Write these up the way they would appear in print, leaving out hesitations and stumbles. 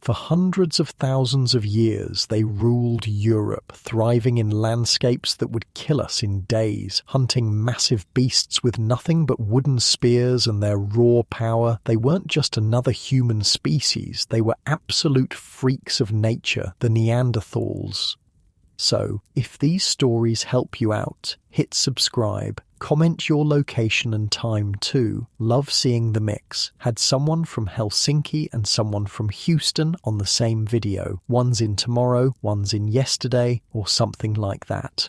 For hundreds of thousands of years, they ruled Europe, thriving in landscapes that would kill us in days, hunting massive beasts with nothing but wooden spears and their raw power. They weren't just another human species, they were absolute freaks of nature, the Neanderthals. So, if these stories help you out, hit subscribe, comment your location and time too. Love seeing the mix. Had someone from Helsinki and someone from Houston on the same video. One's in tomorrow, one's in yesterday, or something like that.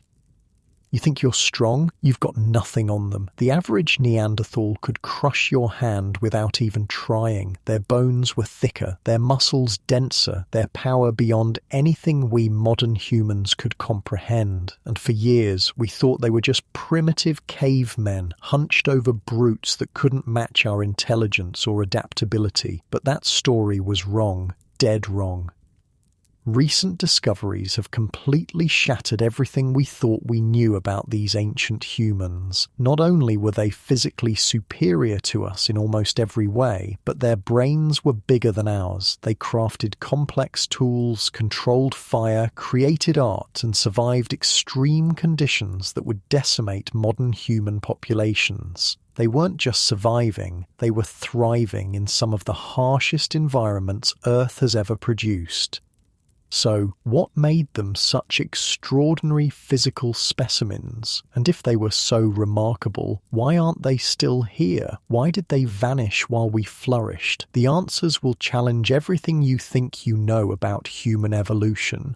You think you're strong? You've got nothing on them. The average Neanderthal could crush your hand without even trying. Their bones were thicker, their muscles denser, their power beyond anything we modern humans could comprehend. And for years, we thought they were just primitive cavemen, hunched over brutes that couldn't match our intelligence or adaptability. But that story was wrong, dead wrong. Recent discoveries have completely shattered everything we thought we knew about these ancient humans. Not only were they physically superior to us in almost every way, but their brains were bigger than ours. They crafted complex tools, controlled fire, created art, and survived extreme conditions that would decimate modern human populations. They weren't just surviving, they were thriving in some of the harshest environments Earth has ever produced. So, what made them such extraordinary physical specimens? And if they were so remarkable, why aren't they still here? Why did they vanish while we flourished? The answers will challenge everything you think you know about human evolution.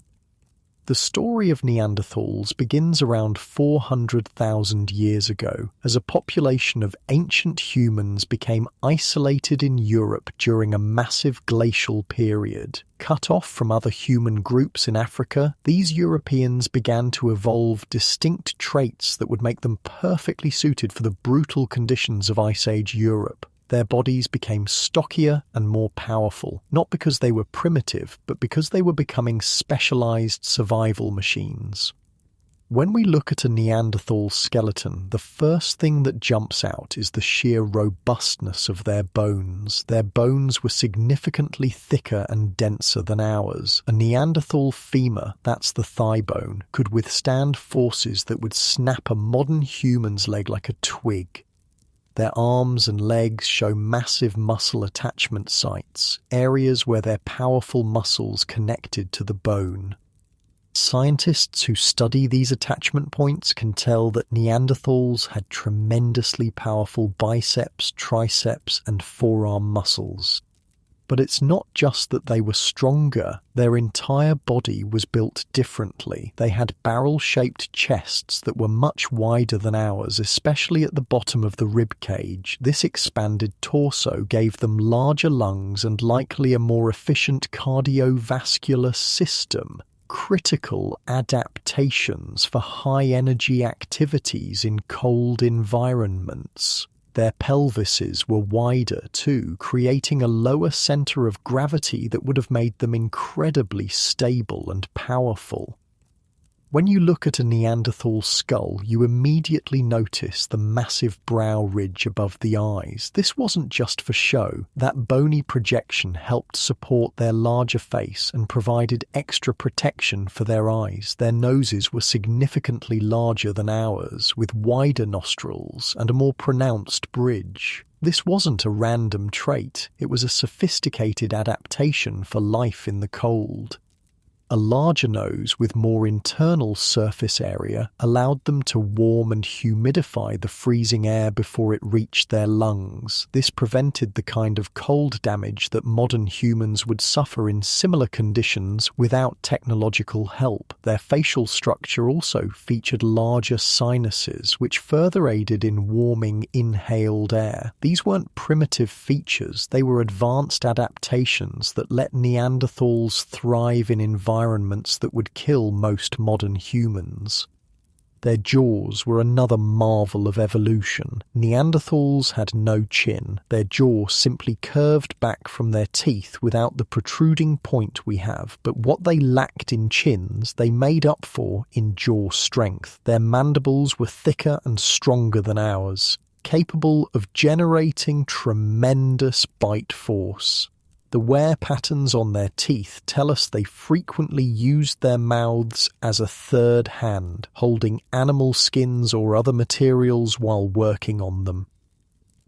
The story of Neanderthals begins around 400,000 years ago, as a population of ancient humans became isolated in Europe during a massive glacial period. Cut off from other human groups in Africa, these Europeans began to evolve distinct traits that would make them perfectly suited for the brutal conditions of Ice Age Europe. Their bodies became stockier and more powerful, not because they were primitive, but because they were becoming specialized survival machines. When we look at a Neanderthal skeleton, the first thing that jumps out is the sheer robustness of their bones. Their bones were significantly thicker and denser than ours. A Neanderthal femur, that's the thigh bone, could withstand forces that would snap a modern human's leg like a twig. Their arms and legs show massive muscle attachment sites, areas where their powerful muscles connected to the bone. Scientists who study these attachment points can tell that Neanderthals had tremendously powerful biceps, triceps, and forearm muscles. But it's not just that they were stronger, their entire body was built differently. They had barrel-shaped chests that were much wider than ours, especially at the bottom of the rib cage. This expanded torso gave them larger lungs and likely a more efficient cardiovascular system. Critical adaptations for high-energy activities in cold environments. Their pelvises were wider too, creating a lower center of gravity that would have made them incredibly stable and powerful. When you look at a Neanderthal skull, you immediately notice the massive brow ridge above the eyes. This wasn't just for show. That bony projection helped support their larger face and provided extra protection for their eyes. Their noses were significantly larger than ours, with wider nostrils and a more pronounced bridge. This wasn't a random trait. It was a sophisticated adaptation for life in the cold. A larger nose with more internal surface area allowed them to warm and humidify the freezing air before it reached their lungs. This prevented the kind of cold damage that modern humans would suffer in similar conditions without technological help. Their facial structure also featured larger sinuses, which further aided in warming inhaled air. These weren't primitive features, they were advanced adaptations that let Neanderthals thrive in environments that would kill most modern humans. Their jaws were another marvel of evolution. Neanderthals had no chin. Their jaw simply curved back from their teeth without the protruding point we have, but what they lacked in chins, they made up for in jaw strength. Their mandibles were thicker and stronger than ours, capable of generating tremendous bite force. The wear patterns on their teeth tell us they frequently used their mouths as a third hand, holding animal skins or other materials while working on them.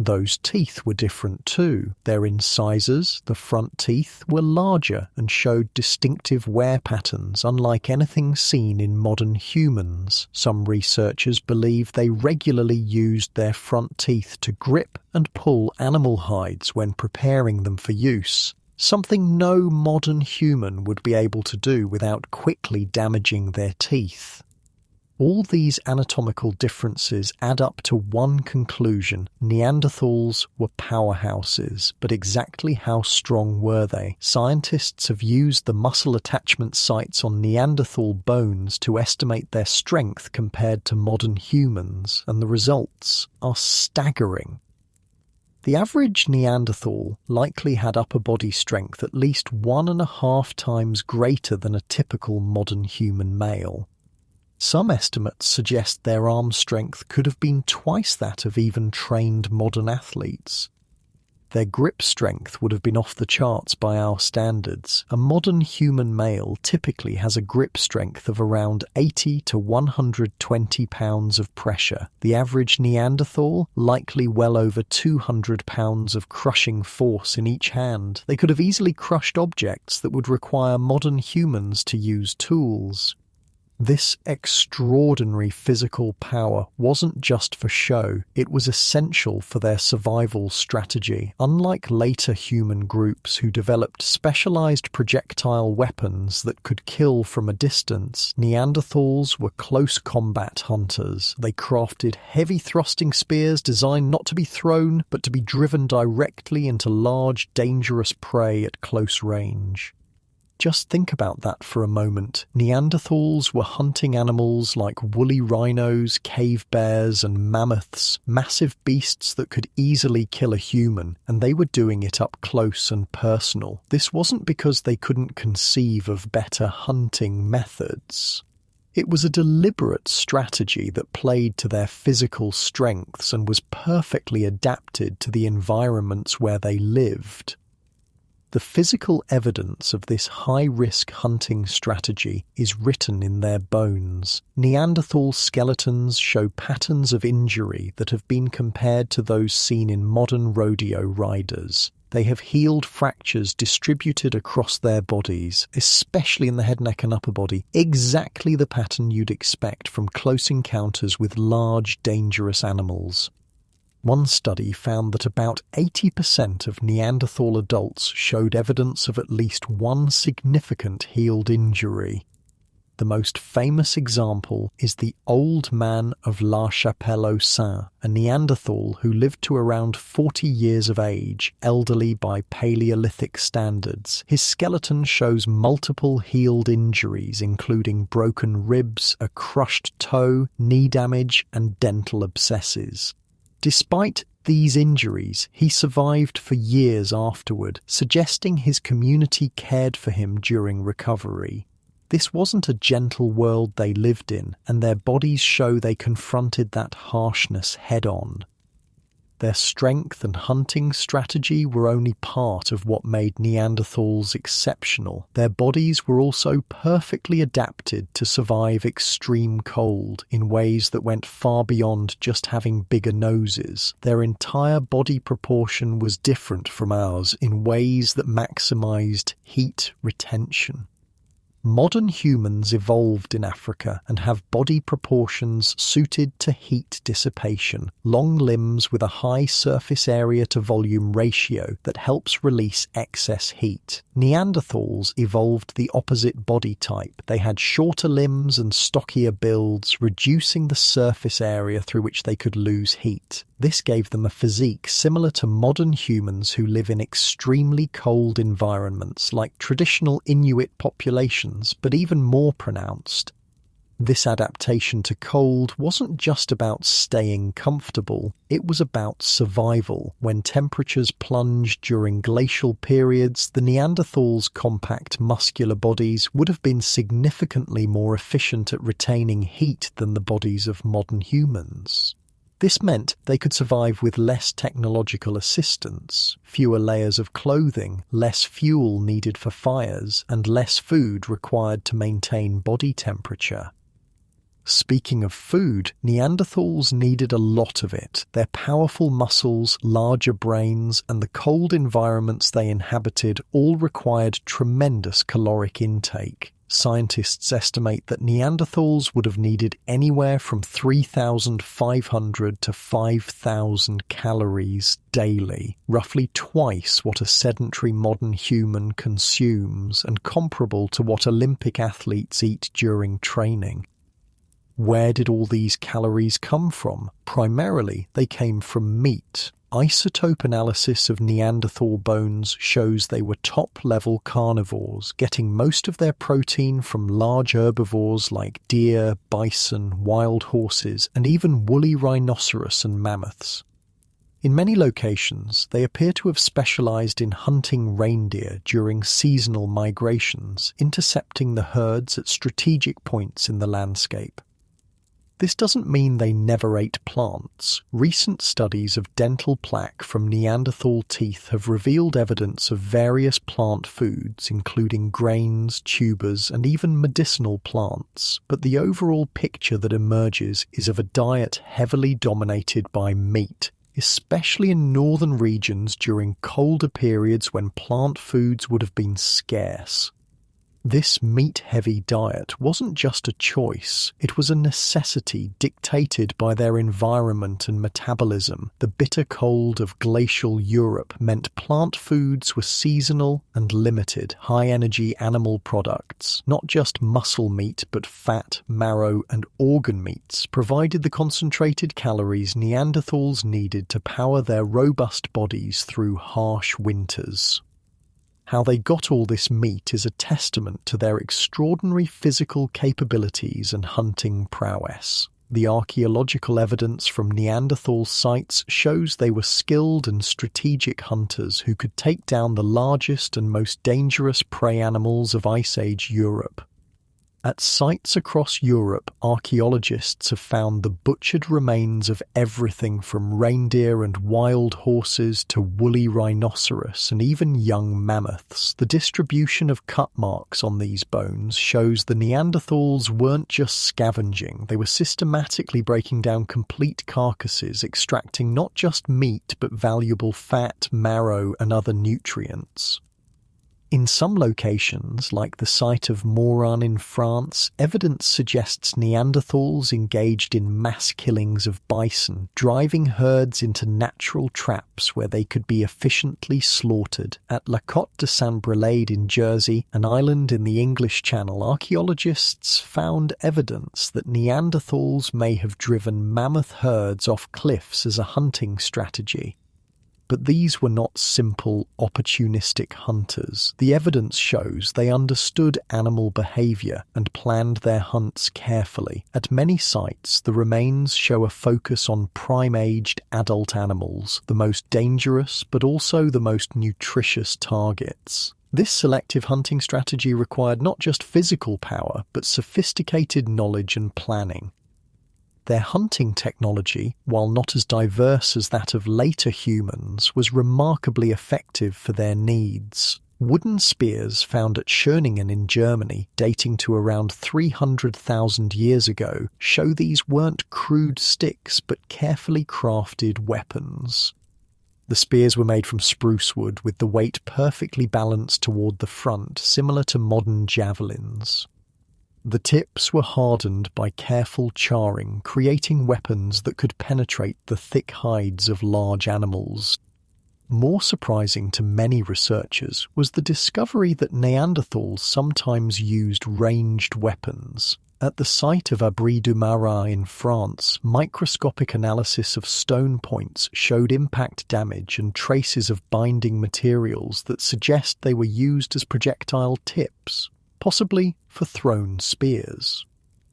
Those teeth were different too. Their incisors, the front teeth, were larger and showed distinctive wear patterns unlike anything seen in modern humans. Some researchers believe they regularly used their front teeth to grip and pull animal hides when preparing them for use, something no modern human would be able to do without quickly damaging their teeth. All these anatomical differences add up to one conclusion: Neanderthals were powerhouses, but exactly how strong were they? Scientists have used the muscle attachment sites on Neanderthal bones to estimate their strength compared to modern humans, and the results are staggering. The average Neanderthal likely had upper body strength at least 1.5 times greater than a typical modern human male. Some estimates suggest their arm strength could have been twice that of even trained modern athletes. Their grip strength would have been off the charts by our standards. A modern human male typically has a grip strength of around 80 to 120 pounds of pressure. The average Neanderthal, likely well over 200 pounds of crushing force in each hand. They could have easily crushed objects that would require modern humans to use tools. This extraordinary physical power wasn't just for show, it was essential for their survival strategy. Unlike later human groups who developed specialized projectile weapons that could kill from a distance, Neanderthals were close combat hunters. They crafted heavy thrusting spears designed not to be thrown, but to be driven directly into large, dangerous prey at close range. Just think about that for a moment. Neanderthals were hunting animals like woolly rhinos, cave bears, and mammoths, massive beasts that could easily kill a human, and they were doing it up close and personal. This wasn't because they couldn't conceive of better hunting methods. It was a deliberate strategy that played to their physical strengths and was perfectly adapted to the environments where they lived. The physical evidence of this high-risk hunting strategy is written in their bones. Neanderthal skeletons show patterns of injury that have been compared to those seen in modern rodeo riders. They have healed fractures distributed across their bodies, especially in the head, neck and upper body, exactly the pattern you'd expect from close encounters with large, dangerous animals. One study found that about 80% of Neanderthal adults showed evidence of at least one significant healed injury. The most famous example is the Old Man of La Chapelle-aux-Saints, a Neanderthal who lived to around 40 years of age, elderly by Paleolithic standards. His skeleton shows multiple healed injuries, including broken ribs, a crushed toe, knee damage, and dental abscesses. Despite these injuries, he survived for years afterward, suggesting his community cared for him during recovery. This wasn't a gentle world they lived in, and their bodies show they confronted that harshness head-on. Their strength and hunting strategy were only part of what made Neanderthals exceptional. Their bodies were also perfectly adapted to survive extreme cold in ways that went far beyond just having bigger noses. Their entire body proportion was different from ours in ways that maximized heat retention. Modern humans evolved in Africa and have body proportions suited to heat dissipation, long limbs with a high surface area to volume ratio that helps release excess heat. Neanderthals evolved the opposite body type. They had shorter limbs and stockier builds, reducing the surface area through which they could lose heat. This gave them a physique similar to modern humans who live in extremely cold environments like traditional Inuit populations, but even more pronounced. This adaptation to cold wasn't just about staying comfortable, it was about survival. When temperatures plunged during glacial periods, the Neanderthals' compact muscular bodies would have been significantly more efficient at retaining heat than the bodies of modern humans. This meant they could survive with less technological assistance, fewer layers of clothing, less fuel needed for fires, and less food required to maintain body temperature. Speaking of food, Neanderthals needed a lot of it. Their powerful muscles, larger brains, and the cold environments they inhabited all required tremendous caloric intake. Scientists estimate that Neanderthals would have needed anywhere from 3,500 to 5,000 calories daily, roughly twice what a sedentary modern human consumes and comparable to what Olympic athletes eat during training. Where did all these calories come from? Primarily, they came from meat. Isotope analysis of Neanderthal bones shows they were top-level carnivores, getting most of their protein from large herbivores like deer, bison, wild horses, and even woolly rhinoceros and mammoths. In many locations, they appear to have specialized in hunting reindeer during seasonal migrations, intercepting the herds at strategic points in the landscape. This doesn't mean they never ate plants. Recent studies of dental plaque from Neanderthal teeth have revealed evidence of various plant foods, including grains, tubers, and even medicinal plants. But the overall picture that emerges is of a diet heavily dominated by meat, especially in northern regions during colder periods when plant foods would have been scarce. This meat-heavy diet wasn't just a choice, it was a necessity dictated by their environment and metabolism. The bitter cold of glacial Europe meant plant foods were seasonal and limited, high-energy animal products. Not just muscle meat, but fat, marrow, and organ meats provided the concentrated calories Neanderthals needed to power their robust bodies through harsh winters. How they got all this meat is a testament to their extraordinary physical capabilities and hunting prowess. The archaeological evidence from Neanderthal sites shows they were skilled and strategic hunters who could take down the largest and most dangerous prey animals of Ice Age Europe. At sites across Europe, archaeologists have found the butchered remains of everything from reindeer and wild horses to woolly rhinoceros and even young mammoths. The distribution of cut marks on these bones shows the Neanderthals weren't just scavenging, they were systematically breaking down complete carcasses, extracting not just meat but valuable fat, marrow, and other nutrients. In some locations, like the site of Moran in France, evidence suggests Neanderthals engaged in mass killings of bison, driving herds into natural traps where they could be efficiently slaughtered. At La Côte de Saint-Brelade in Jersey, an island in the English Channel, archaeologists found evidence that Neanderthals may have driven mammoth herds off cliffs as a hunting strategy. But these were not simple, opportunistic hunters. The evidence shows they understood animal behavior and planned their hunts carefully. At many sites, the remains show a focus on prime-aged adult animals, the most dangerous but also the most nutritious targets. This selective hunting strategy required not just physical power, but sophisticated knowledge and planning. Their hunting technology, while not as diverse as that of later humans, was remarkably effective for their needs. Wooden spears found at Schöningen in Germany, dating to around 300,000 years ago, show these weren't crude sticks but carefully crafted weapons. The spears were made from spruce wood, with the weight perfectly balanced toward the front, similar to modern javelins. The tips were hardened by careful charring, creating weapons that could penetrate the thick hides of large animals. More surprising to many researchers was the discovery that Neanderthals sometimes used ranged weapons. At the site of Abri-du-Marat in France, microscopic analysis of stone points showed impact damage and traces of binding materials that suggest they were used as projectile tips, possibly for thrown spears.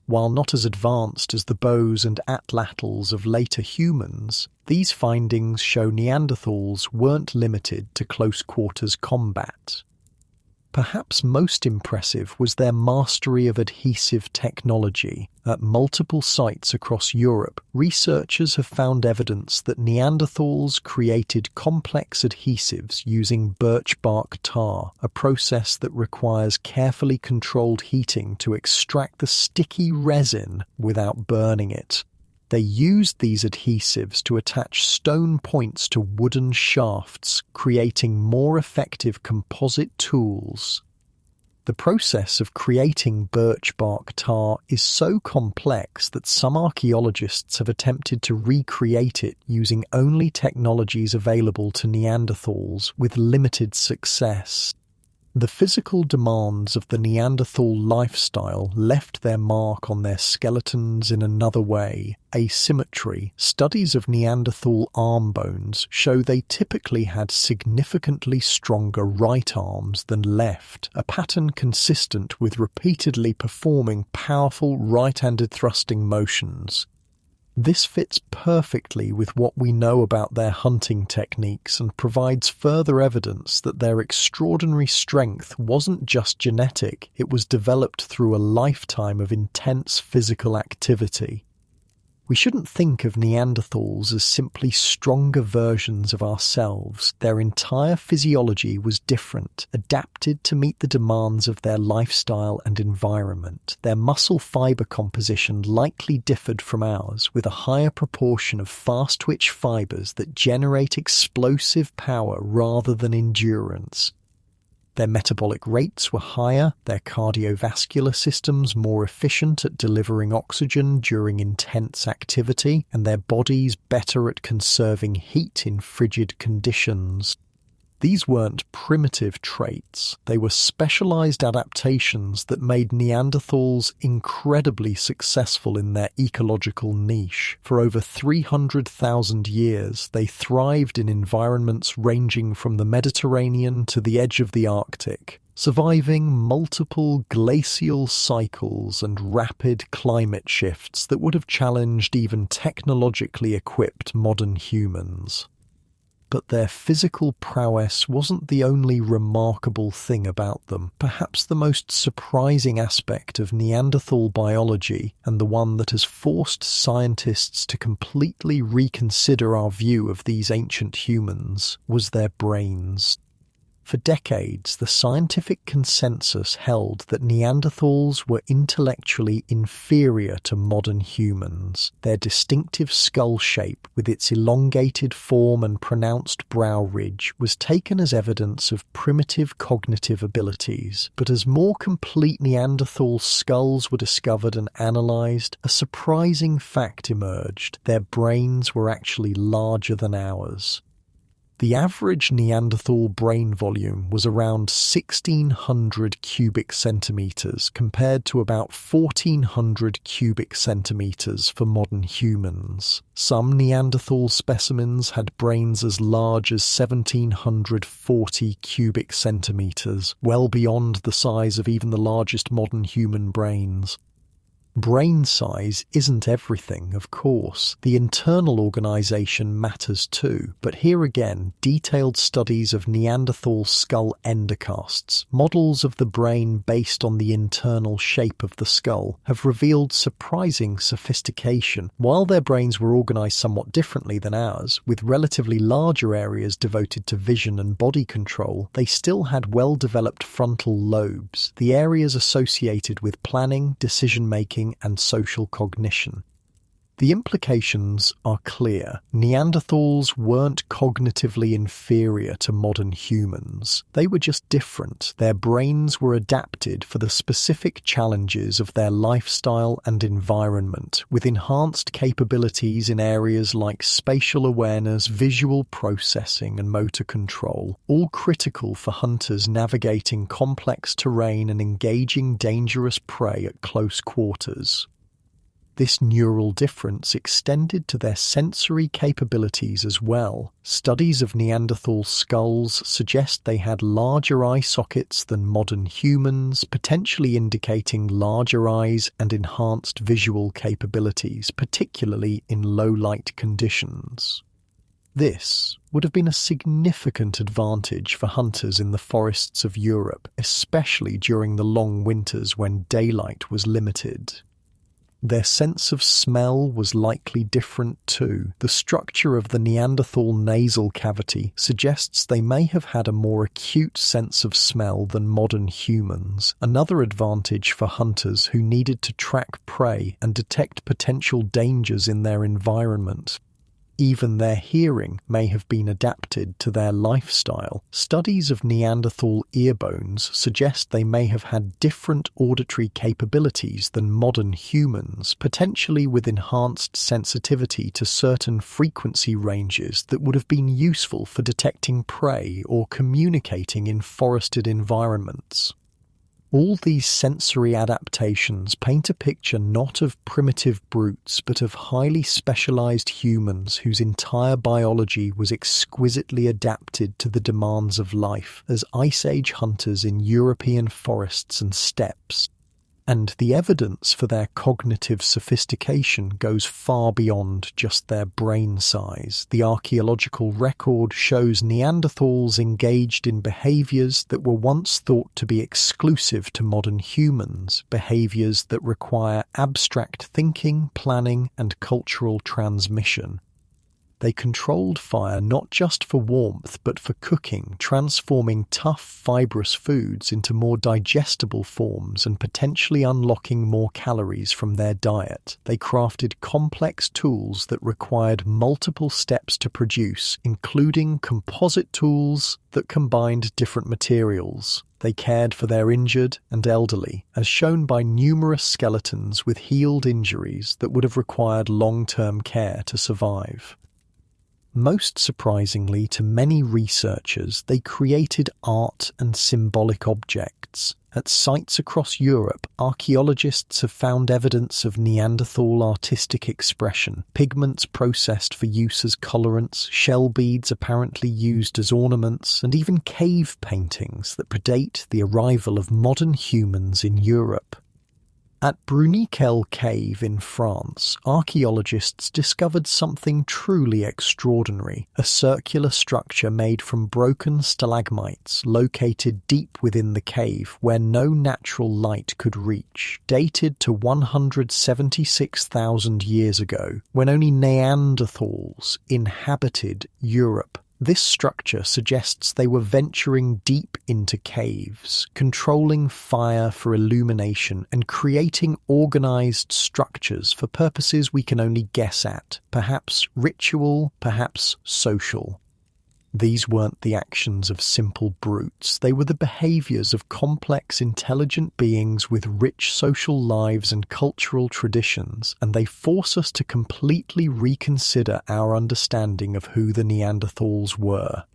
While not as advanced as the bows and atlatls of later humans, these findings show Neanderthals weren't limited to close-quarters combat. Perhaps most impressive was their mastery of adhesive technology. At multiple sites across Europe, researchers have found evidence that Neanderthals created complex adhesives using birch bark tar, a process that requires carefully controlled heating to extract the sticky resin without burning it. They used these adhesives to attach stone points to wooden shafts, creating more effective composite tools. The process of creating birch bark tar is so complex that some archaeologists have attempted to recreate it using only technologies available to Neanderthals with limited success. The physical demands of the Neanderthal lifestyle left their mark on their skeletons in another way: asymmetry. Studies of Neanderthal arm bones show they typically had significantly stronger right arms than left, a pattern consistent with repeatedly performing powerful right-handed thrusting motions. This fits perfectly with what we know about their hunting techniques and provides further evidence that their extraordinary strength wasn't just genetic, it was developed through a lifetime of intense physical activity. We shouldn't think of Neanderthals as simply stronger versions of ourselves. Their entire physiology was different, adapted to meet the demands of their lifestyle and environment. Their muscle fiber composition likely differed from ours, with a higher proportion of fast-twitch fibers that generate explosive power rather than endurance. Their metabolic rates were higher, their cardiovascular systems more efficient at delivering oxygen during intense activity, and their bodies better at conserving heat in frigid conditions. These weren't primitive traits, they were specialized adaptations that made Neanderthals incredibly successful in their ecological niche. For over 300,000 years, they thrived in environments ranging from the Mediterranean to the edge of the Arctic, surviving multiple glacial cycles and rapid climate shifts that would have challenged even technologically equipped modern humans. But their physical prowess wasn't the only remarkable thing about them. Perhaps the most surprising aspect of Neanderthal biology, and the one that has forced scientists to completely reconsider our view of these ancient humans, was their brains. For decades, the scientific consensus held that Neanderthals were intellectually inferior to modern humans. Their distinctive skull shape, with its elongated form and pronounced brow ridge, was taken as evidence of primitive cognitive abilities. But as more complete Neanderthal skulls were discovered and analysed, a surprising fact emerged: their brains were actually larger than ours. The average Neanderthal brain volume was around 1,600 cubic centimetres compared to about 1,400 cubic centimetres for modern humans. Some Neanderthal specimens had brains as large as 1,740 cubic centimetres, well beyond the size of even the largest modern human brains. Brain size isn't everything, of course. The internal organisation matters too, but here again, detailed studies of Neanderthal skull endocasts, models of the brain based on the internal shape of the skull, have revealed surprising sophistication. While their brains were organised somewhat differently than ours, with relatively larger areas devoted to vision and body control, they still had well-developed frontal lobes, the areas associated with planning, decision-making, and social cognition. The implications are clear. Neanderthals weren't cognitively inferior to modern humans. They were just different. Their brains were adapted for the specific challenges of their lifestyle and environment, with enhanced capabilities in areas like spatial awareness, visual processing, and motor control, all critical for hunters navigating complex terrain and engaging dangerous prey at close quarters. This neural difference extended to their sensory capabilities as well. Studies of Neanderthal skulls suggest they had larger eye sockets than modern humans, potentially indicating larger eyes and enhanced visual capabilities, particularly in low-light conditions. This would have been a significant advantage for hunters in the forests of Europe, especially during the long winters when daylight was limited. Their sense of smell was likely different too. The structure of the Neanderthal nasal cavity suggests they may have had a more acute sense of smell than modern humans, another advantage for hunters who needed to track prey and detect potential dangers in their environment. Even their hearing may have been adapted to their lifestyle. Studies of Neanderthal ear bones suggest they may have had different auditory capabilities than modern humans, potentially with enhanced sensitivity to certain frequency ranges that would have been useful for detecting prey or communicating in forested environments. All these sensory adaptations paint a picture not of primitive brutes but of highly specialized humans whose entire biology was exquisitely adapted to the demands of life as Ice Age hunters in European forests and steppes. And the evidence for their cognitive sophistication goes far beyond just their brain size. The archaeological record shows Neanderthals engaged in behaviors that were once thought to be exclusive to modern humans, behaviors that require abstract thinking, planning, and cultural transmission. They controlled fire not just for warmth but for cooking, transforming tough, fibrous foods into more digestible forms and potentially unlocking more calories from their diet. They crafted complex tools that required multiple steps to produce, including composite tools that combined different materials. They cared for their injured and elderly, as shown by numerous skeletons with healed injuries that would have required long-term care to survive. Most surprisingly to many researchers, they created art and symbolic objects. At sites across Europe, archaeologists have found evidence of Neanderthal artistic expression, pigments processed for use as colorants, shell beads apparently used as ornaments, and even cave paintings that predate the arrival of modern humans in Europe. At Bruniquel Cave in France, archaeologists discovered something truly extraordinary, a circular structure made from broken stalagmites located deep within the cave where no natural light could reach, dated to 176,000 years ago, when only Neanderthals inhabited Europe. This structure suggests they were venturing deep into caves, controlling fire for illumination and creating organized structures for purposes we can only guess at, perhaps ritual, perhaps social. These weren't the actions of simple brutes, they were the behaviors of complex, intelligent beings with rich social lives and cultural traditions, and they force us to completely reconsider our understanding of who the Neanderthals were.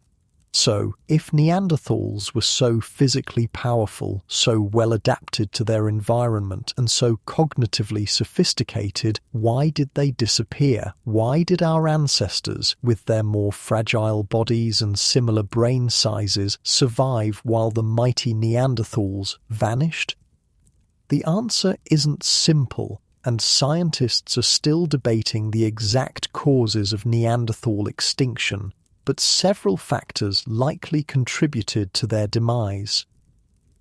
So, if Neanderthals were so physically powerful, so well adapted to their environment, and so cognitively sophisticated, why did they disappear? Why did our ancestors, with their more fragile bodies and similar brain sizes, survive while the mighty Neanderthals vanished? The answer isn't simple, and scientists are still debating the exact causes of Neanderthal extinction, but several factors likely contributed to their demise.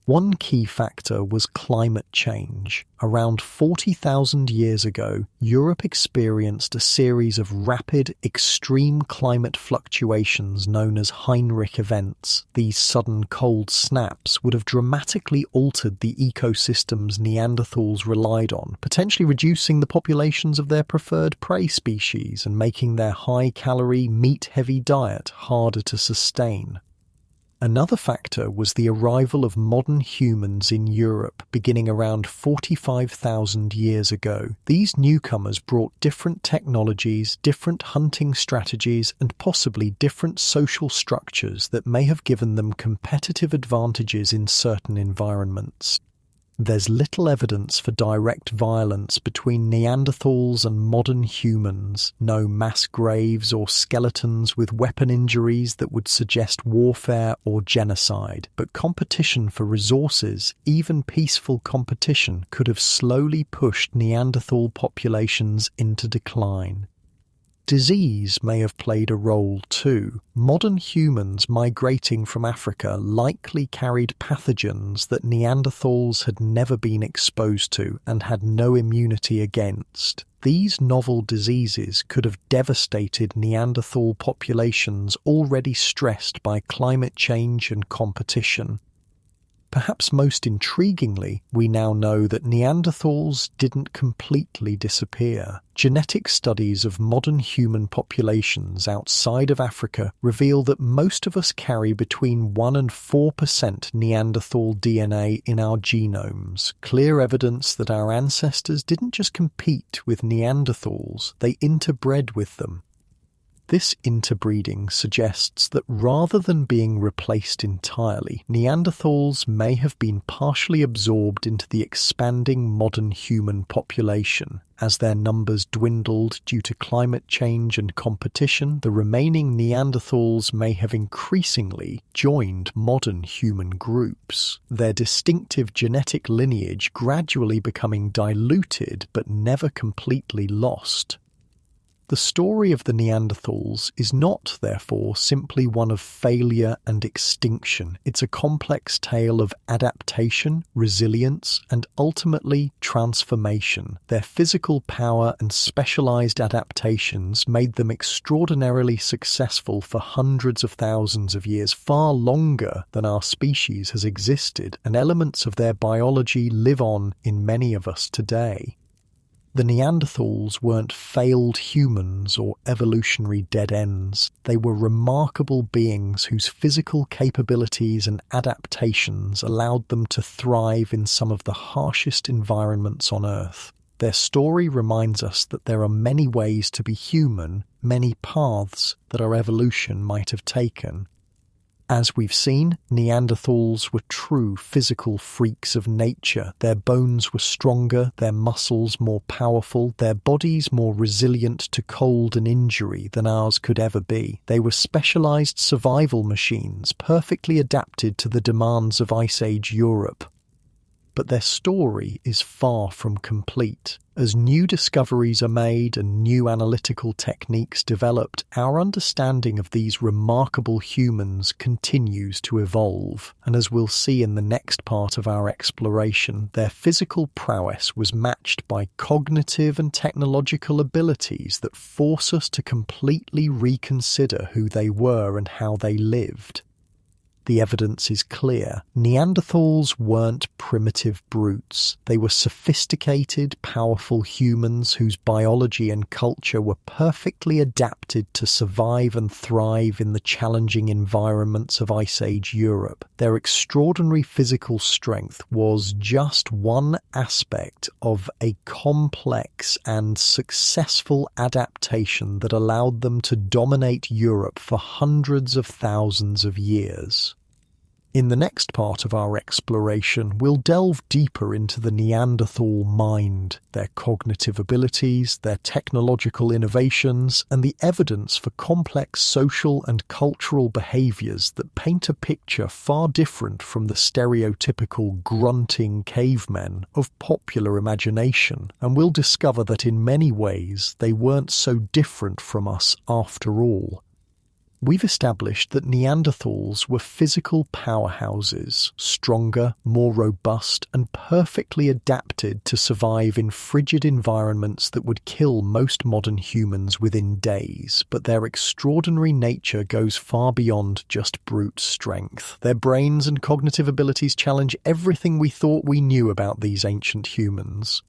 One key factor was climate change. Around 40,000 years ago, Europe experienced a series of rapid, extreme climate fluctuations known as Heinrich events. These sudden cold snaps would have dramatically altered the ecosystems Neanderthals relied on, potentially reducing the populations of their preferred prey species and making their high-calorie, meat-heavy diet harder to sustain. Another factor was the arrival of modern humans in Europe beginning around 45,000 years ago. These newcomers brought different technologies, different hunting strategies, and possibly different social structures that may have given them competitive advantages in certain environments. There's little evidence for direct violence between Neanderthals and modern humans, no mass graves or skeletons with weapon injuries that would suggest warfare or genocide, but competition for resources, even peaceful competition, could have slowly pushed Neanderthal populations into decline. Disease may have played a role too. Modern humans migrating from Africa likely carried pathogens that Neanderthals had never been exposed to and had no immunity against. These novel diseases could have devastated Neanderthal populations already stressed by climate change and competition. Perhaps most intriguingly, we now know that Neanderthals didn't completely disappear. Genetic studies of modern human populations outside of Africa reveal that most of us carry between 1 and 4% Neanderthal DNA in our genomes, clear evidence that our ancestors didn't just compete with Neanderthals, they interbred with them. This interbreeding suggests that rather than being replaced entirely, Neanderthals may have been partially absorbed into the expanding modern human population. As their numbers dwindled due to climate change and competition, the remaining Neanderthals may have increasingly joined modern human groups, their distinctive genetic lineage gradually becoming diluted but never completely lost. The story of the Neanderthals is not, therefore, simply one of failure and extinction. It's a complex tale of adaptation, resilience, and ultimately transformation. Their physical power and specialized adaptations made them extraordinarily successful for hundreds of thousands of years, far longer than our species has existed, and elements of their biology live on in many of us today. The Neanderthals weren't failed humans or evolutionary dead ends. They were remarkable beings whose physical capabilities and adaptations allowed them to thrive in some of the harshest environments on Earth. Their story reminds us that there are many ways to be human, many paths that our evolution might have taken. As we've seen, Neanderthals were true physical freaks of nature. Their bones were stronger, their muscles more powerful, their bodies more resilient to cold and injury than ours could ever be. They were specialized survival machines, perfectly adapted to the demands of Ice Age Europe. But their story is far from complete. As new discoveries are made and new analytical techniques developed, our understanding of these remarkable humans continues to evolve. And as we'll see in the next part of our exploration, their physical prowess was matched by cognitive and technological abilities that force us to completely reconsider who they were and how they lived. The evidence is clear. Neanderthals weren't primitive brutes. They were sophisticated, powerful humans whose biology and culture were perfectly adapted to survive and thrive in the challenging environments of Ice Age Europe. Their extraordinary physical strength was just one aspect of a complex and successful adaptation that allowed them to dominate Europe for hundreds of thousands of years. In the next part of our exploration, we'll delve deeper into the Neanderthal mind, their cognitive abilities, their technological innovations, and the evidence for complex social and cultural behaviors that paint a picture far different from the stereotypical grunting cavemen of popular imagination. And we'll discover that in many ways they weren't so different from us after all. We've established that Neanderthals were physical powerhouses, stronger, more robust, and perfectly adapted to survive in frigid environments that would kill most modern humans within days. But their extraordinary nature goes far beyond just brute strength. Their brains and cognitive abilities challenge everything we thought we knew about these ancient humans.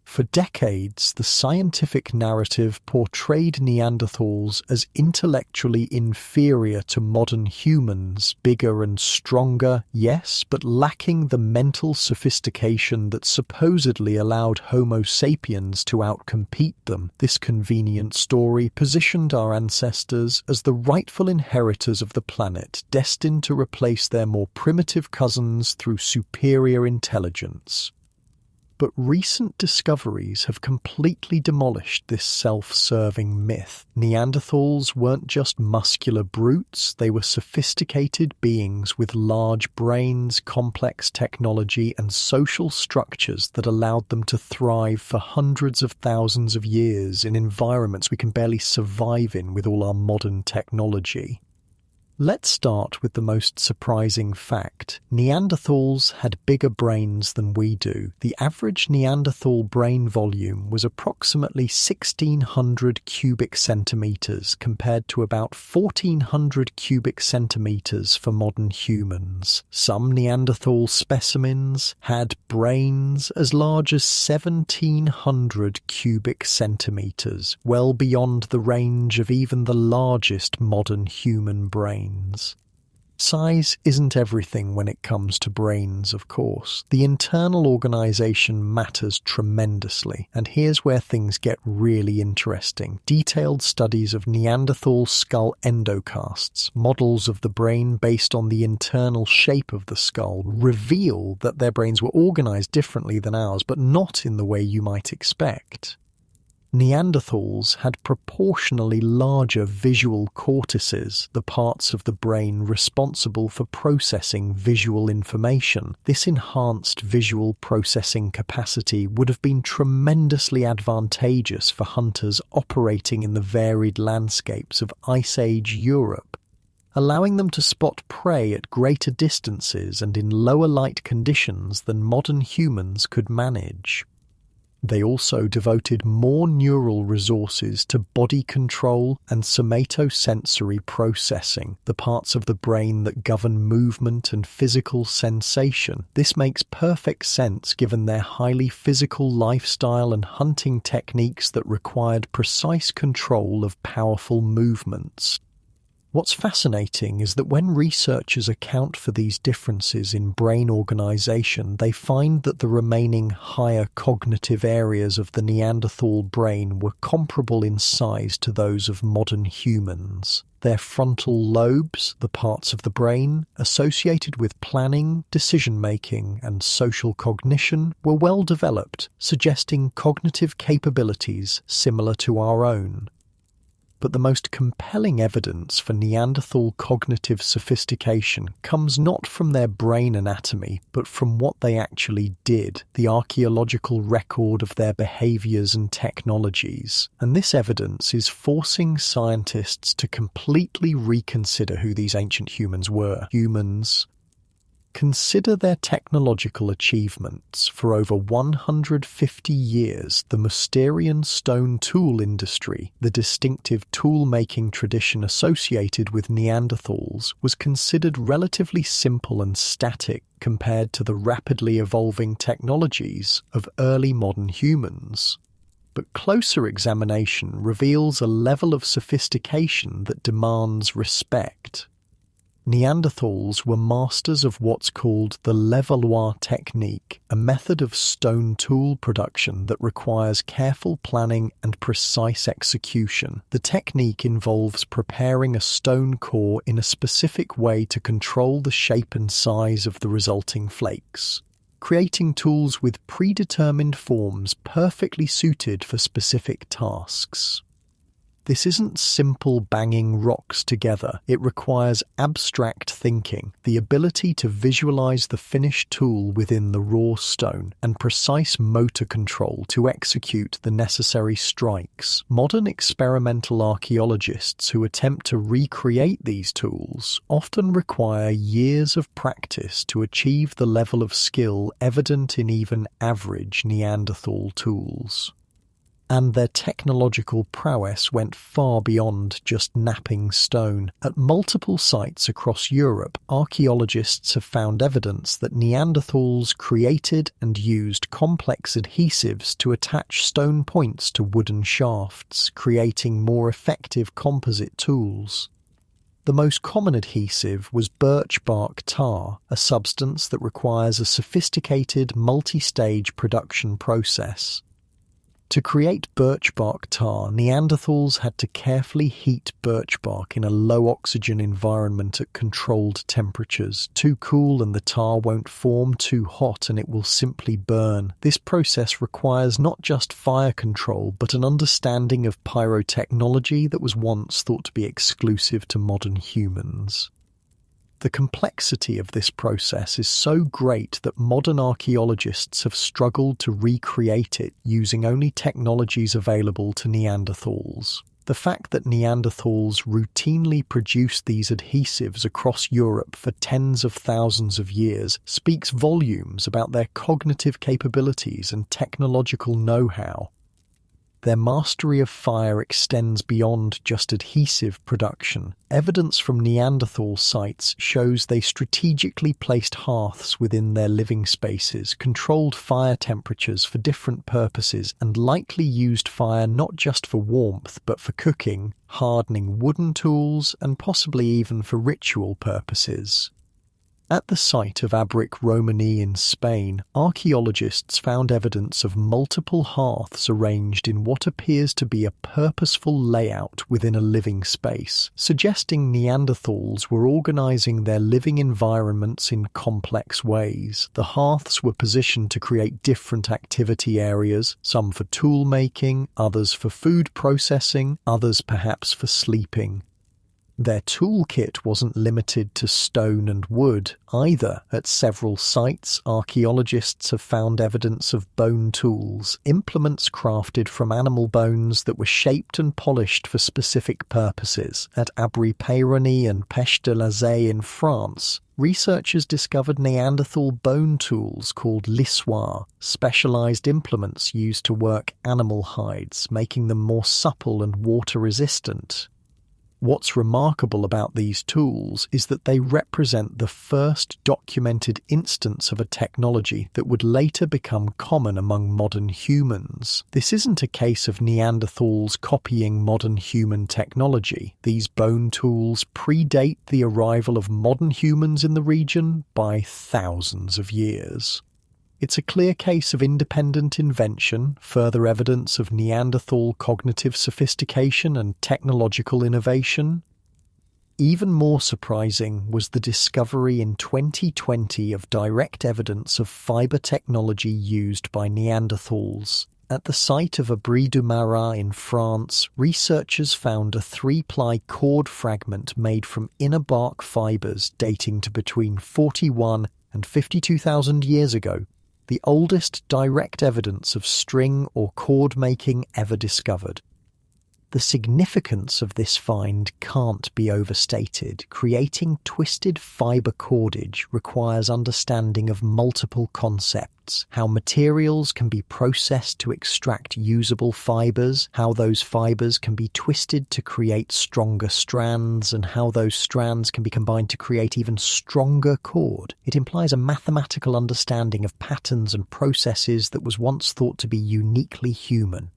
For decades, the scientific narrative portrayed Neanderthals as intellectually inferior to modern humans, bigger and stronger, yes, but lacking the mental sophistication that supposedly allowed Homo sapiens to outcompete them. This convenient story positioned our ancestors as the rightful inheritors of the planet, destined to replace their more primitive cousins through superior intelligence. But recent discoveries have completely demolished this self-serving myth. Neanderthals weren't just muscular brutes, they were sophisticated beings with large brains, complex technology, and social structures that allowed them to thrive for hundreds of thousands of years in environments we can barely survive in with all our modern technology. Let's start with the most surprising fact. Neanderthals had bigger brains than we do. The average Neanderthal brain volume was approximately 1,600 cubic centimeters compared to about 1,400 cubic centimeters for modern humans. Some Neanderthal specimens had brains as large as 1,700 cubic centimeters, well beyond the range of even the largest modern human brains. Size isn't everything when it comes to brains, of course. The internal organization matters tremendously, and here's where things get really interesting. Detailed studies of Neanderthal skull endocasts, models of the brain based on the internal shape of the skull, reveal that their brains were organized differently than ours, but not in the way you might expect. Neanderthals had proportionally larger visual cortices, the parts of the brain responsible for processing visual information. This enhanced visual processing capacity would have been tremendously advantageous for hunters operating in the varied landscapes of Ice Age Europe, allowing them to spot prey at greater distances and in lower light conditions than modern humans could manage. They also devoted more neural resources to body control and somatosensory processing, the parts of the brain that govern movement and physical sensation. This makes perfect sense given their highly physical lifestyle and hunting techniques that required precise control of powerful movements. What's fascinating is that when researchers account for these differences in brain organization, they find that the remaining higher cognitive areas of the Neanderthal brain were comparable in size to those of modern humans. Their frontal lobes, the parts of the brain associated with planning, decision-making, and social cognition, were well developed, suggesting cognitive capabilities similar to our own. But the most compelling evidence for Neanderthal cognitive sophistication comes not from their brain anatomy, but from what they actually did, the archaeological record of their behaviors and technologies. And this evidence is forcing scientists to completely reconsider who these ancient humans were. Consider their technological achievements. For over 150 years, the Mousterian stone tool industry, the distinctive tool-making tradition associated with Neanderthals, was considered relatively simple and static compared to the rapidly evolving technologies of early modern humans. But closer examination reveals a level of sophistication that demands respect. Neanderthals were masters of what's called the Levallois technique, a method of stone tool production that requires careful planning and precise execution. The technique involves preparing a stone core in a specific way to control the shape and size of the resulting flakes, creating tools with predetermined forms perfectly suited for specific tasks. This isn't simple banging rocks together. It requires abstract thinking, the ability to visualize the finished tool within the raw stone, and precise motor control to execute the necessary strikes. Modern experimental archaeologists who attempt to recreate these tools often require years of practice to achieve the level of skill evident in even average Neanderthal tools. And their technological prowess went far beyond just knapping stone. At multiple sites across Europe, archaeologists have found evidence that Neanderthals created and used complex adhesives to attach stone points to wooden shafts, creating more effective composite tools. The most common adhesive was birch bark tar, a substance that requires a sophisticated multi-stage production process. To create birch bark tar, Neanderthals had to carefully heat birch bark in a low-oxygen environment at controlled temperatures. Too cool and the tar won't form, too hot and it will simply burn. This process requires not just fire control, but an understanding of pyrotechnology that was once thought to be exclusive to modern humans. The complexity of this process is so great that modern archaeologists have struggled to recreate it using only technologies available to Neanderthals. The fact that Neanderthals routinely produced these adhesives across Europe for tens of thousands of years speaks volumes about their cognitive capabilities and technological know-how. Their mastery of fire extends beyond just adhesive production. Evidence from Neanderthal sites shows they strategically placed hearths within their living spaces, controlled fire temperatures for different purposes, and likely used fire not just for warmth but for cooking, hardening wooden tools, and possibly even for ritual purposes. At the site of Abric Romani in Spain, archaeologists found evidence of multiple hearths arranged in what appears to be a purposeful layout within a living space, suggesting Neanderthals were organizing their living environments in complex ways. The hearths were positioned to create different activity areas, some for tool making, others for food processing, others perhaps for sleeping. Their toolkit wasn't limited to stone and wood either. At several sites, archaeologists have found evidence of bone tools, implements crafted from animal bones that were shaped and polished for specific purposes. At Abri-Peyroney and Pech-de-la-Zay in France, researchers discovered Neanderthal bone tools called lissoirs, specialized implements used to work animal hides, making them more supple and water-resistant. What's remarkable about these tools is that they represent the first documented instance of a technology that would later become common among modern humans. This isn't a case of Neanderthals copying modern human technology. These bone tools predate the arrival of modern humans in the region by thousands of years. It's a clear case of independent invention, further evidence of Neanderthal cognitive sophistication and technological innovation. Even more surprising was the discovery in 2020 of direct evidence of fiber technology used by Neanderthals. At the site of Abri-du-Marat in France, researchers found a 3-ply cord fragment made from inner bark fibers dating to between 41 and 52,000 years ago, the oldest direct evidence of string or cord making ever discovered. The significance of this find can't be overstated. Creating twisted fiber cordage requires understanding of multiple concepts: how materials can be processed to extract usable fibers, how those fibers can be twisted to create stronger strands, and how those strands can be combined to create even stronger cord. It implies a mathematical understanding of patterns and processes that was once thought to be uniquely human.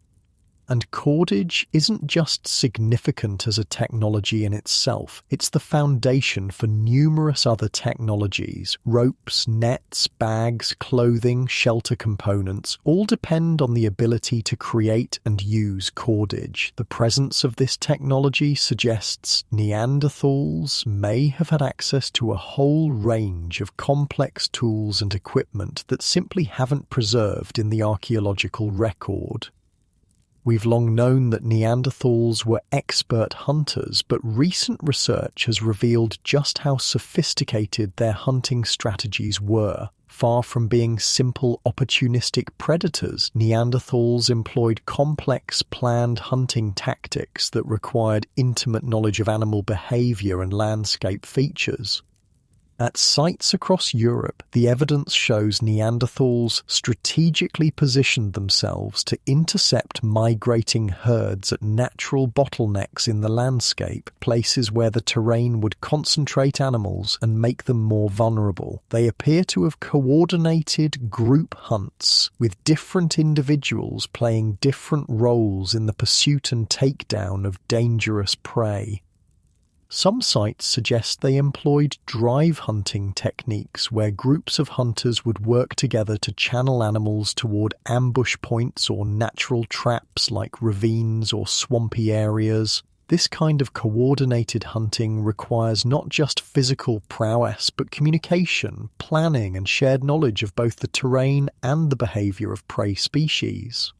And cordage isn't just significant as a technology in itself, it's the foundation for numerous other technologies. Ropes, nets, bags, clothing, shelter components all depend on the ability to create and use cordage. The presence of this technology suggests Neanderthals may have had access to a whole range of complex tools and equipment that simply haven't preserved in the archaeological record. We've long known that Neanderthals were expert hunters, but recent research has revealed just how sophisticated their hunting strategies were. Far from being simple opportunistic predators, Neanderthals employed complex planned hunting tactics that required intimate knowledge of animal behavior and landscape features. At sites across Europe, the evidence shows Neanderthals strategically positioned themselves to intercept migrating herds at natural bottlenecks in the landscape, places where the terrain would concentrate animals and make them more vulnerable. They appear to have coordinated group hunts, with different individuals playing different roles in the pursuit and takedown of dangerous prey. Some sites suggest they employed drive hunting techniques where groups of hunters would work together to channel animals toward ambush points or natural traps like ravines or swampy areas. This kind of coordinated hunting requires not just physical prowess, but communication, planning, and shared knowledge of both the terrain and the behavior of prey species.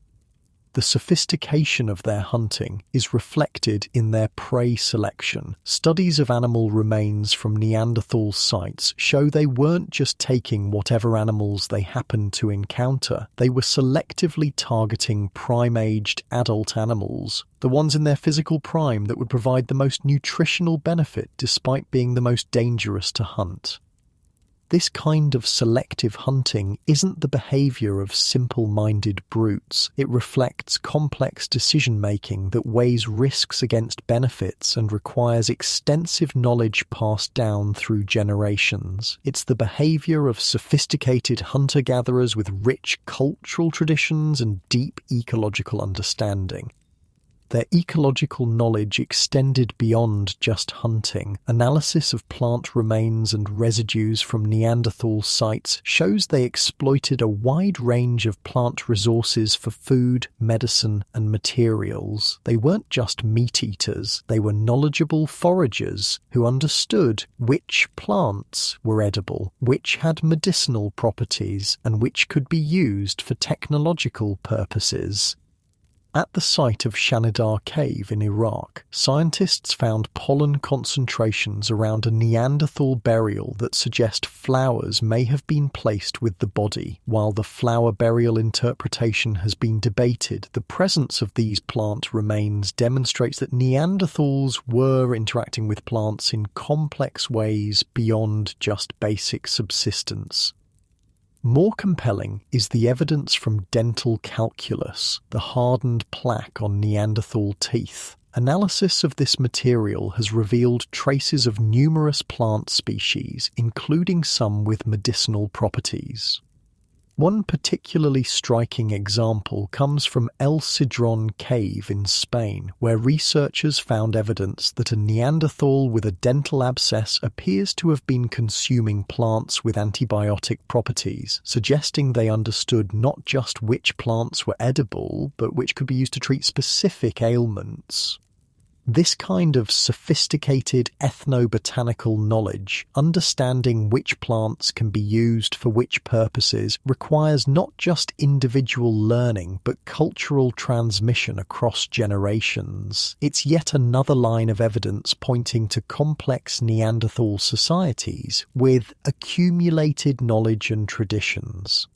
The sophistication of their hunting is reflected in their prey selection. Studies of animal remains from Neanderthal sites show they weren't just taking whatever animals they happened to encounter, they were selectively targeting prime-aged adult animals, the ones in their physical prime that would provide the most nutritional benefit despite being the most dangerous to hunt. This kind of selective hunting isn't the behavior of simple-minded brutes. It reflects complex decision-making that weighs risks against benefits and requires extensive knowledge passed down through generations. It's the behavior of sophisticated hunter-gatherers with rich cultural traditions and deep ecological understanding. Their ecological knowledge extended beyond just hunting. Analysis of plant remains and residues from Neanderthal sites shows they exploited a wide range of plant resources for food, medicine, and materials. They weren't just meat-eaters, they were knowledgeable foragers who understood which plants were edible, which had medicinal properties, and which could be used for technological purposes. At the site of Shanidar Cave in Iraq, scientists found pollen concentrations around a Neanderthal burial that suggest flowers may have been placed with the body. While the flower burial interpretation has been debated, the presence of these plant remains demonstrates that Neanderthals were interacting with plants in complex ways beyond just basic subsistence. More compelling is the evidence from dental calculus, the hardened plaque on Neanderthal teeth. Analysis of this material has revealed traces of numerous plant species, including some with medicinal properties. One particularly striking example comes from El Cidrón Cave in Spain, where researchers found evidence that a Neanderthal with a dental abscess appears to have been consuming plants with antibiotic properties, suggesting they understood not just which plants were edible, but which could be used to treat specific ailments. This kind of sophisticated ethnobotanical knowledge, understanding which plants can be used for which purposes, requires not just individual learning but cultural transmission across generations. It's yet another line of evidence pointing to complex Neanderthal societies with accumulated knowledge and traditions.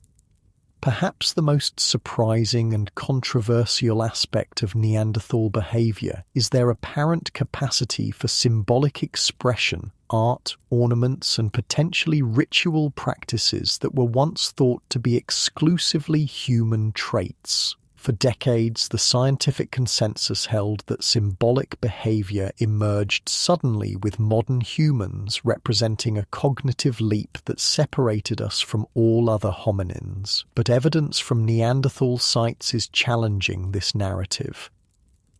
Perhaps the most surprising and controversial aspect of Neanderthal behavior is their apparent capacity for symbolic expression, art, ornaments, and potentially ritual practices that were once thought to be exclusively human traits. For decades, the scientific consensus held that symbolic behavior emerged suddenly with modern humans, representing a cognitive leap that separated us from all other hominins. But evidence from Neanderthal sites is challenging this narrative.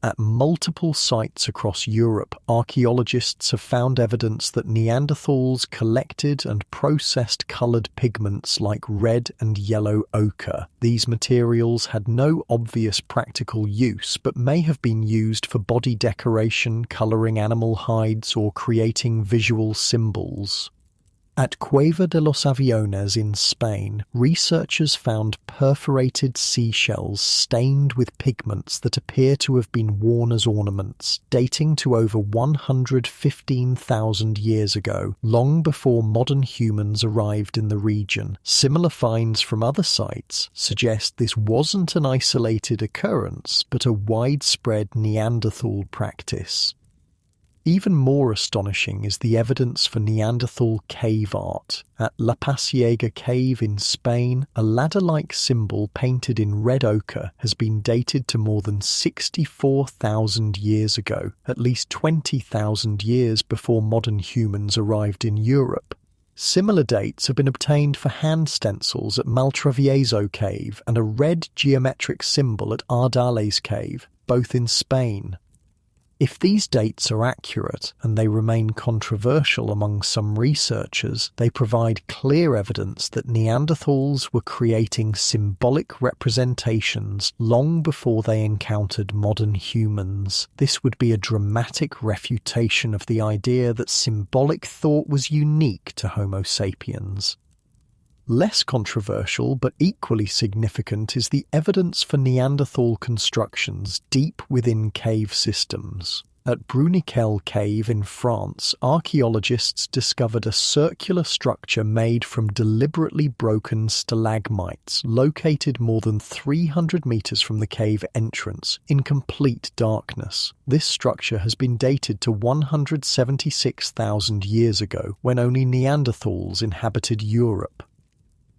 At multiple sites across Europe, archaeologists have found evidence that Neanderthals collected and processed coloured pigments like red and yellow ochre. These materials had no obvious practical use, but may have been used for body decoration, colouring animal hides, or creating visual symbols. At Cueva de los Aviones in Spain, researchers found perforated seashells stained with pigments that appear to have been worn as ornaments, dating to over 115,000 years ago, long before modern humans arrived in the region. Similar finds from other sites suggest this wasn't an isolated occurrence, but a widespread Neanderthal practice. Even more astonishing is the evidence for Neanderthal cave art. At La Pasiega Cave in Spain, a ladder-like symbol painted in red ochre has been dated to more than 64,000 years ago, at least 20,000 years before modern humans arrived in Europe. Similar dates have been obtained for hand stencils at Maltravieso Cave and a red geometric symbol at Ardales Cave, both in Spain. If these dates are accurate, and they remain controversial among some researchers, they provide clear evidence that Neanderthals were creating symbolic representations long before they encountered modern humans. This would be a dramatic refutation of the idea that symbolic thought was unique to Homo sapiens. Less controversial but equally significant is the evidence for Neanderthal constructions deep within cave systems. At Bruniquel Cave in France, archaeologists discovered a circular structure made from deliberately broken stalagmites located more than 300 meters from the cave entrance in complete darkness. This structure has been dated to 176,000 years ago, when only Neanderthals inhabited Europe.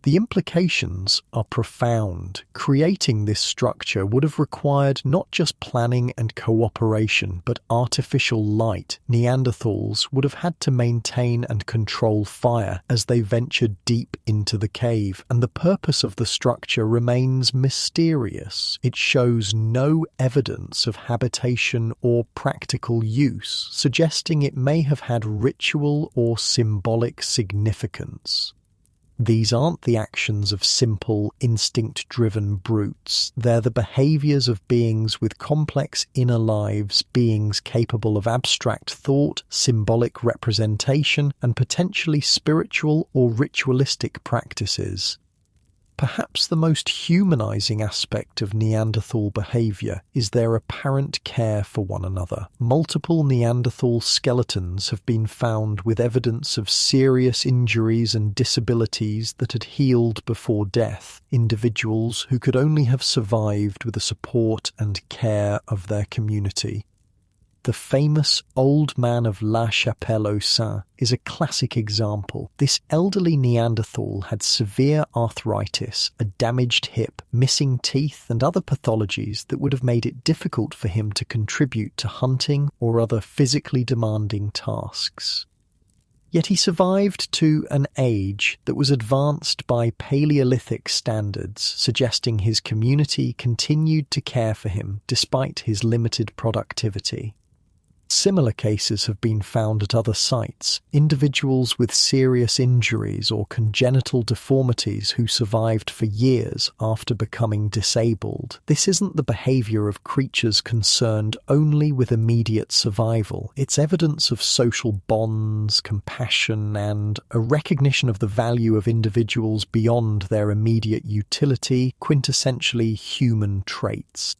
The implications are profound. Creating this structure would have required not just planning and cooperation, but artificial light. Neanderthals would have had to maintain and control fire as they ventured deep into the cave, and the purpose of the structure remains mysterious. It shows no evidence of habitation or practical use, suggesting it may have had ritual or symbolic significance. These aren't the actions of simple, instinct-driven brutes. They're the behaviors of beings with complex inner lives, beings capable of abstract thought, symbolic representation, and potentially spiritual or ritualistic practices. Perhaps the most humanizing aspect of Neanderthal behavior is their apparent care for one another. Multiple Neanderthal skeletons have been found with evidence of serious injuries and disabilities that had healed before death, individuals who could only have survived with the support and care of their community. The famous Old Man of La Chapelle-aux-Saints is a classic example. This elderly Neanderthal had severe arthritis, a damaged hip, missing teeth, and other pathologies that would have made it difficult for him to contribute to hunting or other physically demanding tasks. Yet he survived to an age that was advanced by Paleolithic standards, suggesting his community continued to care for him despite his limited productivity. Similar cases have been found at other sites, individuals with serious injuries or congenital deformities who survived for years after becoming disabled. This isn't the behavior of creatures concerned only with immediate survival. It's evidence of social bonds, compassion, and a recognition of the value of individuals beyond their immediate utility, quintessentially human traits.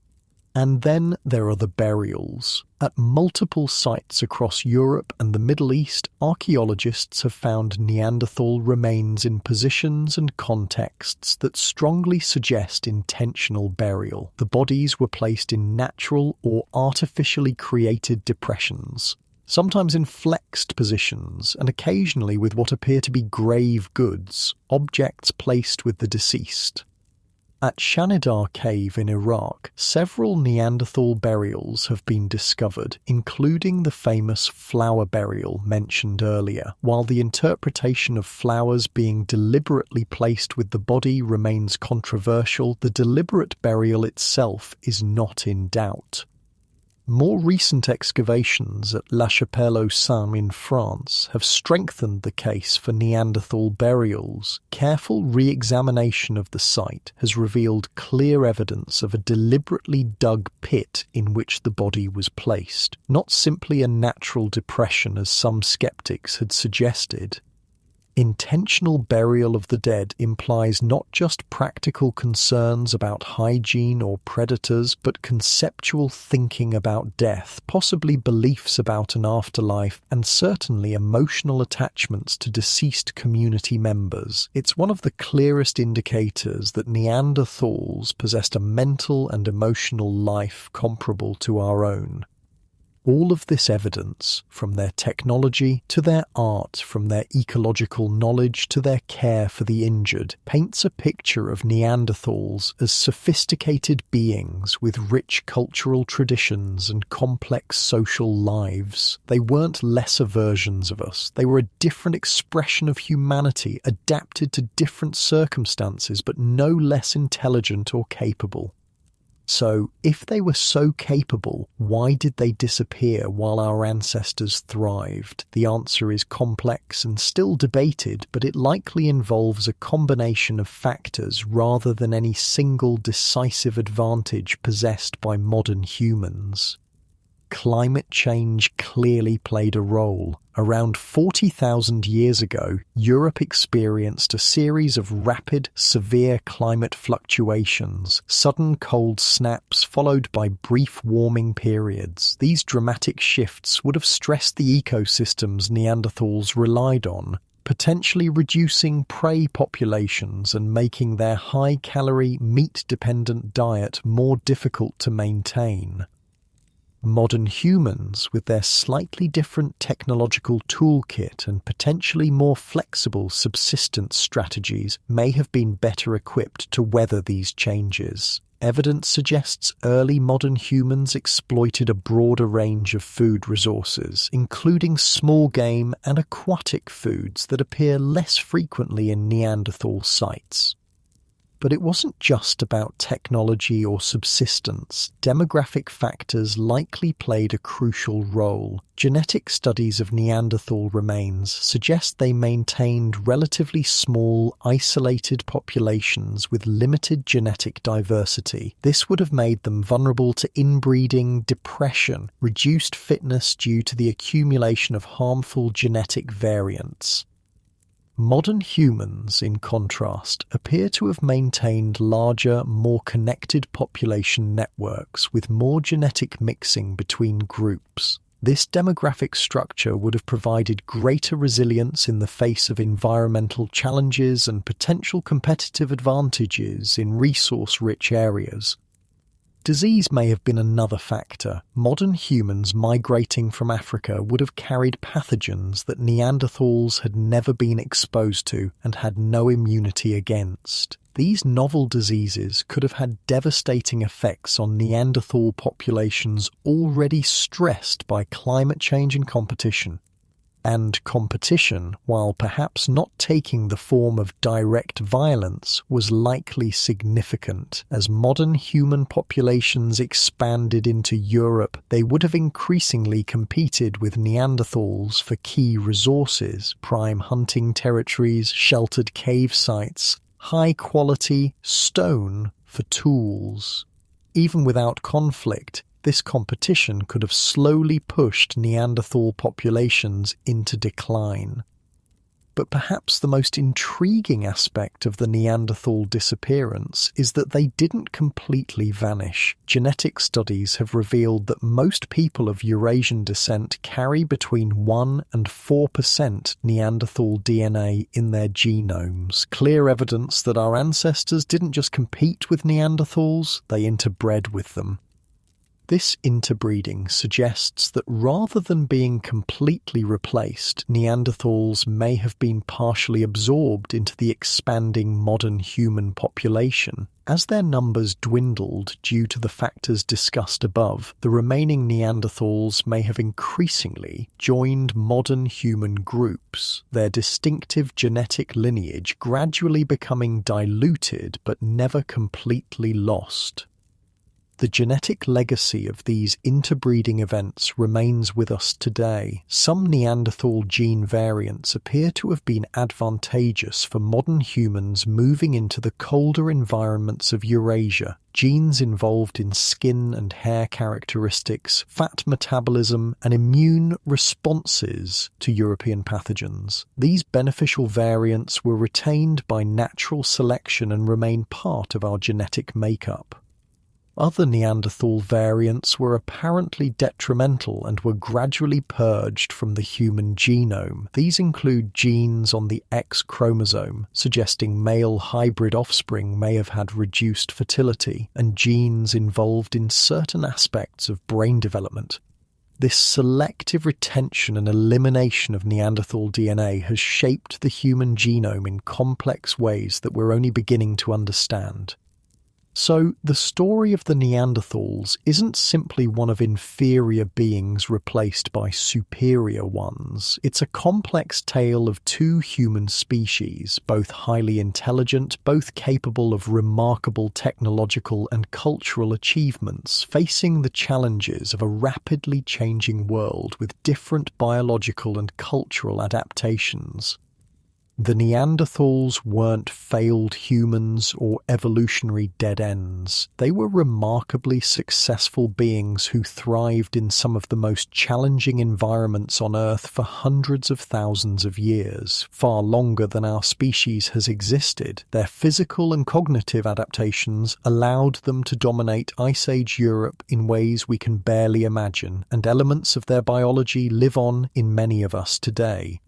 And then there are the burials. At multiple sites across Europe and the Middle East, archaeologists have found Neanderthal remains in positions and contexts that strongly suggest intentional burial. The bodies were placed in natural or artificially created depressions, sometimes in flexed positions, and occasionally with what appear to be grave goods, objects placed with the deceased. At Shanidar Cave in Iraq, several Neanderthal burials have been discovered, including the famous flower burial mentioned earlier. While the interpretation of flowers being deliberately placed with the body remains controversial, the deliberate burial itself is not in doubt. More recent excavations at La Chapelle-aux-Saints in France have strengthened the case for Neanderthal burials. Careful re-examination of the site has revealed clear evidence of a deliberately dug pit in which the body was placed, not simply a natural depression as some skeptics had suggested. Intentional burial of the dead implies not just practical concerns about hygiene or predators, but conceptual thinking about death, possibly beliefs about an afterlife, and certainly emotional attachments to deceased community members. It's one of the clearest indicators that Neanderthals possessed a mental and emotional life comparable to our own. All of this evidence, from their technology to their art, from their ecological knowledge to their care for the injured, paints a picture of Neanderthals as sophisticated beings with rich cultural traditions and complex social lives. They weren't lesser versions of us. They were a different expression of humanity, adapted to different circumstances, but no less intelligent or capable. So, if they were so capable, why did they disappear while our ancestors thrived? The answer is complex and still debated, but it likely involves a combination of factors rather than any single decisive advantage possessed by modern humans. Climate change clearly played a role. Around 40,000 years ago, Europe experienced a series of rapid, severe climate fluctuations, sudden cold snaps followed by brief warming periods. These dramatic shifts would have stressed the ecosystems Neanderthals relied on, potentially reducing prey populations and making their high-calorie, meat-dependent diet more difficult to maintain. Modern humans, with their slightly different technological toolkit and potentially more flexible subsistence strategies, may have been better equipped to weather these changes. Evidence suggests early modern humans exploited a broader range of food resources, including small game and aquatic foods that appear less frequently in Neanderthal sites. But it wasn't just about technology or subsistence. Demographic factors likely played a crucial role. Genetic studies of Neanderthal remains suggest they maintained relatively small, isolated populations with limited genetic diversity. This would have made them vulnerable to inbreeding, depression, reduced fitness due to the accumulation of harmful genetic variants. Modern humans, in contrast, appear to have maintained larger, more connected population networks with more genetic mixing between groups. This demographic structure would have provided greater resilience in the face of environmental challenges and potential competitive advantages in resource-rich areas. Disease may have been another factor. Modern humans migrating from Africa would have carried pathogens that Neanderthals had never been exposed to and had no immunity against. These novel diseases could have had devastating effects on Neanderthal populations already stressed by climate change and competition. And competition, while perhaps not taking the form of direct violence, was likely significant. As modern human populations expanded into Europe, they would have increasingly competed with Neanderthals for key resources, prime hunting territories, sheltered cave sites, high-quality stone for tools. Even without conflict, this competition could have slowly pushed Neanderthal populations into decline. But perhaps the most intriguing aspect of the Neanderthal disappearance is that they didn't completely vanish. Genetic studies have revealed that most people of Eurasian descent carry between 1 and 4% Neanderthal DNA in their genomes. Clear evidence that our ancestors didn't just compete with Neanderthals, they interbred with them. This interbreeding suggests that rather than being completely replaced, Neanderthals may have been partially absorbed into the expanding modern human population. As their numbers dwindled due to the factors discussed above, the remaining Neanderthals may have increasingly joined modern human groups, their distinctive genetic lineage gradually becoming diluted but never completely lost. The genetic legacy of these interbreeding events remains with us today. Some Neanderthal gene variants appear to have been advantageous for modern humans moving into the colder environments of Eurasia. Genes involved in skin and hair characteristics, fat metabolism, and immune responses to European pathogens. These beneficial variants were retained by natural selection and remain part of our genetic makeup. Other Neanderthal variants were apparently detrimental and were gradually purged from the human genome. These include genes on the X chromosome, suggesting male hybrid offspring may have had reduced fertility, and genes involved in certain aspects of brain development. This selective retention and elimination of Neanderthal DNA has shaped the human genome in complex ways that we're only beginning to understand. So, the story of the Neanderthals isn't simply one of inferior beings replaced by superior ones. It's a complex tale of two human species, both highly intelligent, both capable of remarkable technological and cultural achievements, facing the challenges of a rapidly changing world with different biological and cultural adaptations. The Neanderthals weren't failed humans or evolutionary dead ends. They were remarkably successful beings who thrived in some of the most challenging environments on Earth for hundreds of thousands of years, far longer than our species has existed. Their physical and cognitive adaptations allowed them to dominate Ice Age Europe in ways we can barely imagine, and elements of their biology live on in many of us today.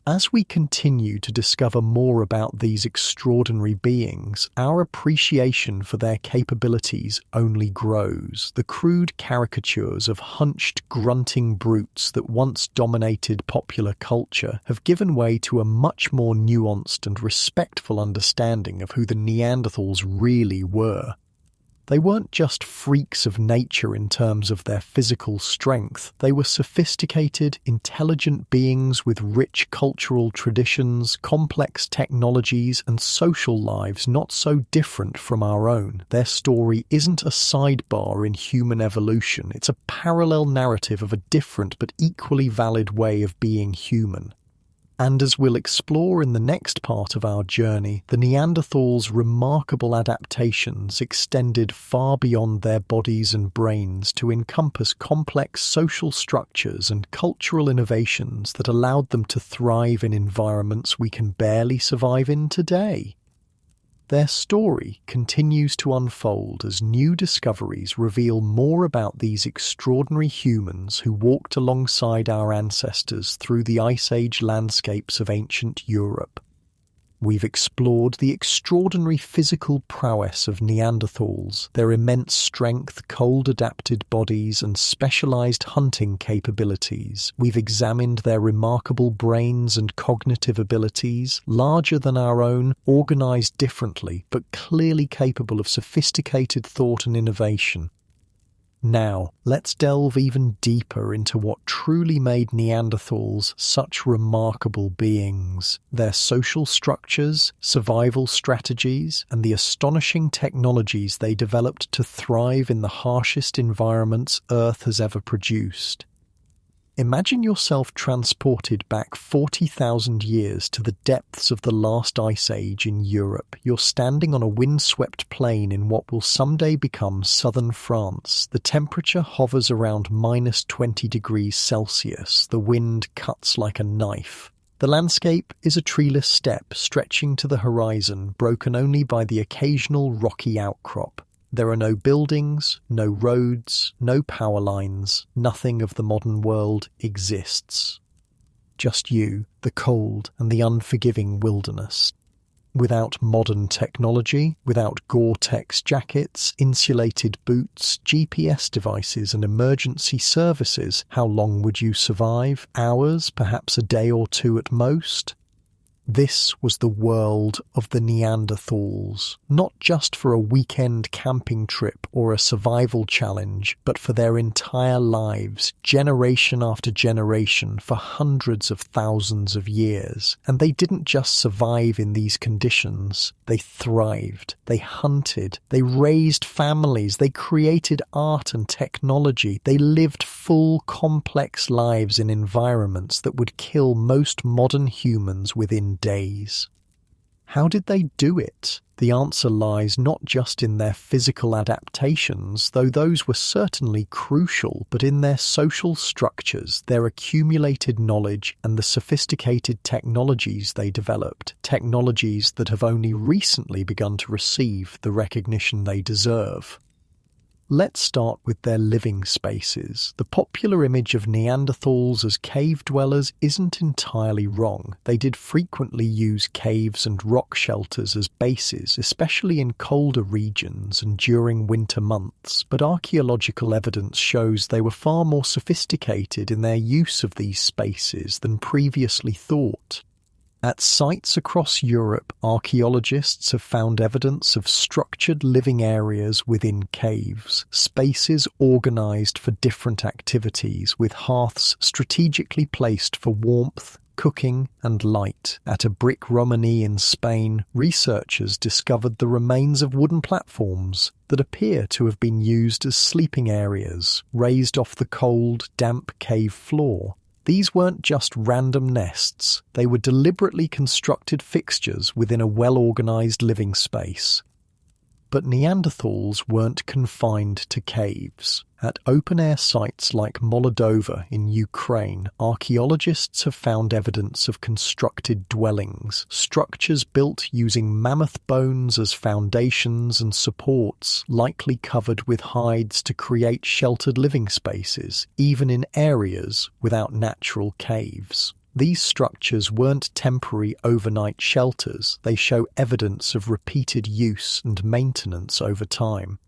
As we continue to discover more about these extraordinary beings, our appreciation for their capabilities only grows. The crude caricatures of hunched, grunting brutes that once dominated popular culture have given way to a much more nuanced and respectful understanding of who the Neanderthals really were. They weren't just freaks of nature in terms of their physical strength. They were sophisticated, intelligent beings with rich cultural traditions, complex technologies, and social lives not so different from our own. Their story isn't a sidebar in human evolution. It's a parallel narrative of a different but equally valid way of being human. And as we'll explore in the next part of our journey, the Neanderthals' remarkable adaptations extended far beyond their bodies and brains to encompass complex social structures and cultural innovations that allowed them to thrive in environments we can barely survive in today. Their story continues to unfold as new discoveries reveal more about these extraordinary humans who walked alongside our ancestors through the Ice Age landscapes of ancient Europe. We've explored the extraordinary physical prowess of Neanderthals, their immense strength, cold-adapted bodies, and specialized hunting capabilities. We've examined their remarkable brains and cognitive abilities, larger than our own, organized differently, but clearly capable of sophisticated thought and innovation. Now, let's delve even deeper into what truly made Neanderthals such remarkable beings. Their social structures, survival strategies, and the astonishing technologies they developed to thrive in the harshest environments Earth has ever produced. Imagine yourself transported back 40,000 years to the depths of the last ice age in Europe. You're standing on a windswept plain in what will someday become southern France. The temperature hovers around -20 degrees Celsius. The wind cuts like a knife. The landscape is a treeless steppe stretching to the horizon, broken only by the occasional rocky outcrop. There are no buildings, no roads, no power lines. Nothing of the modern world exists. Just you, the cold and the unforgiving wilderness. Without modern technology, without Gore-Tex jackets, insulated boots, GPS devices and emergency services, how long would you survive? Hours, perhaps a day or two at most? This was the world of the Neanderthals, not just for a weekend camping trip or a survival challenge, but for their entire lives, generation after generation, for hundreds of thousands of years. And they didn't just survive in these conditions, they thrived, they hunted, they raised families, they created art and technology, they lived full, complex lives in environments that would kill most modern humans within days. How did they do it? The answer lies not just in their physical adaptations, though those were certainly crucial, but in their social structures, their accumulated knowledge, and the sophisticated technologies they developed, technologies that have only recently begun to receive the recognition they deserve. Let's start with their living spaces. The popular image of Neanderthals as cave dwellers isn't entirely wrong. They did frequently use caves and rock shelters as bases, especially in colder regions and during winter months, but archaeological evidence shows they were far more sophisticated in their use of these spaces than previously thought. At sites across Europe, archaeologists have found evidence of structured living areas within caves, spaces organised for different activities, with hearths strategically placed for warmth, cooking and light. At a brick Romani in Spain, researchers discovered the remains of wooden platforms that appear to have been used as sleeping areas, raised off the cold, damp cave floor. These weren't just random nests, they were deliberately constructed fixtures within a well-organised living space. But Neanderthals weren't confined to caves. At open-air sites like Moldova in Ukraine, archaeologists have found evidence of constructed dwellings, structures built using mammoth bones as foundations and supports, likely covered with hides to create sheltered living spaces, even in areas without natural caves. These structures weren't temporary overnight shelters, they show evidence of repeated use and maintenance over time.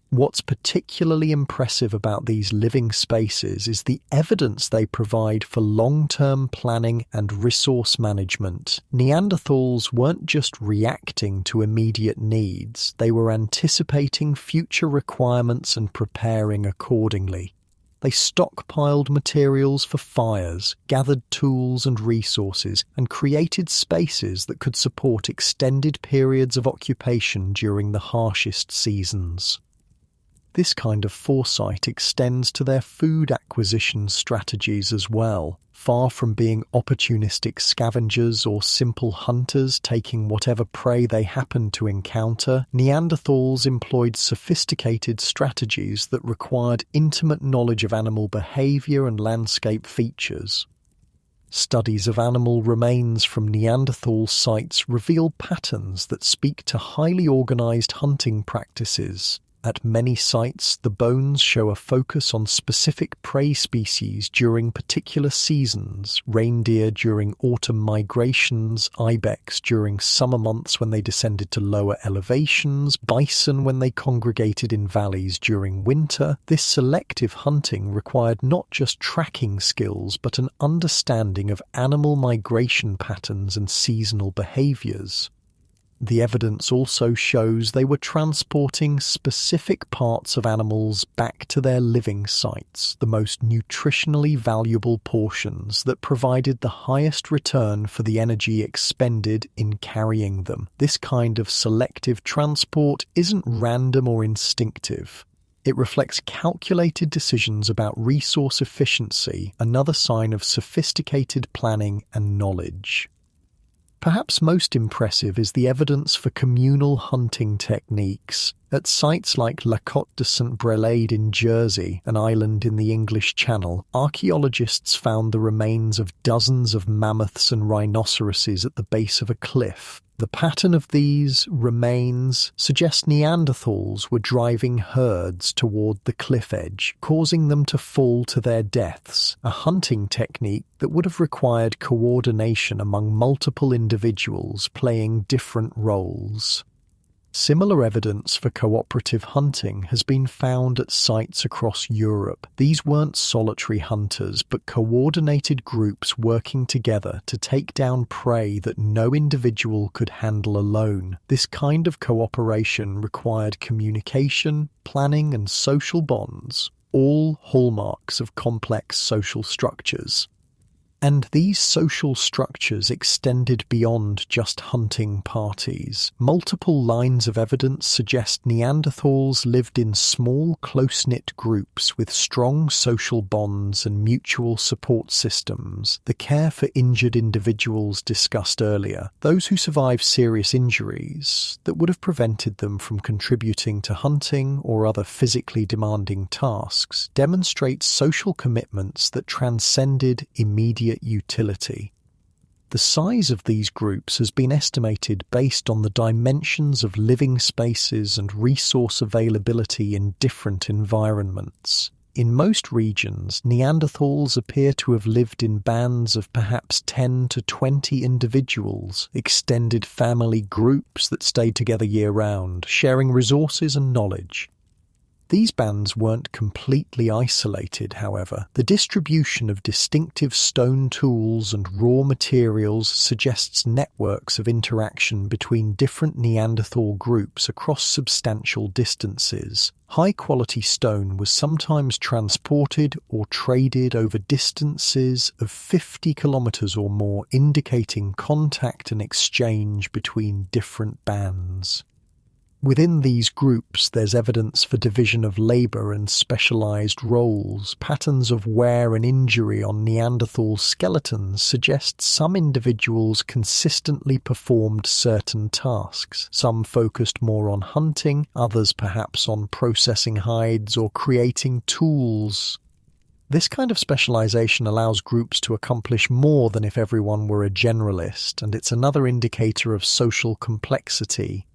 What's particularly impressive about these living spaces is the evidence they provide for long-term planning and resource management. Neanderthals weren't just reacting to immediate needs, they were anticipating future requirements and preparing accordingly. They stockpiled materials for fires, gathered tools and resources, and created spaces that could support extended periods of occupation during the harshest seasons. This kind of foresight extends to their food acquisition strategies as well. Far from being opportunistic scavengers or simple hunters taking whatever prey they happened to encounter, Neanderthals employed sophisticated strategies that required intimate knowledge of animal behavior and landscape features. Studies of animal remains from Neanderthal sites reveal patterns that speak to highly organized hunting practices. At many sites, the bones show a focus on specific prey species during particular seasons: reindeer during autumn migrations, ibex during summer months when they descended to lower elevations, bison when they congregated in valleys during winter. This selective hunting required not just tracking skills, but an understanding of animal migration patterns and seasonal behaviors. The evidence also shows they were transporting specific parts of animals back to their living sites, the most nutritionally valuable portions that provided the highest return for the energy expended in carrying them. This kind of selective transport isn't random or instinctive. It reflects calculated decisions about resource efficiency, another sign of sophisticated planning and knowledge. Perhaps most impressive is the evidence for communal hunting techniques. At sites like La Côte de Saint-Brelade in Jersey, an island in the English Channel, archaeologists found the remains of dozens of mammoths and rhinoceroses at the base of a cliff. The pattern of these remains suggests Neanderthals were driving herds toward the cliff edge, causing them to fall to their deaths, a hunting technique that would have required coordination among multiple individuals playing different roles. Similar evidence for cooperative hunting has been found at sites across Europe. These weren't solitary hunters, but coordinated groups working together to take down prey that no individual could handle alone. This kind of cooperation required communication, planning, and social bonds, all hallmarks of complex social structures. And these social structures extended beyond just hunting parties. Multiple lines of evidence suggest Neanderthals lived in small, close-knit groups with strong social bonds and mutual support systems. The care for injured individuals discussed earlier, those who survived serious injuries that would have prevented them from contributing to hunting or other physically demanding tasks, demonstrate social commitments that transcended immediate utility. The size of these groups has been estimated based on the dimensions of living spaces and resource availability in different environments. In most regions, Neanderthals appear to have lived in bands of perhaps 10 to 20 individuals, extended family groups that stayed together year-round, sharing resources and knowledge. These bands weren't completely isolated, however. The distribution of distinctive stone tools and raw materials suggests networks of interaction between different Neanderthal groups across substantial distances. High-quality stone was sometimes transported or traded over distances of 50 kilometers or more, indicating contact and exchange between different bands. Within these groups, there's evidence for division of labor and specialized roles. Patterns of wear and injury on Neanderthal skeletons suggest some individuals consistently performed certain tasks. Some focused more on hunting, others perhaps on processing hides or creating tools. This kind of specialization allows groups to accomplish more than if everyone were a generalist, and it's another indicator of social complexity.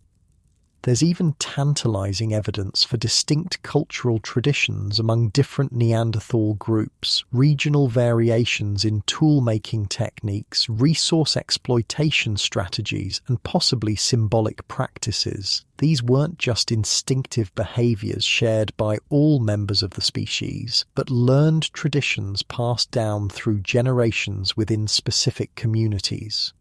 There's even tantalizing evidence for distinct cultural traditions among different Neanderthal groups, regional variations in tool-making techniques, resource exploitation strategies, and possibly symbolic practices. These weren't just instinctive behaviors shared by all members of the species, but learned traditions passed down through generations within specific communities.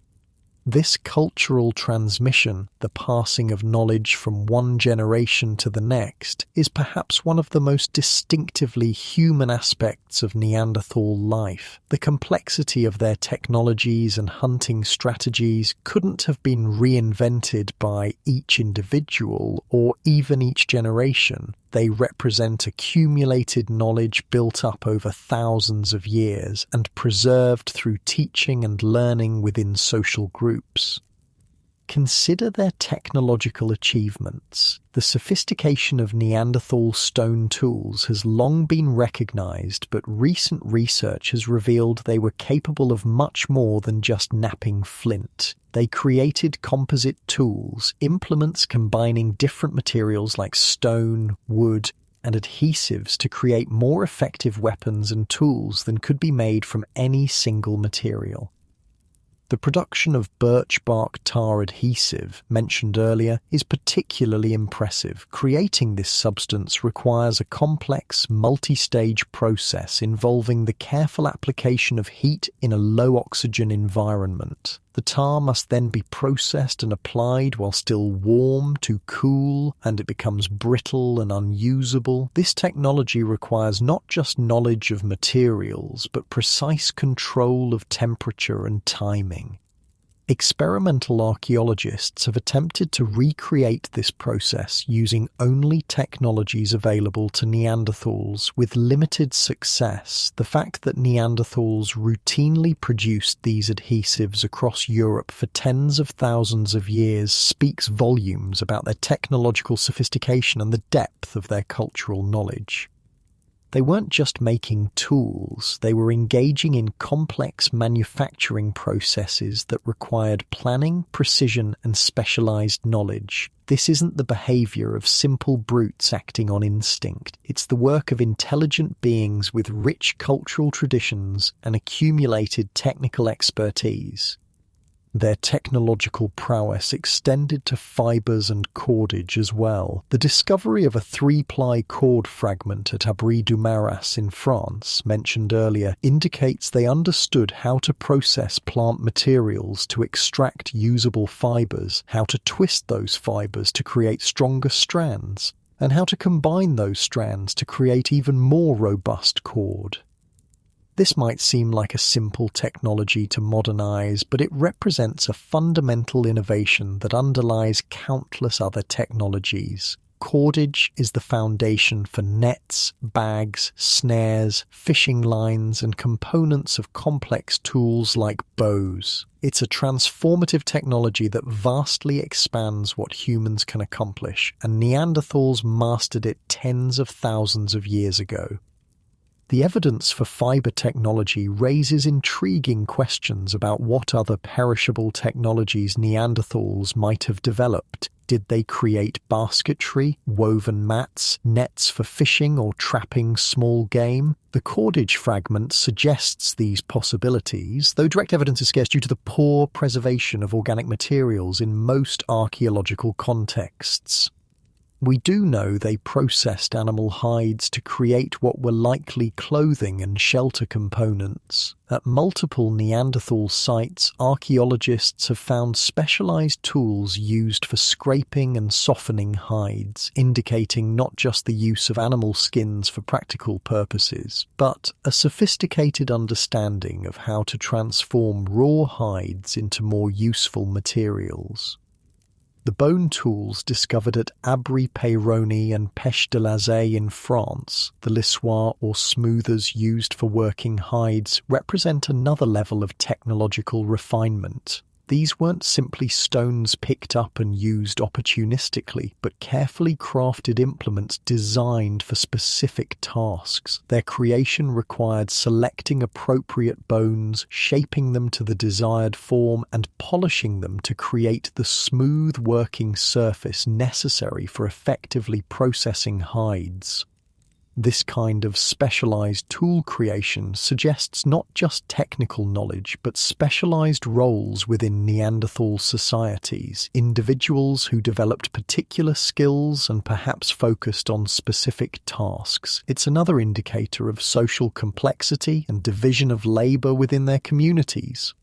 This cultural transmission, the passing of knowledge from one generation to the next, is perhaps one of the most distinctively human aspects of Neanderthal life. The complexity of their technologies and hunting strategies couldn't have been reinvented by each individual or even each generation. They represent accumulated knowledge built up over thousands of years and preserved through teaching and learning within social groups. Consider their technological achievements. The sophistication of Neanderthal stone tools has long been recognized, but recent research has revealed they were capable of much more than just knapping flint. They created composite tools, implements combining different materials like stone, wood, and adhesives to create more effective weapons and tools than could be made from any single material. The production of birch bark tar adhesive, mentioned earlier, is particularly impressive. Creating this substance requires a complex, multi-stage process involving the careful application of heat in a low-oxygen environment. The tar must then be processed and applied while still warm to cool, and it becomes brittle and unusable. This technology requires not just knowledge of materials, but precise control of temperature and timing. Experimental archaeologists have attempted to recreate this process using only technologies available to Neanderthals with limited success. The fact that Neanderthals routinely produced these adhesives across Europe for tens of thousands of years speaks volumes about their technological sophistication and the depth of their cultural knowledge. They weren't just making tools, they were engaging in complex manufacturing processes that required planning, precision, and specialized knowledge. This isn't the behavior of simple brutes acting on instinct. It's the work of intelligent beings with rich cultural traditions and accumulated technical expertise. Their technological prowess extended to fibers and cordage as well. The discovery of a 3-ply cord fragment at Abri-du-Maras in France, mentioned earlier, indicates they understood how to process plant materials to extract usable fibers, how to twist those fibers to create stronger strands, and how to combine those strands to create even more robust cord. This might seem like a simple technology to modernize, but it represents a fundamental innovation that underlies countless other technologies. Cordage is the foundation for nets, bags, snares, fishing lines, and components of complex tools like bows. It's a transformative technology that vastly expands what humans can accomplish, and Neanderthals mastered it tens of thousands of years ago. The evidence for fiber technology raises intriguing questions about what other perishable technologies Neanderthals might have developed. Did they create basketry, woven mats, nets for fishing or trapping small game? The cordage fragment suggests these possibilities, though direct evidence is scarce due to the poor preservation of organic materials in most archaeological contexts. We do know they processed animal hides to create what were likely clothing and shelter components. At multiple Neanderthal sites, archaeologists have found specialized tools used for scraping and softening hides, indicating not just the use of animal skins for practical purposes, but a sophisticated understanding of how to transform raw hides into more useful materials. The bone tools discovered at Abri-Peyroni and Pêche-de-Lazay in France, the lissoirs or smoothers used for working hides, represent another level of technological refinement. These weren't simply stones picked up and used opportunistically, but carefully crafted implements designed for specific tasks. Their creation required selecting appropriate bones, shaping them to the desired form, and polishing them to create the smooth working surface necessary for effectively processing hides. This kind of specialized tool creation suggests not just technical knowledge, but specialized roles within Neanderthal societies, individuals who developed particular skills and perhaps focused on specific tasks. It's another indicator of social complexity and division of labor within their communities.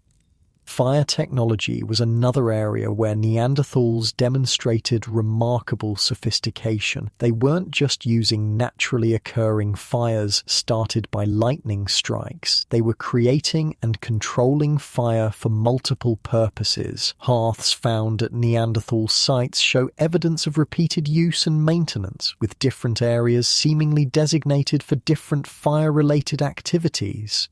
Fire technology was another area where Neanderthals demonstrated remarkable sophistication. They weren't just using naturally occurring fires started by lightning strikes. They were creating and controlling fire for multiple purposes. Hearths found at Neanderthal sites show evidence of repeated use and maintenance, with different areas seemingly designated for different fire-related activities.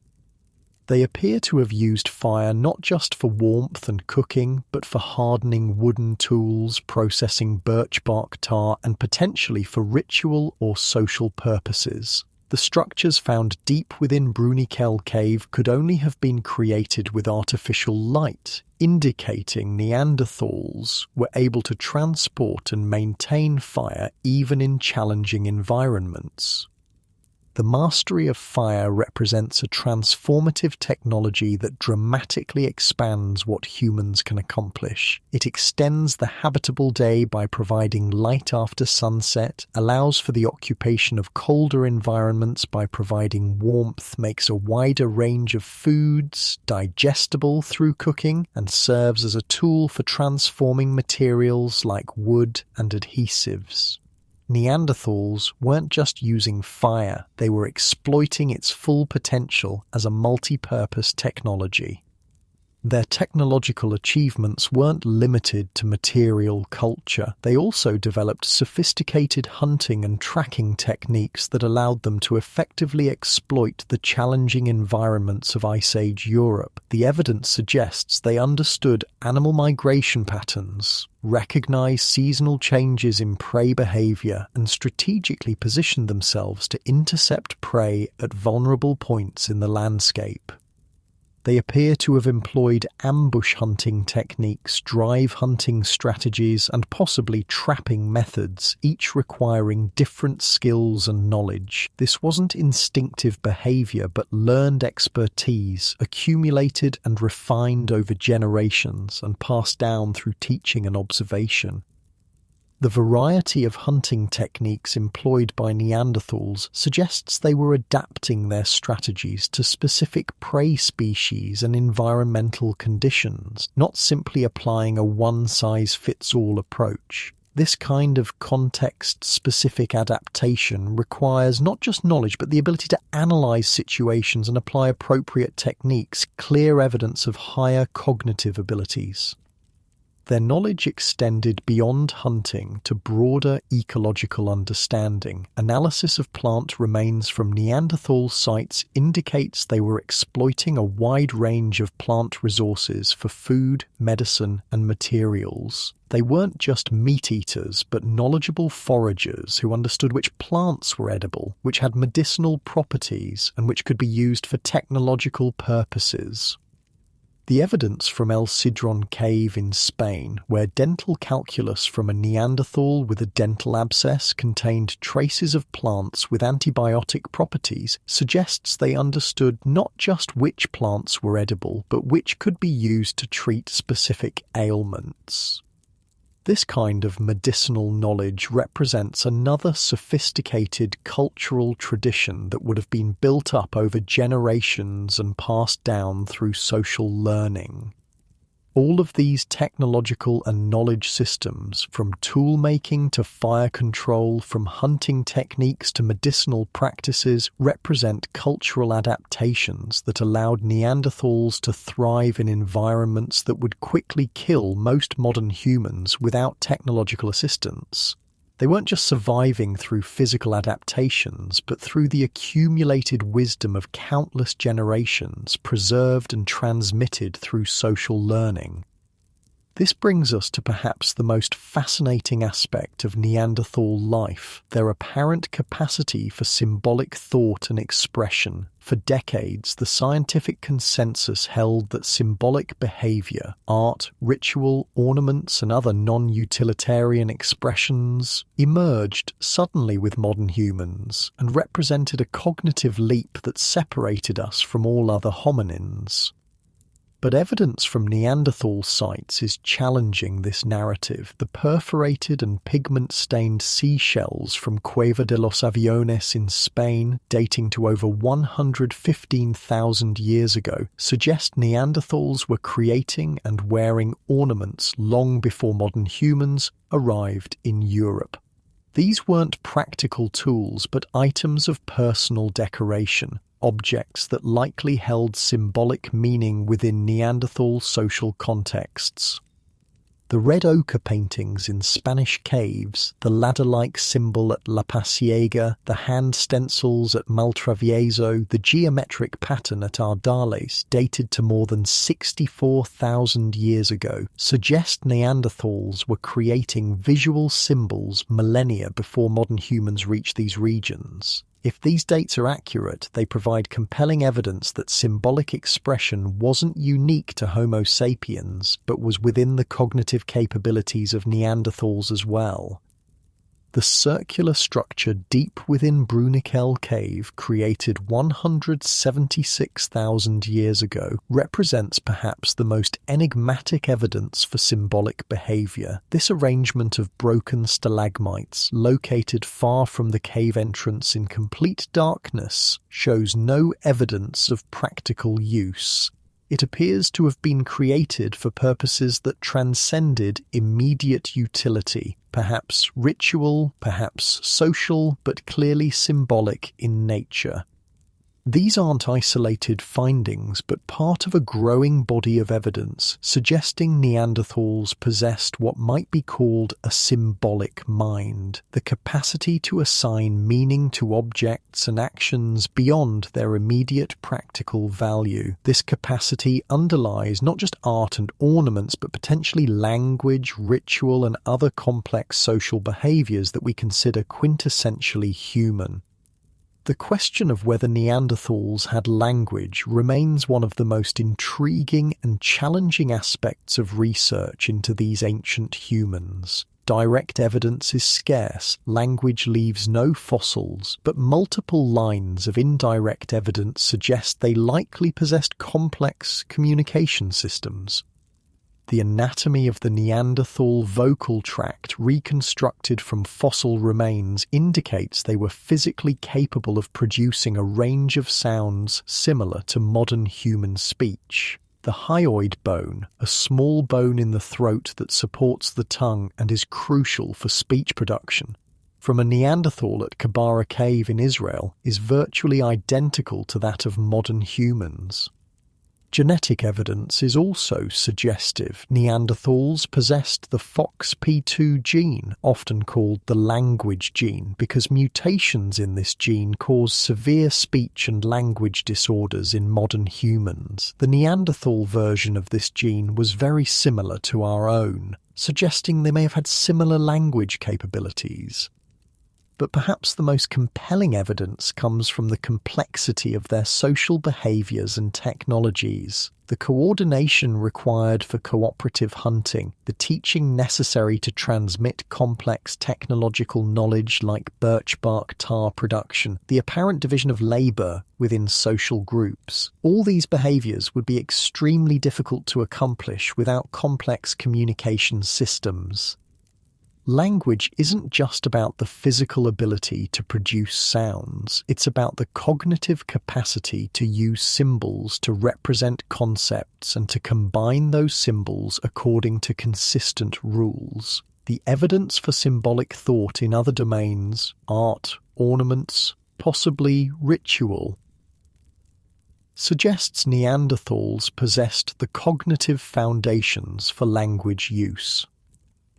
They appear to have used fire not just for warmth and cooking, but for hardening wooden tools, processing birch bark tar, and potentially for ritual or social purposes. The structures found deep within Bruniquel Cave could only have been created with artificial light, indicating Neanderthals were able to transport and maintain fire even in challenging environments. The mastery of fire represents a transformative technology that dramatically expands what humans can accomplish. It extends the habitable day by providing light after sunset, allows for the occupation of colder environments by providing warmth, makes a wider range of foods digestible through cooking, and serves as a tool for transforming materials like wood and adhesives. Neanderthals weren't just using fire, they were exploiting its full potential as a multi-purpose technology. Their technological achievements weren't limited to material culture. They also developed sophisticated hunting and tracking techniques that allowed them to effectively exploit the challenging environments of Ice Age Europe. The evidence suggests they understood animal migration patterns, recognized seasonal changes in prey behavior, and strategically positioned themselves to intercept prey at vulnerable points in the landscape. They appear to have employed ambush hunting techniques, drive hunting strategies, and possibly trapping methods, each requiring different skills and knowledge. This wasn't instinctive behavior, but learned expertise, accumulated and refined over generations and passed down through teaching and observation. The variety of hunting techniques employed by Neanderthals suggests they were adapting their strategies to specific prey species and environmental conditions, not simply applying a one-size-fits-all approach. This kind of context-specific adaptation requires not just knowledge, but the ability to analyze situations and apply appropriate techniques, clear evidence of higher cognitive abilities. Their knowledge extended beyond hunting to broader ecological understanding. Analysis of plant remains from Neanderthal sites indicates they were exploiting a wide range of plant resources for food, medicine, and materials. They weren't just meat-eaters, but knowledgeable foragers who understood which plants were edible, which had medicinal properties, and which could be used for technological purposes. The evidence from El Sidrón Cave in Spain, where dental calculus from a Neanderthal with a dental abscess contained traces of plants with antibiotic properties, suggests they understood not just which plants were edible, but which could be used to treat specific ailments. This kind of medicinal knowledge represents another sophisticated cultural tradition that would have been built up over generations and passed down through social learning. All of these technological and knowledge systems, from tool-making to fire control, from hunting techniques to medicinal practices, represent cultural adaptations that allowed Neanderthals to thrive in environments that would quickly kill most modern humans without technological assistance. They weren't just surviving through physical adaptations, but through the accumulated wisdom of countless generations preserved and transmitted through social learning. This brings us to perhaps the most fascinating aspect of Neanderthal life, their apparent capacity for symbolic thought and expression. For decades, the scientific consensus held that symbolic behavior, art, ritual, ornaments, and other non-utilitarian expressions emerged suddenly with modern humans and represented a cognitive leap that separated us from all other hominins. But evidence from Neanderthal sites is challenging this narrative. The perforated and pigment-stained seashells from Cueva de los Aviones in Spain, dating to over 115,000 years ago, suggest Neanderthals were creating and wearing ornaments long before modern humans arrived in Europe. These weren't practical tools, but items of personal decoration, objects that likely held symbolic meaning within Neanderthal social contexts. The red ochre paintings in Spanish caves, the ladder-like symbol at La Pasiega, the hand stencils at Maltravieso, the geometric pattern at Ardales, dated to more than 64,000 years ago, suggest Neanderthals were creating visual symbols millennia before modern humans reached these regions. If these dates are accurate, they provide compelling evidence that symbolic expression wasn't unique to Homo sapiens, but was within the cognitive capabilities of Neanderthals as well. The circular structure deep within Brunichel Cave, created 176,000 years ago, represents perhaps the most enigmatic evidence for symbolic behavior. This arrangement of broken stalagmites, located far from the cave entrance in complete darkness, shows no evidence of practical use. It appears to have been created for purposes that transcended immediate utility, perhaps ritual, perhaps social, but clearly symbolic in nature. These aren't isolated findings, but part of a growing body of evidence suggesting Neanderthals possessed what might be called a symbolic mind, the capacity to assign meaning to objects and actions beyond their immediate practical value. This capacity underlies not just art and ornaments, but potentially language, ritual, and other complex social behaviors that we consider quintessentially human. The question of whether Neanderthals had language remains one of the most intriguing and challenging aspects of research into these ancient humans. Direct evidence is scarce, language leaves no fossils, but multiple lines of indirect evidence suggest they likely possessed complex communication systems. The anatomy of the Neanderthal vocal tract reconstructed from fossil remains indicates they were physically capable of producing a range of sounds similar to modern human speech. The hyoid bone, a small bone in the throat that supports the tongue and is crucial for speech production, from a Neanderthal at Kebara Cave in Israel, is virtually identical to that of modern humans. Genetic evidence is also suggestive. Neanderthals possessed the FOXP2 gene, often called the language gene, because mutations in this gene cause severe speech and language disorders in modern humans. The Neanderthal version of this gene was very similar to our own, suggesting they may have had similar language capabilities. But perhaps the most compelling evidence comes from the complexity of their social behaviors and technologies. The coordination required for cooperative hunting, the teaching necessary to transmit complex technological knowledge like birch bark tar production, the apparent division of labor within social groups. All these behaviors would be extremely difficult to accomplish without complex communication systems. Language isn't just about the physical ability to produce sounds, it's about the cognitive capacity to use symbols to represent concepts and to combine those symbols according to consistent rules. The evidence for symbolic thought in other domains, art, ornaments, possibly ritual, suggests Neanderthals possessed the cognitive foundations for language use.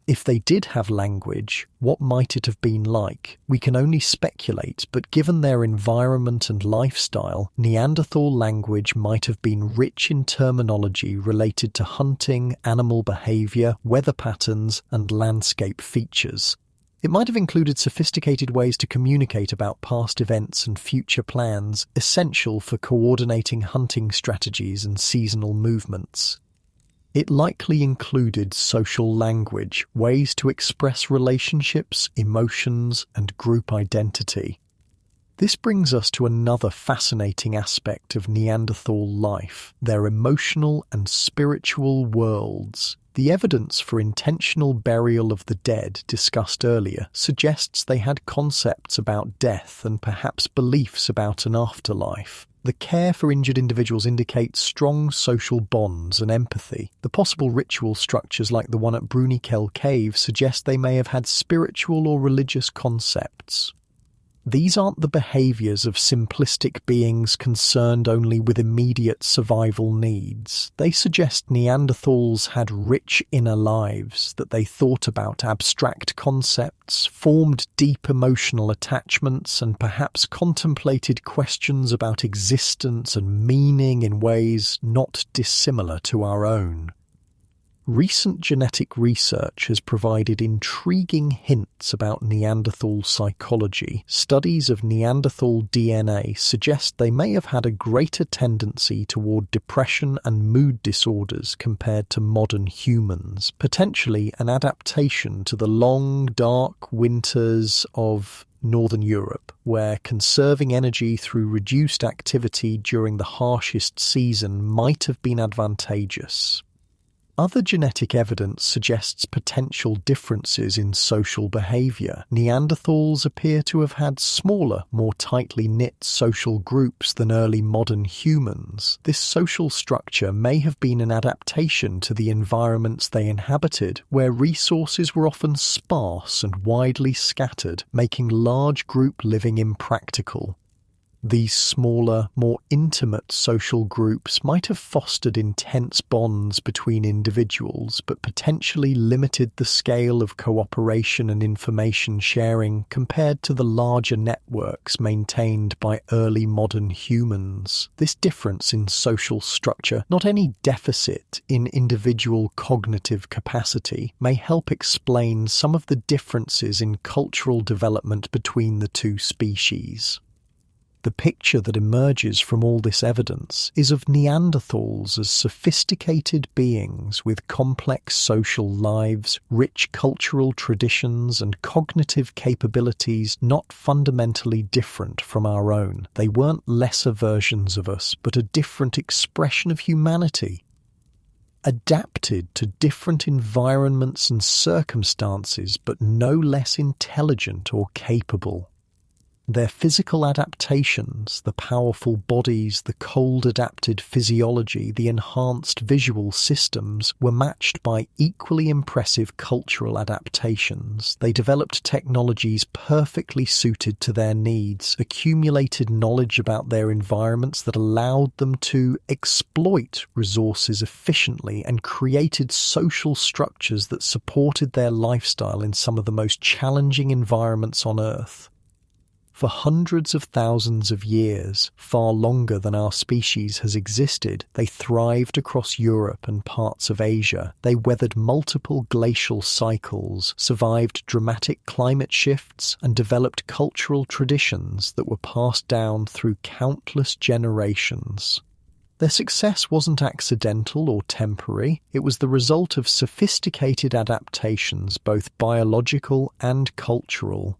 If they did have language, what might it have been like? We can only speculate, but given their environment and lifestyle, Neanderthal language might have been rich in terminology related to hunting, animal behavior, weather patterns, and landscape features. It might have included sophisticated ways to communicate about past events and future plans, essential for coordinating hunting strategies and seasonal movements. It likely included social language, ways to express relationships, emotions, and group identity. This brings us to another fascinating aspect of Neanderthal life, their emotional and spiritual worlds. The evidence for intentional burial of the dead discussed earlier suggests they had concepts about death and perhaps beliefs about an afterlife. The care for injured individuals indicates strong social bonds and empathy. The possible ritual structures like the one at Bruniquel Cave suggest they may have had spiritual or religious concepts. These aren't the behaviours of simplistic beings concerned only with immediate survival needs. They suggest Neanderthals had rich inner lives, that they thought about abstract concepts, formed deep emotional attachments, and perhaps contemplated questions about existence and meaning in ways not dissimilar to our own. Recent genetic research has provided intriguing hints about Neanderthal psychology. Studies of Neanderthal DNA suggest they may have had a greater tendency toward depression and mood disorders compared to modern humans, potentially an adaptation to the long, dark winters of Northern Europe, where conserving energy through reduced activity during the harshest season might have been advantageous. Other genetic evidence suggests potential differences in social behavior. Neanderthals appear to have had smaller, more tightly knit social groups than early modern humans. This social structure may have been an adaptation to the environments they inhabited, where resources were often sparse and widely scattered, making large group living impractical. These smaller, more intimate social groups might have fostered intense bonds between individuals, but potentially limited the scale of cooperation and information sharing compared to the larger networks maintained by early modern humans. This difference in social structure, not any deficit in individual cognitive capacity, may help explain some of the differences in cultural development between the two species. The picture that emerges from all this evidence is of Neanderthals as sophisticated beings with complex social lives, rich cultural traditions, and cognitive capabilities not fundamentally different from our own. They weren't lesser versions of us, but a different expression of humanity, adapted to different environments and circumstances, but no less intelligent or capable. Their physical adaptations, the powerful bodies, the cold-adapted physiology, the enhanced visual systems, were matched by equally impressive cultural adaptations. They developed technologies perfectly suited to their needs, accumulated knowledge about their environments that allowed them to exploit resources efficiently, and created social structures that supported their lifestyle in some of the most challenging environments on Earth. For hundreds of thousands of years, far longer than our species has existed, they thrived across Europe and parts of Asia. They weathered multiple glacial cycles, survived dramatic climate shifts, and developed cultural traditions that were passed down through countless generations. Their success wasn't accidental or temporary. It was the result of sophisticated adaptations, both biological and cultural.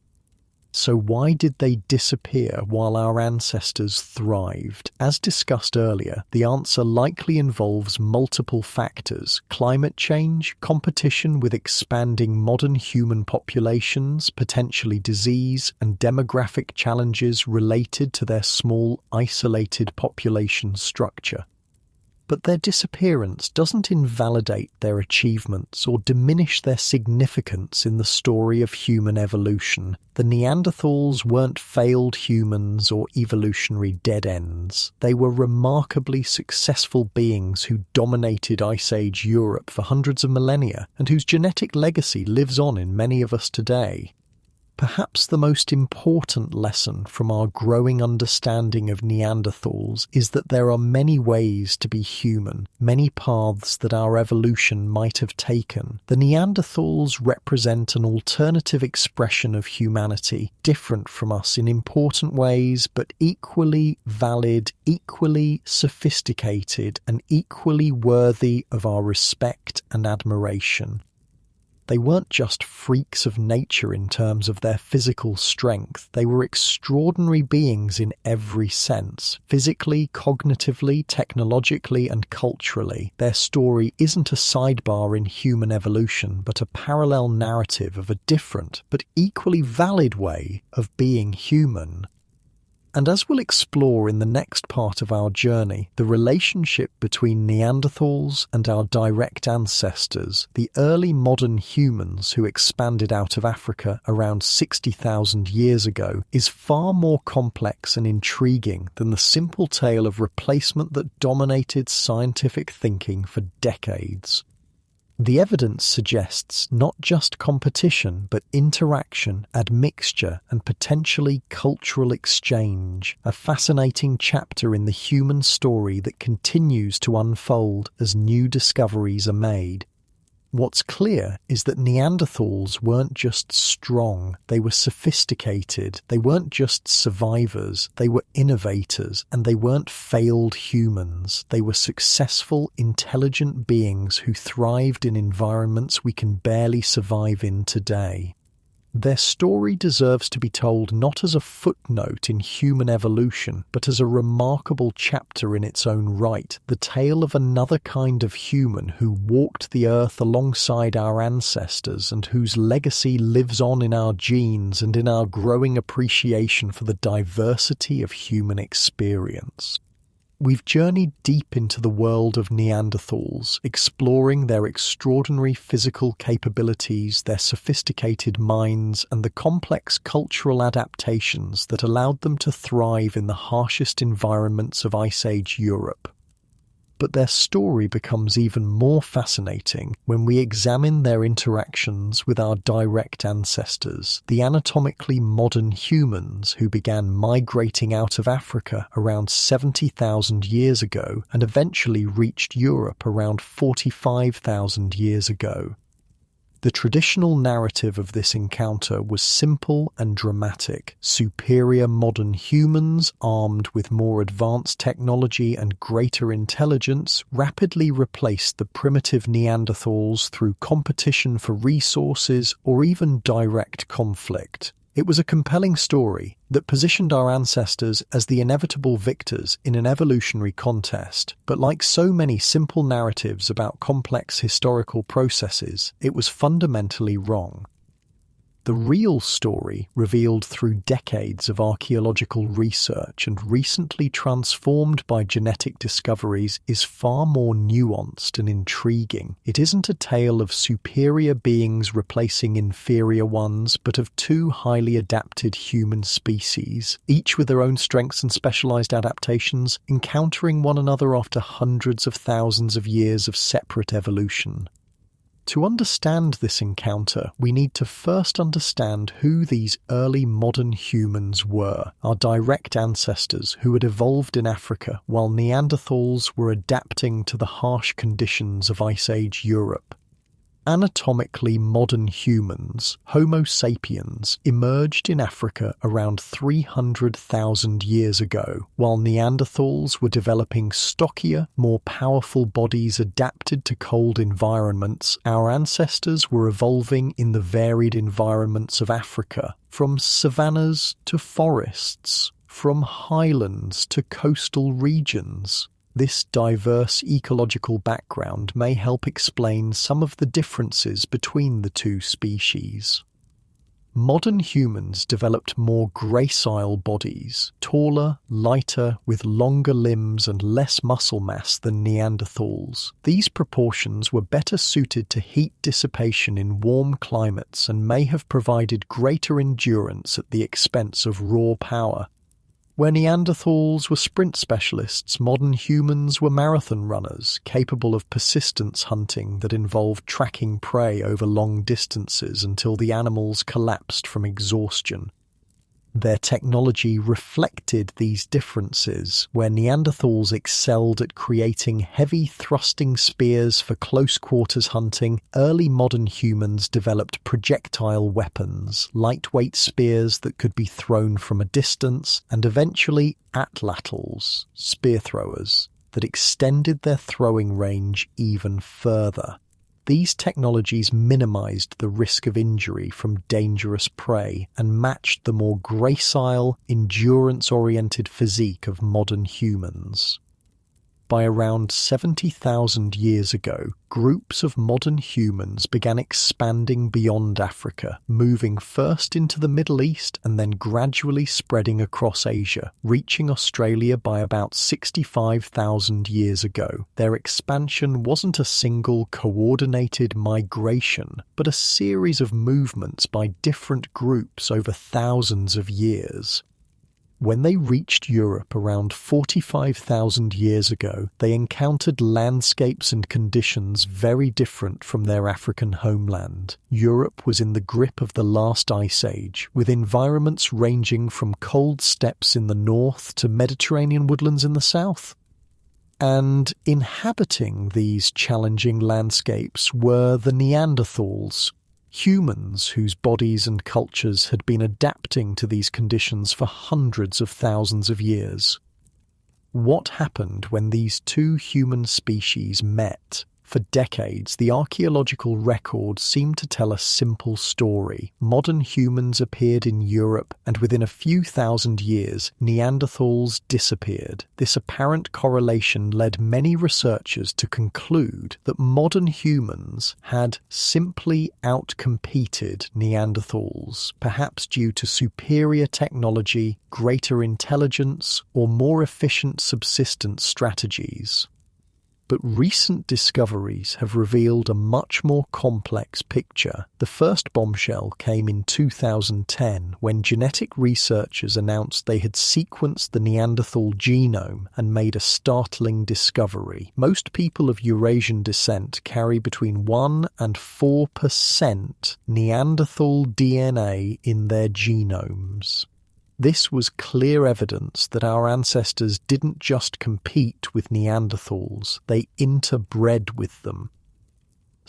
So why did they disappear while our ancestors thrived? As discussed earlier, the answer likely involves multiple factors: climate change, competition with expanding modern human populations, potentially disease, and demographic challenges related to their small, isolated population structure. But their disappearance doesn't invalidate their achievements or diminish their significance in the story of human evolution. The Neanderthals weren't failed humans or evolutionary dead ends. They were remarkably successful beings who dominated Ice Age Europe for hundreds of millennia, and whose genetic legacy lives on in many of us today. Perhaps the most important lesson from our growing understanding of Neanderthals is that there are many ways to be human, many paths that our evolution might have taken. The Neanderthals represent an alternative expression of humanity, different from us in important ways, but equally valid, equally sophisticated, and equally worthy of our respect and admiration. They weren't just freaks of nature in terms of their physical strength. They were extraordinary beings in every sense, physically, cognitively, technologically, and culturally. Their story isn't a sidebar in human evolution, but a parallel narrative of a different, but equally valid way of being human. And as we'll explore in the next part of our journey, the relationship between Neanderthals and our direct ancestors, the early modern humans who expanded out of Africa around 60,000 years ago, is far more complex and intriguing than the simple tale of replacement that dominated scientific thinking for decades. The evidence suggests not just competition, but interaction, admixture, and potentially cultural exchange, a fascinating chapter in the human story that continues to unfold as new discoveries are made. What's clear is that Neanderthals weren't just strong, they were sophisticated. They weren't just survivors, they were innovators, and they weren't failed humans. They were successful, intelligent beings who thrived in environments we can barely survive in today. Their story deserves to be told not as a footnote in human evolution, but as a remarkable chapter in its own right, the tale of another kind of human who walked the earth alongside our ancestors and whose legacy lives on in our genes and in our growing appreciation for the diversity of human experience. We've journeyed deep into the world of Neanderthals, exploring their extraordinary physical capabilities, their sophisticated minds, and the complex cultural adaptations that allowed them to thrive in the harshest environments of Ice Age Europe. But their story becomes even more fascinating when we examine their interactions with our direct ancestors, the anatomically modern humans who began migrating out of Africa around 70,000 years ago and eventually reached Europe around 45,000 years ago. The traditional narrative of this encounter was simple and dramatic. Superior modern humans, armed with more advanced technology and greater intelligence, rapidly replaced the primitive Neanderthals through competition for resources or even direct conflict. It was a compelling story that positioned our ancestors as the inevitable victors in an evolutionary contest, but like so many simple narratives about complex historical processes, it was fundamentally wrong. The real story, revealed through decades of archaeological research and recently transformed by genetic discoveries, is far more nuanced and intriguing. It isn't a tale of superior beings replacing inferior ones, but of two highly adapted human species, each with their own strengths and specialized adaptations, encountering one another after hundreds of thousands of years of separate evolution. To understand this encounter, we need to first understand who these early modern humans were, our direct ancestors who had evolved in Africa while Neanderthals were adapting to the harsh conditions of Ice Age Europe. Anatomically modern humans, Homo sapiens, emerged in Africa around 300,000 years ago, while Neanderthals were developing stockier, more powerful bodies adapted to cold environments. Our ancestors were evolving in the varied environments of Africa, from savannas to forests, from highlands to coastal regions. This diverse ecological background may help explain some of the differences between the two species. Modern humans developed more gracile bodies, taller, lighter, with longer limbs and less muscle mass than Neanderthals. These proportions were better suited to heat dissipation in warm climates and may have provided greater endurance at the expense of raw power. Where Neanderthals were sprint specialists, modern humans were marathon runners, capable of persistence hunting that involved tracking prey over long distances until the animals collapsed from exhaustion. Their technology reflected these differences, where Neanderthals excelled at creating heavy thrusting spears for close-quarters hunting. Early modern humans developed projectile weapons, lightweight spears that could be thrown from a distance, and eventually atlatls, spear throwers, that extended their throwing range even further. These technologies minimized the risk of injury from dangerous prey and matched the more gracile, endurance-oriented physique of modern humans. By around 70,000 years ago, groups of modern humans began expanding beyond Africa, moving first into the Middle East and then gradually spreading across Asia, reaching Australia by about 65,000 years ago. Their expansion wasn't a single coordinated migration, but a series of movements by different groups over thousands of years. When they reached Europe around 45,000 years ago, they encountered landscapes and conditions very different from their African homeland. Europe was in the grip of the last ice age, with environments ranging from cold steppes in the north to Mediterranean woodlands in the south. And inhabiting these challenging landscapes were the Neanderthals, humans whose bodies and cultures had been adapting to these conditions for hundreds of thousands of years. What happened when these two human species met? For decades, the archaeological record seemed to tell a simple story. Modern humans appeared in Europe, and within a few thousand years, Neanderthals disappeared. This apparent correlation led many researchers to conclude that modern humans had simply outcompeted Neanderthals, perhaps due to superior technology, greater intelligence, or more efficient subsistence strategies. But recent discoveries have revealed a much more complex picture. The first bombshell came in 2010 when genetic researchers announced they had sequenced the Neanderthal genome and made a startling discovery. Most people of Eurasian descent carry between 1 and 4% Neanderthal DNA in their genomes. This was clear evidence that our ancestors didn't just compete with Neanderthals, they interbred with them.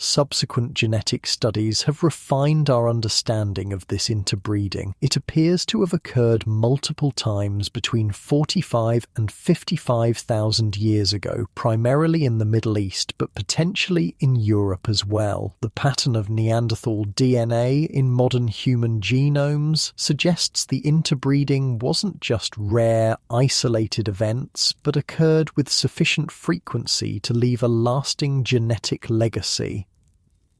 Subsequent genetic studies have refined our understanding of this interbreeding. It appears to have occurred multiple times between 45 and 55,000 years ago, primarily in the Middle East, but potentially in Europe as well. The pattern of Neanderthal DNA in modern human genomes suggests the interbreeding wasn't just rare, isolated events, but occurred with sufficient frequency to leave a lasting genetic legacy.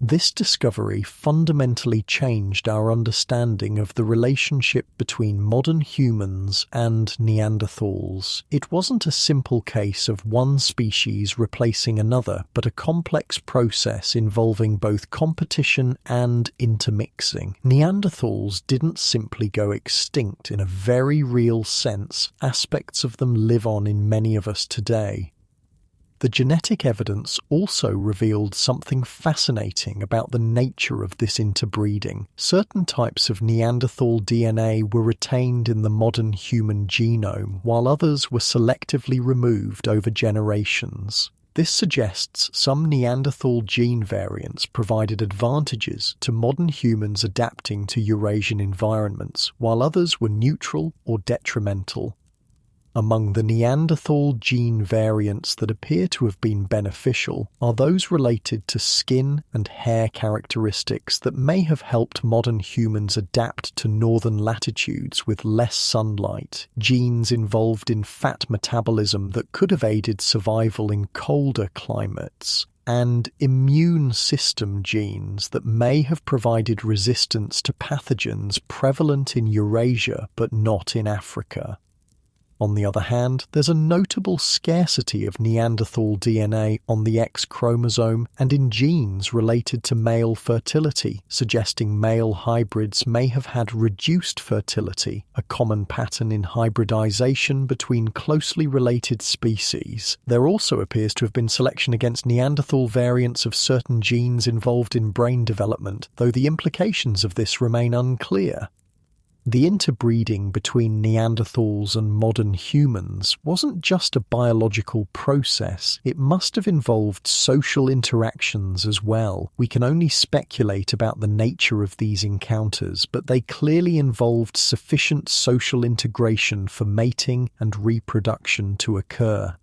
This discovery fundamentally changed our understanding of the relationship between modern humans and Neanderthals. It wasn't a simple case of one species replacing another, but a complex process involving both competition and intermixing. Neanderthals didn't simply go extinct in a very real sense. Aspects of them live on in many of us today. The genetic evidence also revealed something fascinating about the nature of this interbreeding. Certain types of Neanderthal DNA were retained in the modern human genome, while others were selectively removed over generations. This suggests some Neanderthal gene variants provided advantages to modern humans adapting to Eurasian environments, while others were neutral or detrimental. Among the Neanderthal gene variants that appear to have been beneficial are those related to skin and hair characteristics that may have helped modern humans adapt to northern latitudes with less sunlight, genes involved in fat metabolism that could have aided survival in colder climates, and immune system genes that may have provided resistance to pathogens prevalent in Eurasia but not in Africa. On the other hand, there's a notable scarcity of Neanderthal DNA on the X chromosome and in genes related to male fertility, suggesting male hybrids may have had reduced fertility, a common pattern in hybridization between closely related species. There also appears to have been selection against Neanderthal variants of certain genes involved in brain development, though the implications of this remain unclear. The interbreeding between Neanderthals and modern humans wasn't just a biological process, it must have involved social interactions as well. We can only speculate about the nature of these encounters, but they clearly involved sufficient social integration for mating and reproduction to occur.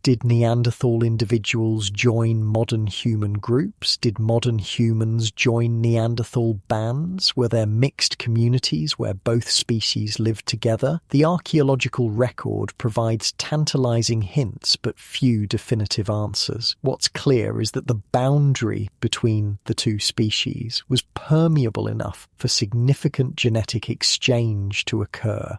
Did Neanderthal individuals join modern human groups? Did modern humans join Neanderthal bands? Were there mixed communities where both species lived together? The archaeological record provides tantalizing hints but few definitive answers. What's clear is that the boundary between the two species was permeable enough for significant genetic exchange to occur.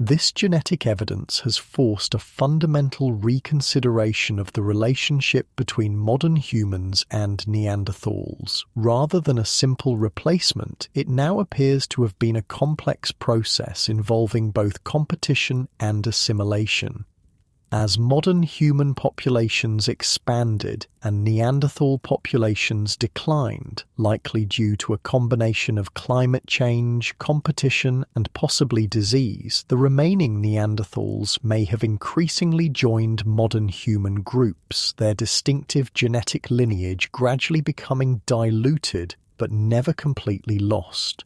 This genetic evidence has forced a fundamental reconsideration of the relationship between modern humans and Neanderthals. Rather than a simple replacement, it now appears to have been a complex process involving both competition and assimilation. As modern human populations expanded and Neanderthal populations declined, likely due to a combination of climate change, competition, and possibly disease, the remaining Neanderthals may have increasingly joined modern human groups, their distinctive genetic lineage gradually becoming diluted but never completely lost.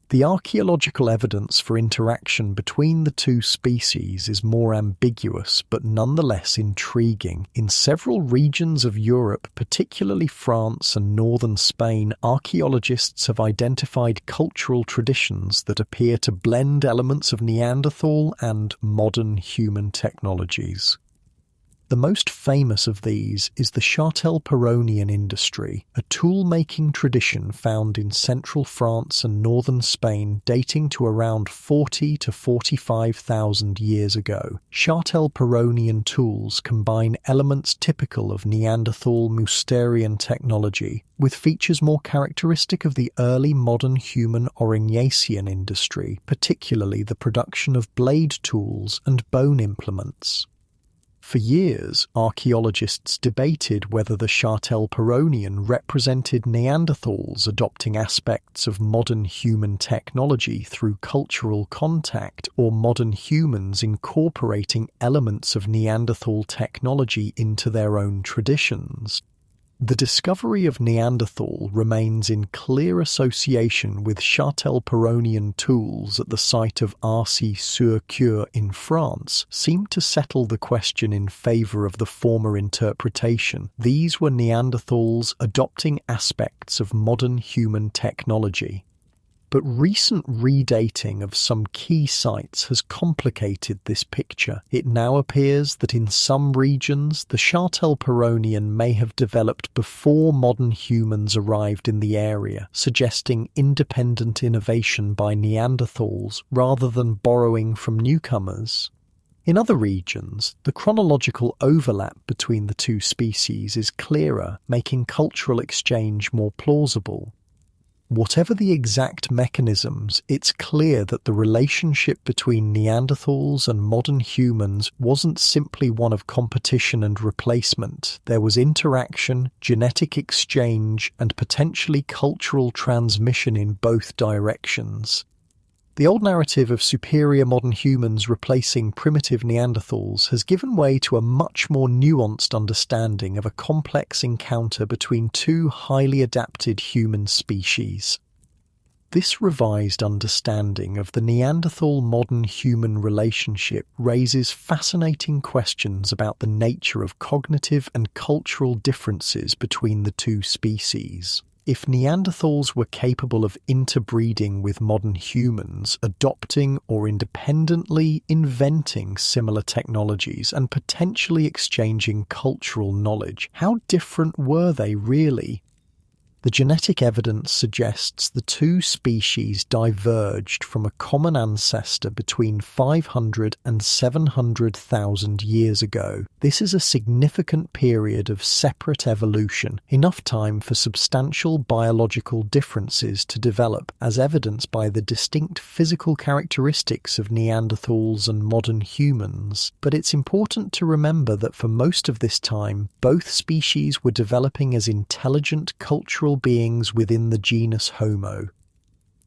The archaeological evidence for interaction between the two species is more ambiguous but nonetheless intriguing. In several regions of Europe, particularly France and northern Spain, archaeologists have identified cultural traditions that appear to blend elements of Neanderthal and modern human technologies. The most famous of these is the Châtel-Perronian industry, a tool-making tradition found in central France and northern Spain dating to around 40 to 45,000 years ago. Châtel-Perronian tools combine elements typical of Neanderthal Mousterian technology with features more characteristic of the early modern human Aurignacian industry, particularly the production of blade tools and bone implements. For years, archaeologists debated whether the Châtel-Perronian represented Neanderthals adopting aspects of modern human technology through cultural contact or modern humans incorporating elements of Neanderthal technology into their own traditions. The discovery of Neanderthal remains in clear association with Châtel-Perronian tools at the site of Arcy-sur-Cure in France seem to settle the question in favour of the former interpretation. These were Neanderthals adopting aspects of modern human technology. But recent redating of some key sites has complicated this picture. It now appears that in some regions the Châtel-Perronian may have developed before modern humans arrived in the area, suggesting independent innovation by Neanderthals rather than borrowing from newcomers. In other regions, the chronological overlap between the two species is clearer, making cultural exchange more plausible. Whatever the exact mechanisms, it's clear that the relationship between Neanderthals and modern humans wasn't simply one of competition and replacement. There was interaction, genetic exchange, and potentially cultural transmission in both directions. The old narrative of superior modern humans replacing primitive Neanderthals has given way to a much more nuanced understanding of a complex encounter between two highly adapted human species. This revised understanding of the Neanderthal-modern human relationship raises fascinating questions about the nature of cognitive and cultural differences between the two species. If Neanderthals were capable of interbreeding with modern humans, adopting or independently inventing similar technologies and potentially exchanging cultural knowledge, how different were they really? The genetic evidence suggests the two species diverged from a common ancestor between 500 and 700,000 years ago. This is a significant period of separate evolution, enough time for substantial biological differences to develop, as evidenced by the distinct physical characteristics of Neanderthals and modern humans. But it's important to remember that for most of this time, both species were developing as intelligent cultural beings within the genus Homo.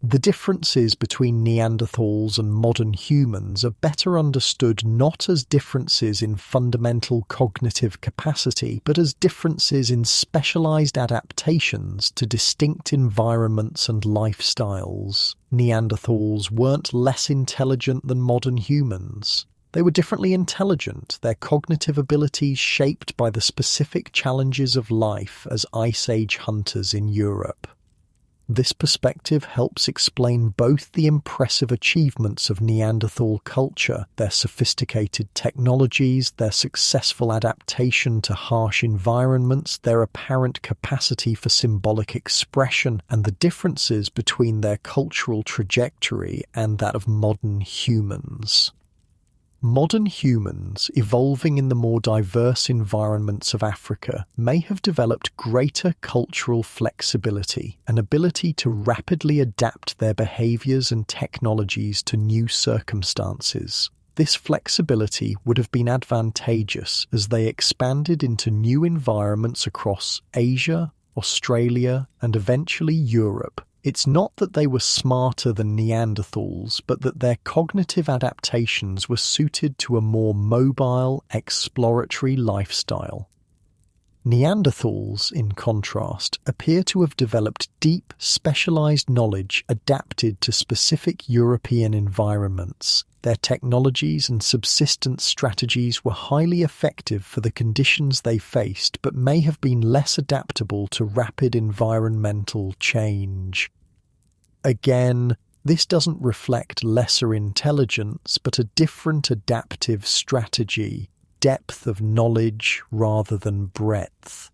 The differences between Neanderthals and modern humans are better understood not as differences in fundamental cognitive capacity, but as differences in specialized adaptations to distinct environments and lifestyles. Neanderthals weren't less intelligent than modern humans. They were differently intelligent, their cognitive abilities shaped by the specific challenges of life as Ice Age hunters in Europe. This perspective helps explain both the impressive achievements of Neanderthal culture, their sophisticated technologies, their successful adaptation to harsh environments, their apparent capacity for symbolic expression, and the differences between their cultural trajectory and that of modern humans. Modern humans, evolving in the more diverse environments of Africa, may have developed greater cultural flexibility, an ability to rapidly adapt their behaviors and technologies to new circumstances. This flexibility would have been advantageous as they expanded into new environments across Asia, Australia, and eventually Europe. It's not that they were smarter than Neanderthals, but that their cognitive adaptations were suited to a more mobile, exploratory lifestyle. Neanderthals, in contrast, appear to have developed deep, specialized knowledge adapted to specific European environments. Their technologies and subsistence strategies were highly effective for the conditions they faced, but may have been less adaptable to rapid environmental change. Again, this doesn't reflect lesser intelligence, but a different adaptive strategy, depth of knowledge rather than breadth.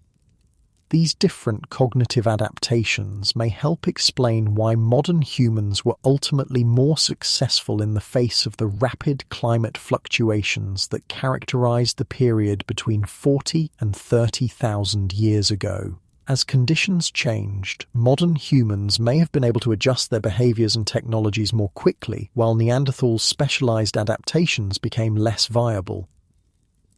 These different cognitive adaptations may help explain why modern humans were ultimately more successful in the face of the rapid climate fluctuations that characterized the period between 40 and 30,000 years ago. As conditions changed, modern humans may have been able to adjust their behaviors and technologies more quickly, while Neanderthals' specialized adaptations became less viable.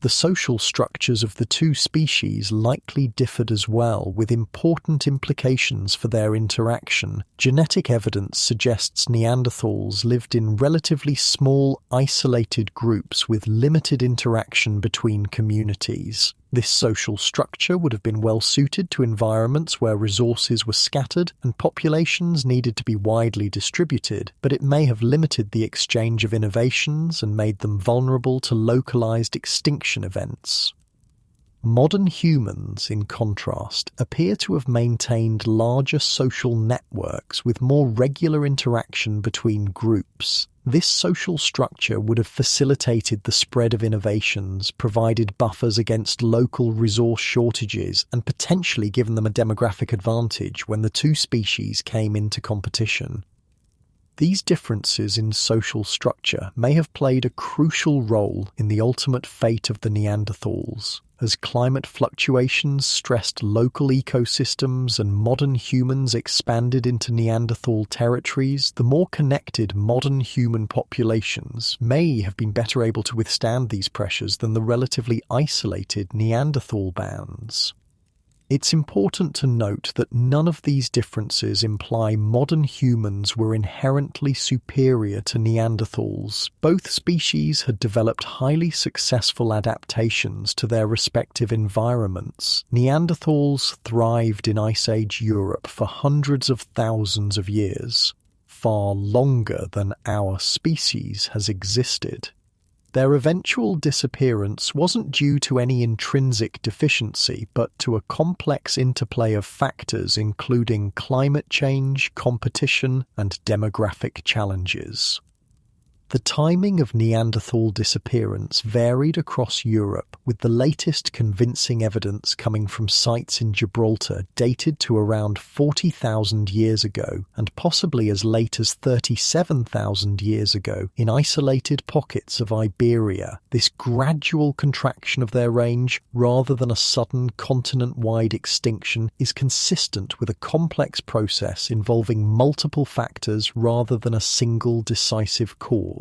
The social structures of the two species likely differed as well, with important implications for their interaction. Genetic evidence suggests Neanderthals lived in relatively small, isolated groups with limited interaction between communities. This social structure would have been well suited to environments where resources were scattered and populations needed to be widely distributed, but it may have limited the exchange of innovations and made them vulnerable to localized extinction events. Modern humans, in contrast, appear to have maintained larger social networks with more regular interaction between groups. This social structure would have facilitated the spread of innovations, provided buffers against local resource shortages, and potentially given them a demographic advantage when the two species came into competition. These differences in social structure may have played a crucial role in the ultimate fate of the Neanderthals. As climate fluctuations stressed local ecosystems and modern humans expanded into Neanderthal territories, the more connected modern human populations may have been better able to withstand these pressures than the relatively isolated Neanderthal bands. It's important to note that none of these differences imply modern humans were inherently superior to Neanderthals. Both species had developed highly successful adaptations to their respective environments. Neanderthals thrived in Ice Age Europe for hundreds of thousands of years, far longer than our species has existed. Their eventual disappearance wasn't due to any intrinsic deficiency, but to a complex interplay of factors including climate change, competition, and demographic challenges. The timing of Neanderthal disappearance varied across Europe, with the latest convincing evidence coming from sites in Gibraltar dated to around 40,000 years ago, and possibly as late as 37,000 years ago in isolated pockets of Iberia. This gradual contraction of their range, rather than a sudden continent-wide extinction, is consistent with a complex process involving multiple factors rather than a single decisive cause.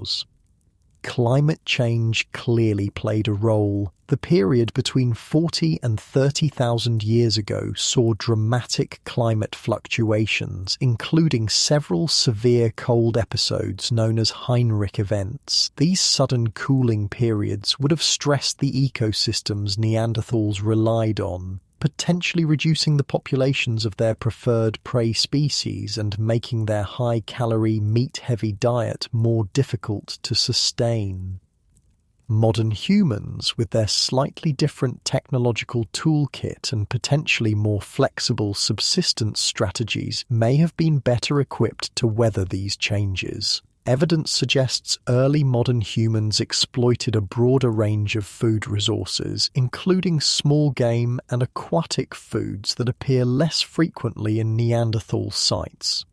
Climate change clearly played a role. The period between 40 and 30,000 years ago saw dramatic climate fluctuations, including several severe cold episodes known as Heinrich events. These sudden cooling periods would have stressed the ecosystems Neanderthals relied on, potentially reducing the populations of their preferred prey species and making their high-calorie, meat-heavy diet more difficult to sustain. Modern humans, with their slightly different technological toolkit and potentially more flexible subsistence strategies, may have been better equipped to weather these changes. Evidence suggests early modern humans exploited a broader range of food resources, including small game and aquatic foods that appear less frequently in Neanderthal sites.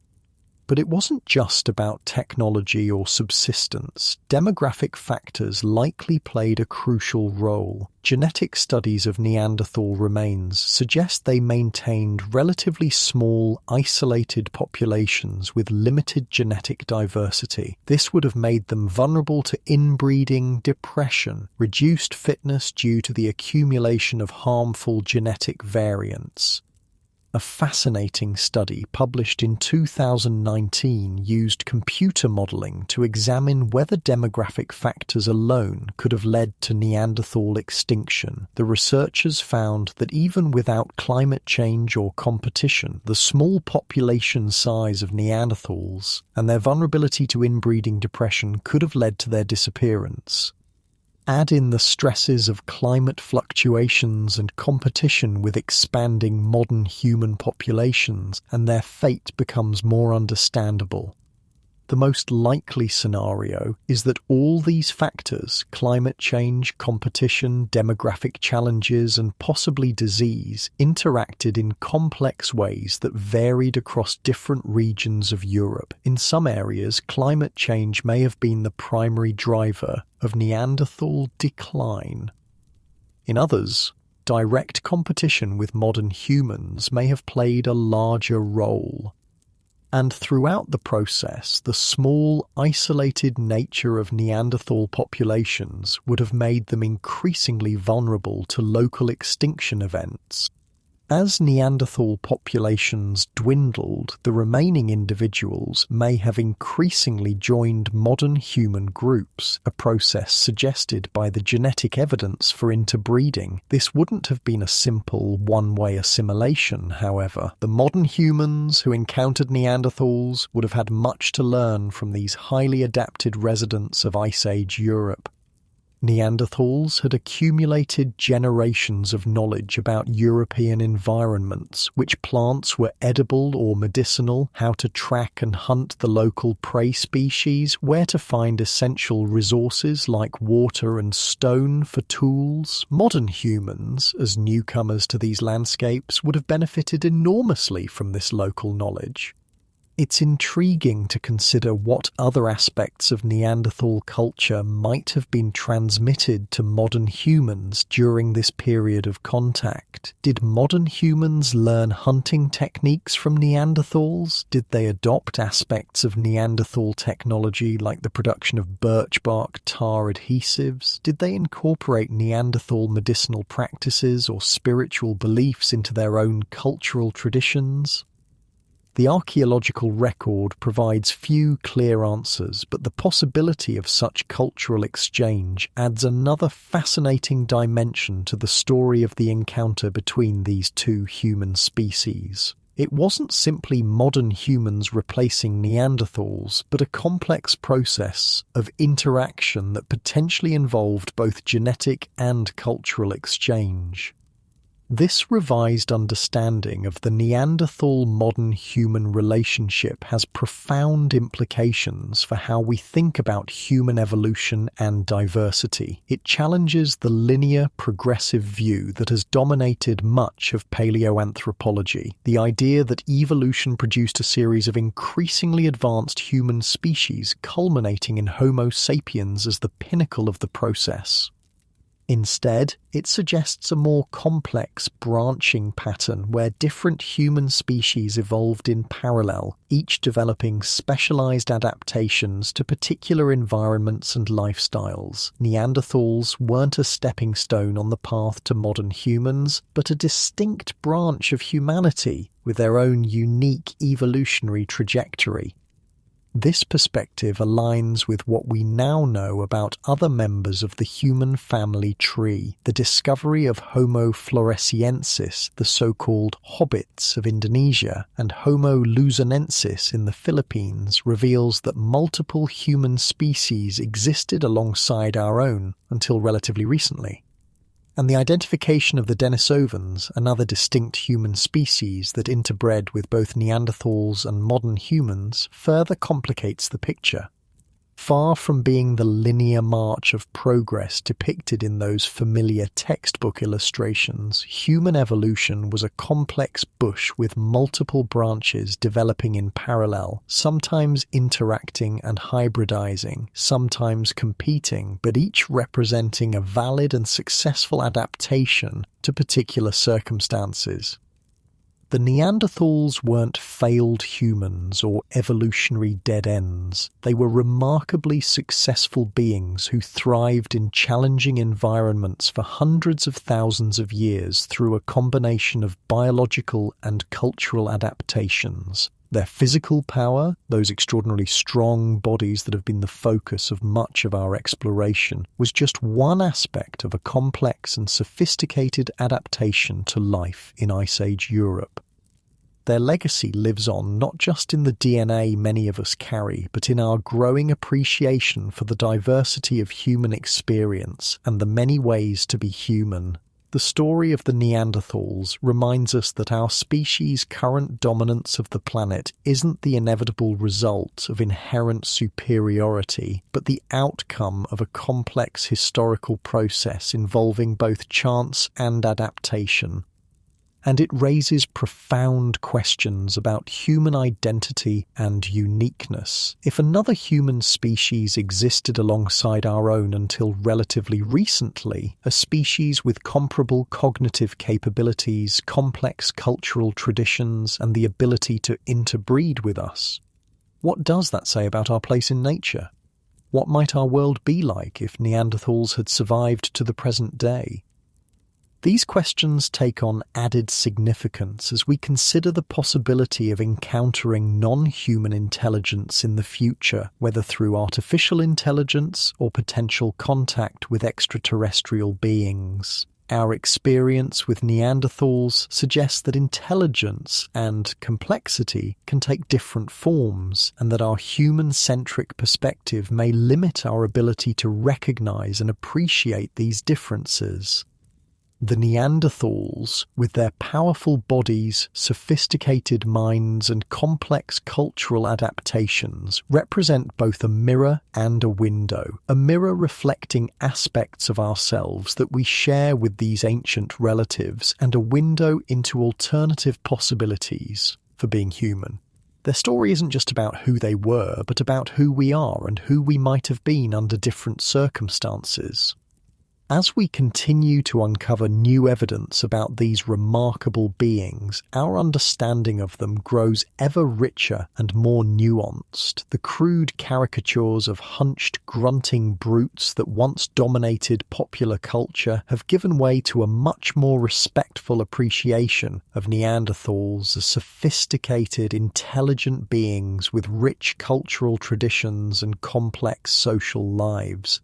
But it wasn't just about technology or subsistence. Demographic factors likely played a crucial role. Genetic studies of Neanderthal remains suggest they maintained relatively small, isolated populations with limited genetic diversity. This would have made them vulnerable to inbreeding, depression, reduced fitness due to the accumulation of harmful genetic variants. A fascinating study published in 2019 used computer modelling to examine whether demographic factors alone could have led to Neanderthal extinction. The researchers found that even without climate change or competition, the small population size of Neanderthals and their vulnerability to inbreeding depression could have led to their disappearance. Add in the stresses of climate fluctuations and competition with expanding modern human populations, and their fate becomes more understandable. The most likely scenario is that all these factors, climate change, competition, demographic challenges, and possibly disease, interacted in complex ways that varied across different regions of Europe. In some areas, climate change may have been the primary driver of Neanderthal decline. In others, direct competition with modern humans may have played a larger role. And throughout the process, the small, isolated nature of Neanderthal populations would have made them increasingly vulnerable to local extinction events. As Neanderthal populations dwindled, the remaining individuals may have increasingly joined modern human groups, a process suggested by the genetic evidence for interbreeding. This wouldn't have been a simple one-way assimilation, however. The modern humans who encountered Neanderthals would have had much to learn from these highly adapted residents of Ice Age Europe. Neanderthals had accumulated generations of knowledge about European environments, which plants were edible or medicinal, how to track and hunt the local prey species, where to find essential resources like water and stone for tools. Modern humans, as newcomers to these landscapes, would have benefited enormously from this local knowledge. It's intriguing to consider what other aspects of Neanderthal culture might have been transmitted to modern humans during this period of contact. Did modern humans learn hunting techniques from Neanderthals? Did they adopt aspects of Neanderthal technology like the production of birch bark tar adhesives? Did they incorporate Neanderthal medicinal practices or spiritual beliefs into their own cultural traditions? The archaeological record provides few clear answers, but the possibility of such cultural exchange adds another fascinating dimension to the story of the encounter between these two human species. It wasn't simply modern humans replacing Neanderthals, but a complex process of interaction that potentially involved both genetic and cultural exchange. This revised understanding of the Neanderthal-modern human relationship has profound implications for how we think about human evolution and diversity. It challenges the linear, progressive view that has dominated much of paleoanthropology, the idea that evolution produced a series of increasingly advanced human species culminating in Homo sapiens as the pinnacle of the process. Instead, it suggests a more complex branching pattern where different human species evolved in parallel, each developing specialized adaptations to particular environments and lifestyles. Neanderthals weren't a stepping stone on the path to modern humans, but a distinct branch of humanity with their own unique evolutionary trajectory. This perspective aligns with what we now know about other members of the human family tree. The discovery of Homo floresiensis, the so-called hobbits of Indonesia, and Homo luzonensis in the Philippines reveals that multiple human species existed alongside our own until relatively recently. And the identification of the Denisovans, another distinct human species that interbred with both Neanderthals and modern humans, further complicates the picture. Far from being the linear march of progress depicted in those familiar textbook illustrations, human evolution was a complex bush with multiple branches developing in parallel, sometimes interacting and hybridizing, sometimes competing, but each representing a valid and successful adaptation to particular circumstances. The Neanderthals weren't failed humans or evolutionary dead ends. They were remarkably successful beings who thrived in challenging environments for hundreds of thousands of years through a combination of biological and cultural adaptations. Their physical power, those extraordinarily strong bodies that have been the focus of much of our exploration, was just one aspect of a complex and sophisticated adaptation to life in Ice Age Europe. Their legacy lives on not just in the DNA many of us carry, but in our growing appreciation for the diversity of human experience and the many ways to be human. The story of the Neanderthals reminds us that our species' current dominance of the planet isn't the inevitable result of inherent superiority, but the outcome of a complex historical process involving both chance and adaptation. And it raises profound questions about human identity and uniqueness. If another human species existed alongside our own until relatively recently, a species with comparable cognitive capabilities, complex cultural traditions, and the ability to interbreed with us, what does that say about our place in nature? What might our world be like if Neanderthals had survived to the present day? These questions take on added significance as we consider the possibility of encountering non-human intelligence in the future, whether through artificial intelligence or potential contact with extraterrestrial beings. Our experience with Neanderthals suggests that intelligence and complexity can take different forms, and that our human-centric perspective may limit our ability to recognize and appreciate these differences. The Neanderthals, with their powerful bodies, sophisticated minds, and complex cultural adaptations, represent both a mirror and a window. A mirror reflecting aspects of ourselves that we share with these ancient relatives, and a window into alternative possibilities for being human. Their story isn't just about who they were, but about who we are and who we might have been under different circumstances. As we continue to uncover new evidence about these remarkable beings, our understanding of them grows ever richer and more nuanced. The crude caricatures of hunched, grunting brutes that once dominated popular culture have given way to a much more respectful appreciation of Neanderthals as sophisticated, intelligent beings with rich cultural traditions and complex social lives.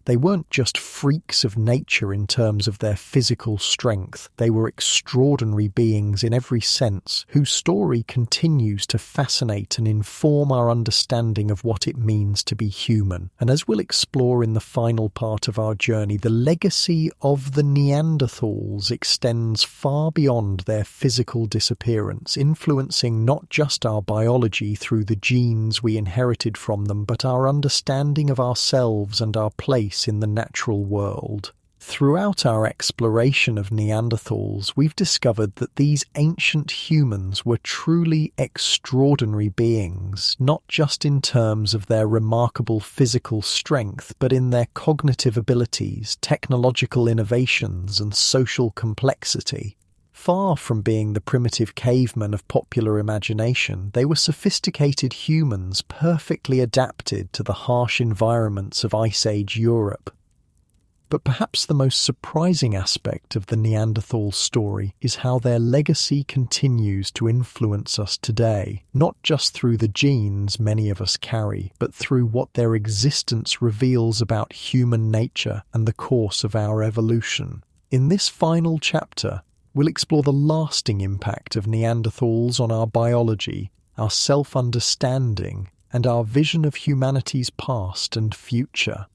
They weren't just freaks of nature in terms of their physical strength, they were extraordinary beings in every sense, whose story continues to fascinate and inform our understanding of what it means to be human. And as we'll explore in the final part of our journey, the legacy of the Neanderthals extends far beyond their physical disappearance, influencing not just our biology through the genes we inherited from them, but our understanding of ourselves and our place in the natural world. Throughout our exploration of Neanderthals, we've discovered that these ancient humans were truly extraordinary beings, not just in terms of their remarkable physical strength, but in their cognitive abilities, technological innovations, and social complexity. Far from being the primitive cavemen of popular imagination, they were sophisticated humans perfectly adapted to the harsh environments of Ice Age Europe. But perhaps the most surprising aspect of the Neanderthal story is how their legacy continues to influence us today, not just through the genes many of us carry, but through what their existence reveals about human nature and the course of our evolution. In this final chapter, we'll explore the lasting impact of Neanderthals on our biology, our self-understanding, and our vision of humanity's past and future.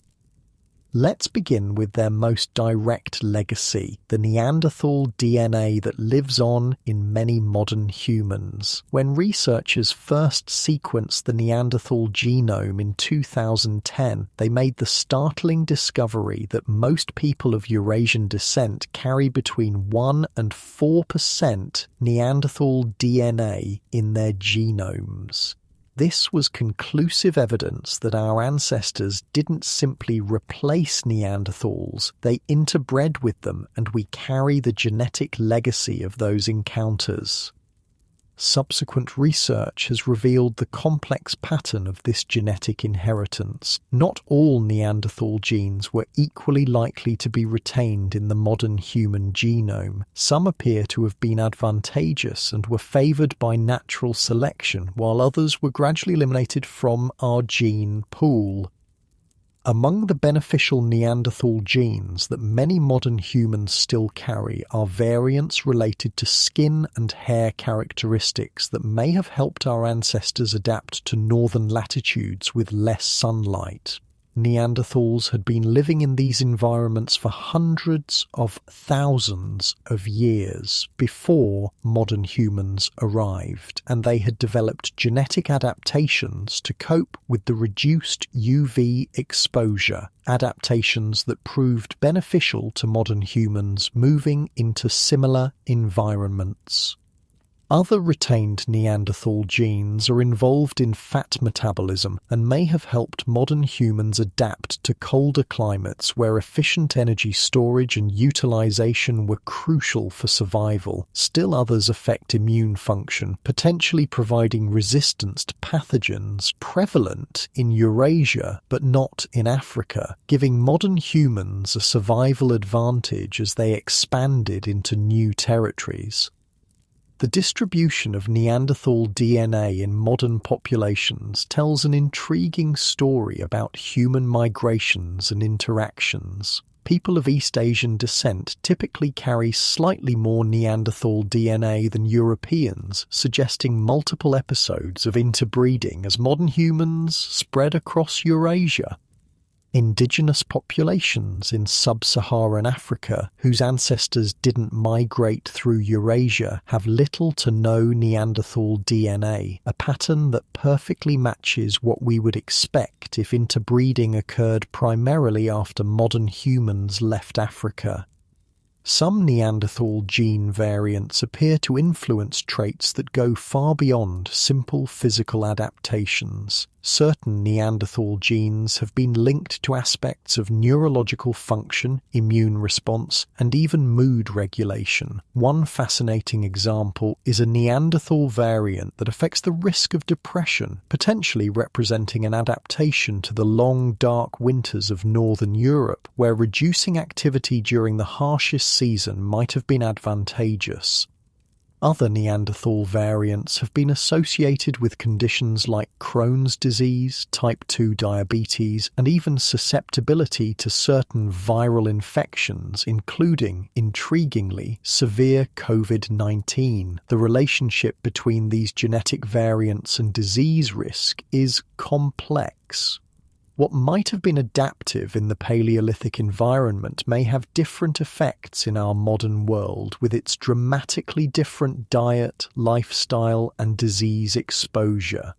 Let's begin with their most direct legacy, the Neanderthal DNA that lives on in many modern humans. When researchers first sequenced the Neanderthal genome in 2010, they made the startling discovery that most people of Eurasian descent carry between 1 and 4% Neanderthal DNA in their genomes. This was conclusive evidence that our ancestors didn't simply replace Neanderthals, they interbred with them, and we carry the genetic legacy of those encounters. Subsequent research has revealed the complex pattern of this genetic inheritance. Not all Neanderthal genes were equally likely to be retained in the modern human genome. Some appear to have been advantageous and were favoured by natural selection, while others were gradually eliminated from our gene pool. Among the beneficial Neanderthal genes that many modern humans still carry are variants related to skin and hair characteristics that may have helped our ancestors adapt to northern latitudes with less sunlight. Neanderthals had been living in these environments for hundreds of thousands of years before modern humans arrived, and they had developed genetic adaptations to cope with the reduced UV exposure, adaptations that proved beneficial to modern humans moving into similar environments. Other retained Neanderthal genes are involved in fat metabolism and may have helped modern humans adapt to colder climates where efficient energy storage and utilization were crucial for survival. Still others affect immune function, potentially providing resistance to pathogens prevalent in Eurasia but not in Africa, giving modern humans a survival advantage as they expanded into new territories. The distribution of Neanderthal DNA in modern populations tells an intriguing story about human migrations and interactions. People of East Asian descent typically carry slightly more Neanderthal DNA than Europeans, suggesting multiple episodes of interbreeding as modern humans spread across Eurasia. Indigenous populations in sub-Saharan Africa, whose ancestors didn't migrate through Eurasia, have little to no Neanderthal DNA, a pattern that perfectly matches what we would expect if interbreeding occurred primarily after modern humans left Africa. Some Neanderthal gene variants appear to influence traits that go far beyond simple physical adaptations. Certain Neanderthal genes have been linked to aspects of neurological function, immune response, and even mood regulation. One fascinating example is a Neanderthal variant that affects the risk of depression, potentially representing an adaptation to the long, dark winters of northern Europe, where reducing activity during the harshest season might have been advantageous. Other Neanderthal variants have been associated with conditions like Crohn's disease, type 2 diabetes, and even susceptibility to certain viral infections, including, intriguingly, severe COVID-19. The relationship between these genetic variants and disease risk is complex. What might have been adaptive in the Paleolithic environment may have different effects in our modern world, with its dramatically different diet, lifestyle, and disease exposure.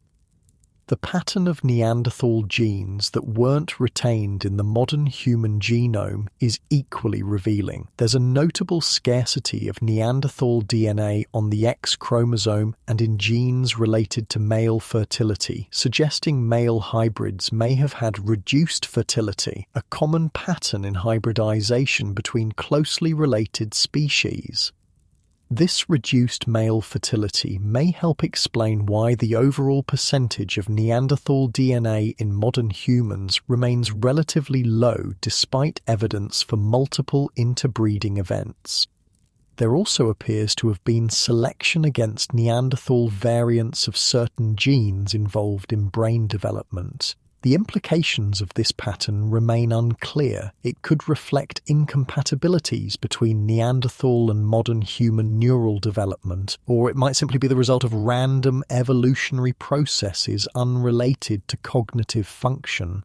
The pattern of Neanderthal genes that weren't retained in the modern human genome is equally revealing. There's a notable scarcity of Neanderthal DNA on the X chromosome and in genes related to male fertility, suggesting male hybrids may have had reduced fertility, a common pattern in hybridization between closely related species. This reduced male fertility may help explain why the overall percentage of Neanderthal DNA in modern humans remains relatively low despite evidence for multiple interbreeding events. There also appears to have been selection against Neanderthal variants of certain genes involved in brain development. The implications of this pattern remain unclear. It could reflect incompatibilities between Neanderthal and modern human neural development, or it might simply be the result of random evolutionary processes unrelated to cognitive function.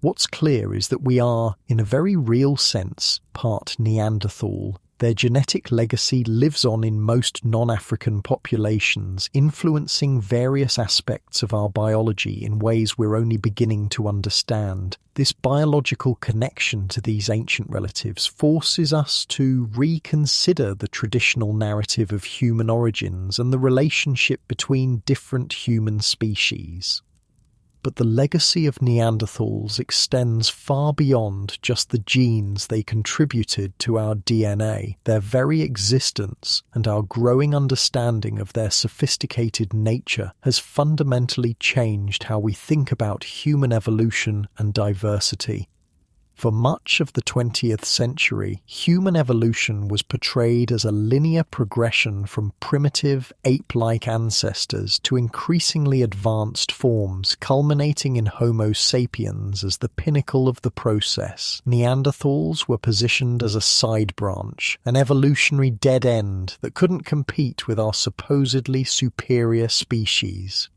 What's clear is that we are, in a very real sense, part Neanderthal. Their genetic legacy lives on in most non-African populations, influencing various aspects of our biology in ways we're only beginning to understand. This biological connection to these ancient relatives forces us to reconsider the traditional narrative of human origins and the relationship between different human species. But the legacy of Neanderthals extends far beyond just the genes they contributed to our DNA. Their very existence and our growing understanding of their sophisticated nature has fundamentally changed how we think about human evolution and diversity. For much of the 20th century, human evolution was portrayed as a linear progression from primitive, ape-like ancestors to increasingly advanced forms, culminating in Homo sapiens as the pinnacle of the process. Neanderthals were positioned as a side branch, an evolutionary dead end that couldn't compete with our supposedly superior species.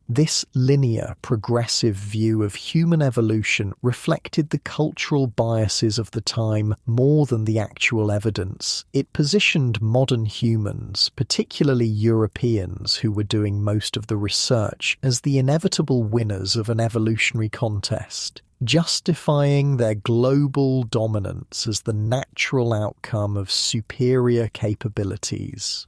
This linear, progressive view of human evolution reflected the cultural biases of the time more than the actual evidence. It positioned modern humans, particularly Europeans who were doing most of the research, as the inevitable winners of an evolutionary contest, justifying their global dominance as the natural outcome of superior capabilities.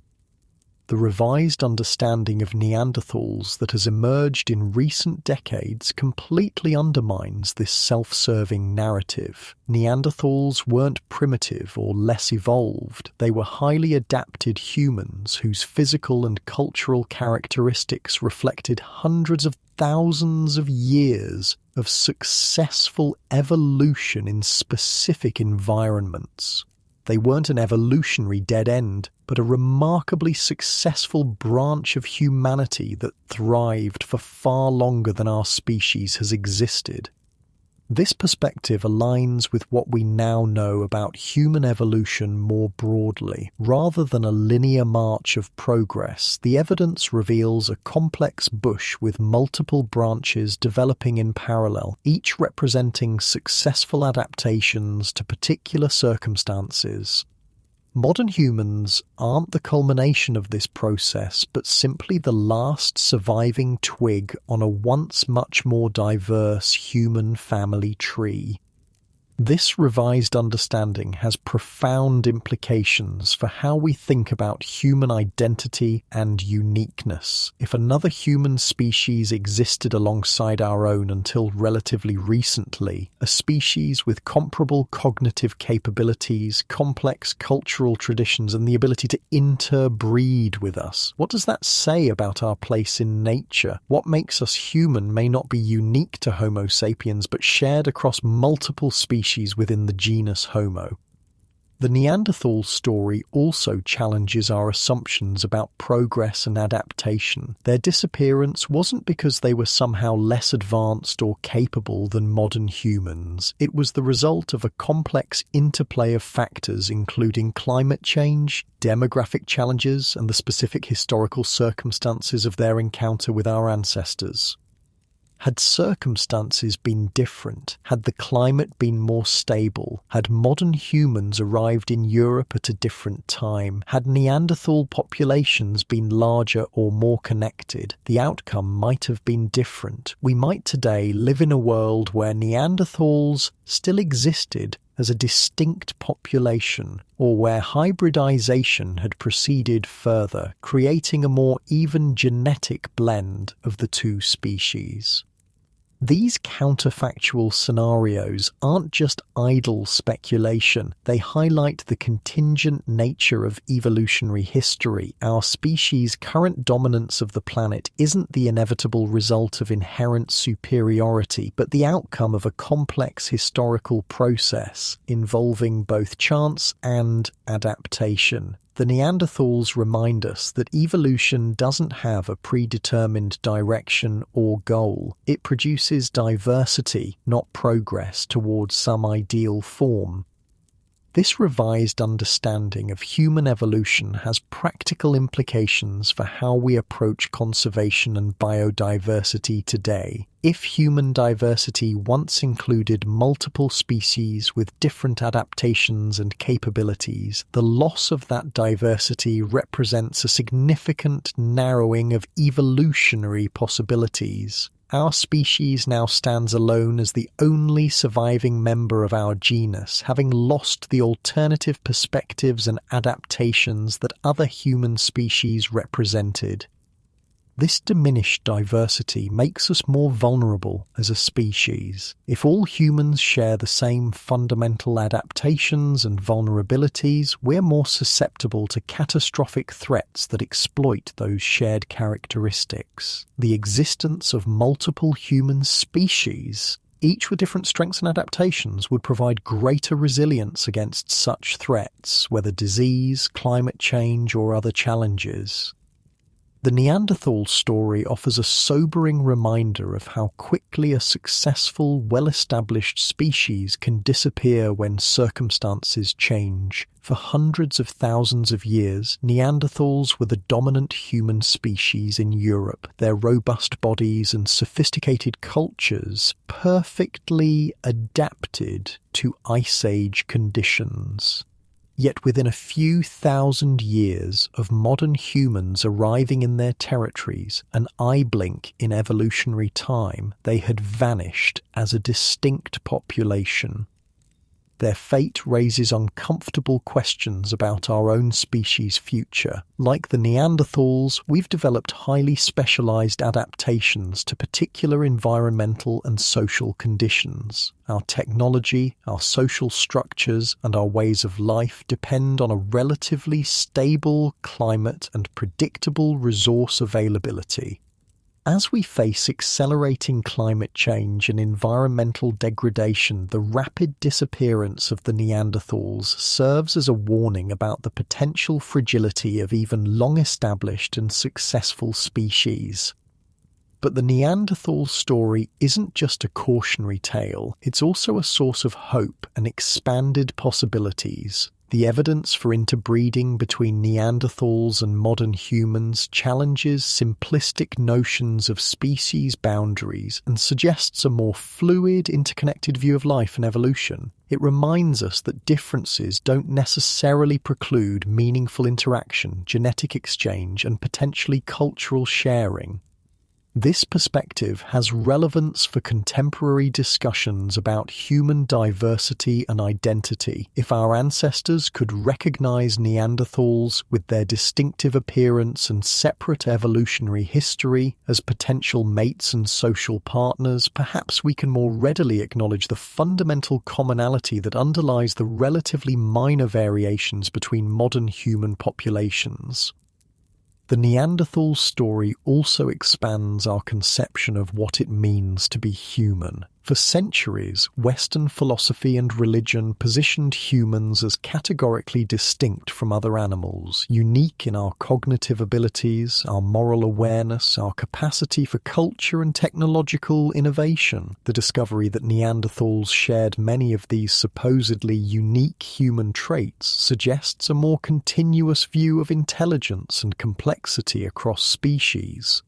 The revised understanding of Neanderthals that has emerged in recent decades completely undermines this self-serving narrative. Neanderthals weren't primitive or less evolved. They were highly adapted humans whose physical and cultural characteristics reflected hundreds of thousands of years of successful evolution in specific environments. They weren't an evolutionary dead end, but a remarkably successful branch of humanity that thrived for far longer than our species has existed. This perspective aligns with what we now know about human evolution more broadly. Rather than a linear march of progress, the evidence reveals a complex bush with multiple branches developing in parallel, each representing successful adaptations to particular circumstances. Modern humans aren't the culmination of this process, but simply the last surviving twig on a once much more diverse human family tree. This revised understanding has profound implications for how we think about human identity and uniqueness. If another human species existed alongside our own until relatively recently, a species with comparable cognitive capabilities, complex cultural traditions, and the ability to interbreed with us, what does that say about our place in nature? What makes us human may not be unique to Homo sapiens, but shared across multiple species within the genus Homo. The Neanderthal story also challenges our assumptions about progress and adaptation. Their disappearance wasn't because they were somehow less advanced or capable than modern humans. It was the result of a complex interplay of factors, including climate change, demographic challenges, and the specific historical circumstances of their encounter with our ancestors. Had circumstances been different, had the climate been more stable, had modern humans arrived in Europe at a different time, had Neanderthal populations been larger or more connected, the outcome might have been different. We might today live in a world where Neanderthals still existed as a distinct population, or where hybridization had proceeded further, creating a more even genetic blend of the two species. These counterfactual scenarios aren't just idle speculation, they highlight the contingent nature of evolutionary history. Our species' current dominance of the planet isn't the inevitable result of inherent superiority, but the outcome of a complex historical process involving both chance and adaptation. The Neanderthals remind us that evolution doesn't have a predetermined direction or goal. It produces diversity, not progress towards some ideal form. This revised understanding of human evolution has practical implications for how we approach conservation and biodiversity today. If human diversity once included multiple species with different adaptations and capabilities, the loss of that diversity represents a significant narrowing of evolutionary possibilities. Our species now stands alone as the only surviving member of our genus, having lost the alternative perspectives and adaptations that other human species represented. This diminished diversity makes us more vulnerable as a species. If all humans share the same fundamental adaptations and vulnerabilities, we're more susceptible to catastrophic threats that exploit those shared characteristics. The existence of multiple human species, each with different strengths and adaptations, would provide greater resilience against such threats, whether disease, climate change, or other challenges. The Neanderthal story offers a sobering reminder of how quickly a successful, well-established species can disappear when circumstances change. For hundreds of thousands of years, Neanderthals were the dominant human species in Europe. Their robust bodies and sophisticated cultures perfectly adapted to Ice Age conditions. Yet within a few thousand years of modern humans arriving in their territories, an eye blink in evolutionary time, they had vanished as a distinct population. Their fate raises uncomfortable questions about our own species' future. Like the Neanderthals, we've developed highly specialized adaptations to particular environmental and social conditions. Our technology, our social structures, and our ways of life depend on a relatively stable climate and predictable resource availability. As we face accelerating climate change and environmental degradation, the rapid disappearance of the Neanderthals serves as a warning about the potential fragility of even long-established and successful species. But the Neanderthal story isn't just a cautionary tale, it's also a source of hope and expanded possibilities. The evidence for interbreeding between Neanderthals and modern humans challenges simplistic notions of species boundaries and suggests a more fluid, interconnected view of life and evolution. It reminds us that differences don't necessarily preclude meaningful interaction, genetic exchange, and potentially cultural sharing. This perspective has relevance for contemporary discussions about human diversity and identity. If our ancestors could recognize Neanderthals with their distinctive appearance and separate evolutionary history as potential mates and social partners, perhaps we can more readily acknowledge the fundamental commonality that underlies the relatively minor variations between modern human populations. The Neanderthal story also expands our conception of what it means to be human. For centuries, Western philosophy and religion positioned humans as categorically distinct from other animals, unique in our cognitive abilities, our moral awareness, our capacity for culture and technological innovation. The discovery that Neanderthals shared many of these supposedly unique human traits suggests a more continuous view of intelligence and complexity across species.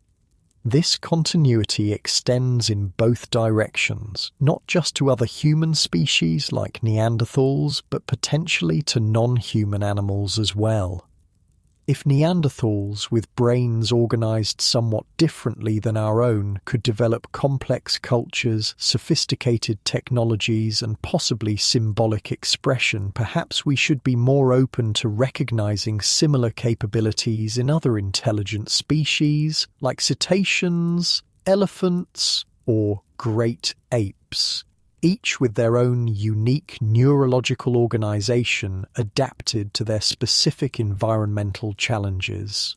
This continuity extends in both directions, not just to other human species like Neanderthals, but potentially to non-human animals as well. If Neanderthals, with brains organized somewhat differently than our own, could develop complex cultures, sophisticated technologies, and possibly symbolic expression, perhaps we should be more open to recognizing similar capabilities in other intelligent species, like cetaceans, elephants, or great apes, each with their own unique neurological organization adapted to their specific environmental challenges.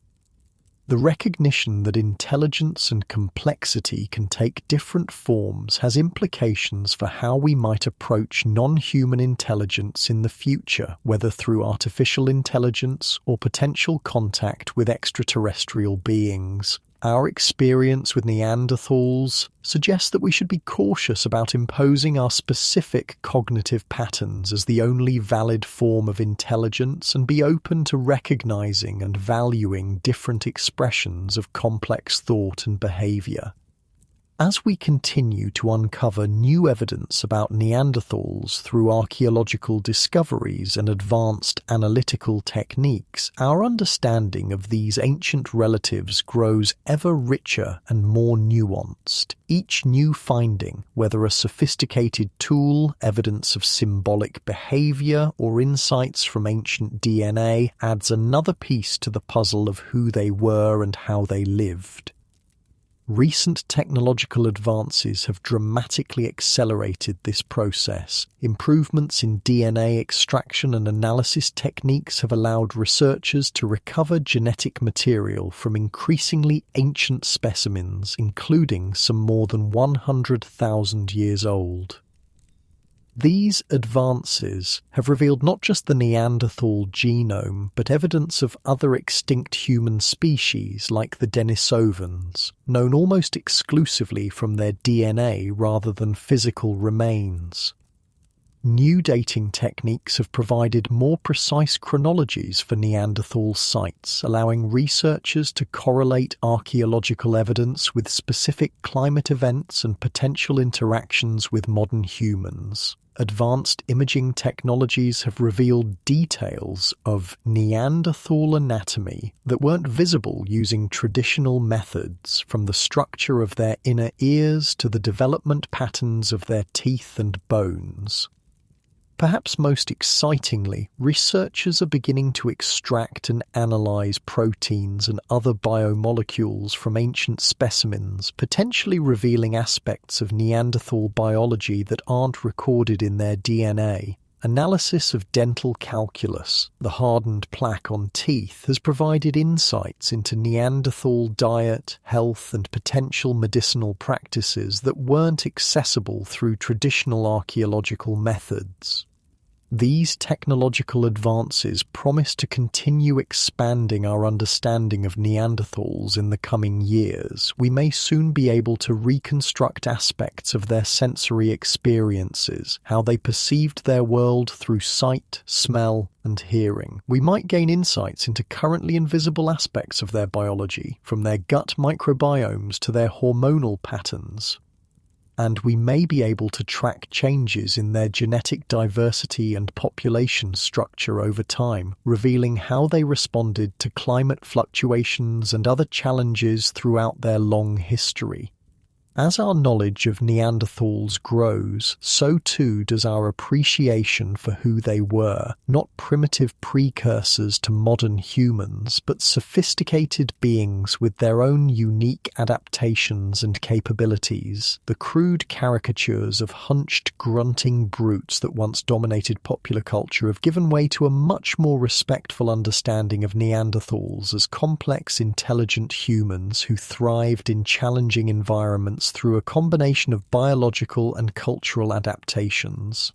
The recognition that intelligence and complexity can take different forms has implications for how we might approach non-human intelligence in the future, whether through artificial intelligence or potential contact with extraterrestrial beings. Our experience with Neanderthals suggests that we should be cautious about imposing our specific cognitive patterns as the only valid form of intelligence and be open to recognizing and valuing different expressions of complex thought and behavior. As we continue to uncover new evidence about Neanderthals through archaeological discoveries and advanced analytical techniques, our understanding of these ancient relatives grows ever richer and more nuanced. Each new finding, whether a sophisticated tool, evidence of symbolic behavior, or insights from ancient DNA, adds another piece to the puzzle of who they were and how they lived. Recent technological advances have dramatically accelerated this process. Improvements in DNA extraction and analysis techniques have allowed researchers to recover genetic material from increasingly ancient specimens, including some more than 100,000 years old. These advances have revealed not just the Neanderthal genome, but evidence of other extinct human species like the Denisovans, known almost exclusively from their DNA rather than physical remains. New dating techniques have provided more precise chronologies for Neanderthal sites, allowing researchers to correlate archaeological evidence with specific climate events and potential interactions with modern humans. Advanced imaging technologies have revealed details of Neanderthal anatomy that weren't visible using traditional methods, from the structure of their inner ears to the development patterns of their teeth and bones. Perhaps most excitingly, researchers are beginning to extract and analyze proteins and other biomolecules from ancient specimens, potentially revealing aspects of Neanderthal biology that aren't recorded in their DNA. Analysis of dental calculus, the hardened plaque on teeth, has provided insights into Neanderthal diet, health, and potential medicinal practices that weren't accessible through traditional archaeological methods. These technological advances promise to continue expanding our understanding of Neanderthals in the coming years. We may soon be able to reconstruct aspects of their sensory experiences, how they perceived their world through sight, smell, and hearing. We might gain insights into currently invisible aspects of their biology, from their gut microbiomes to their hormonal patterns. and we may be able to track changes in their genetic diversity and population structure over time, revealing how they responded to climate fluctuations and other challenges throughout their long history. As our knowledge of Neanderthals grows, so too does our appreciation for who they were, not primitive precursors to modern humans, but sophisticated beings with their own unique adaptations and capabilities. The crude caricatures of hunched, grunting brutes that once dominated popular culture have given way to a much more respectful understanding of Neanderthals as complex, intelligent humans who thrived in challenging environments through a combination of biological and cultural adaptations.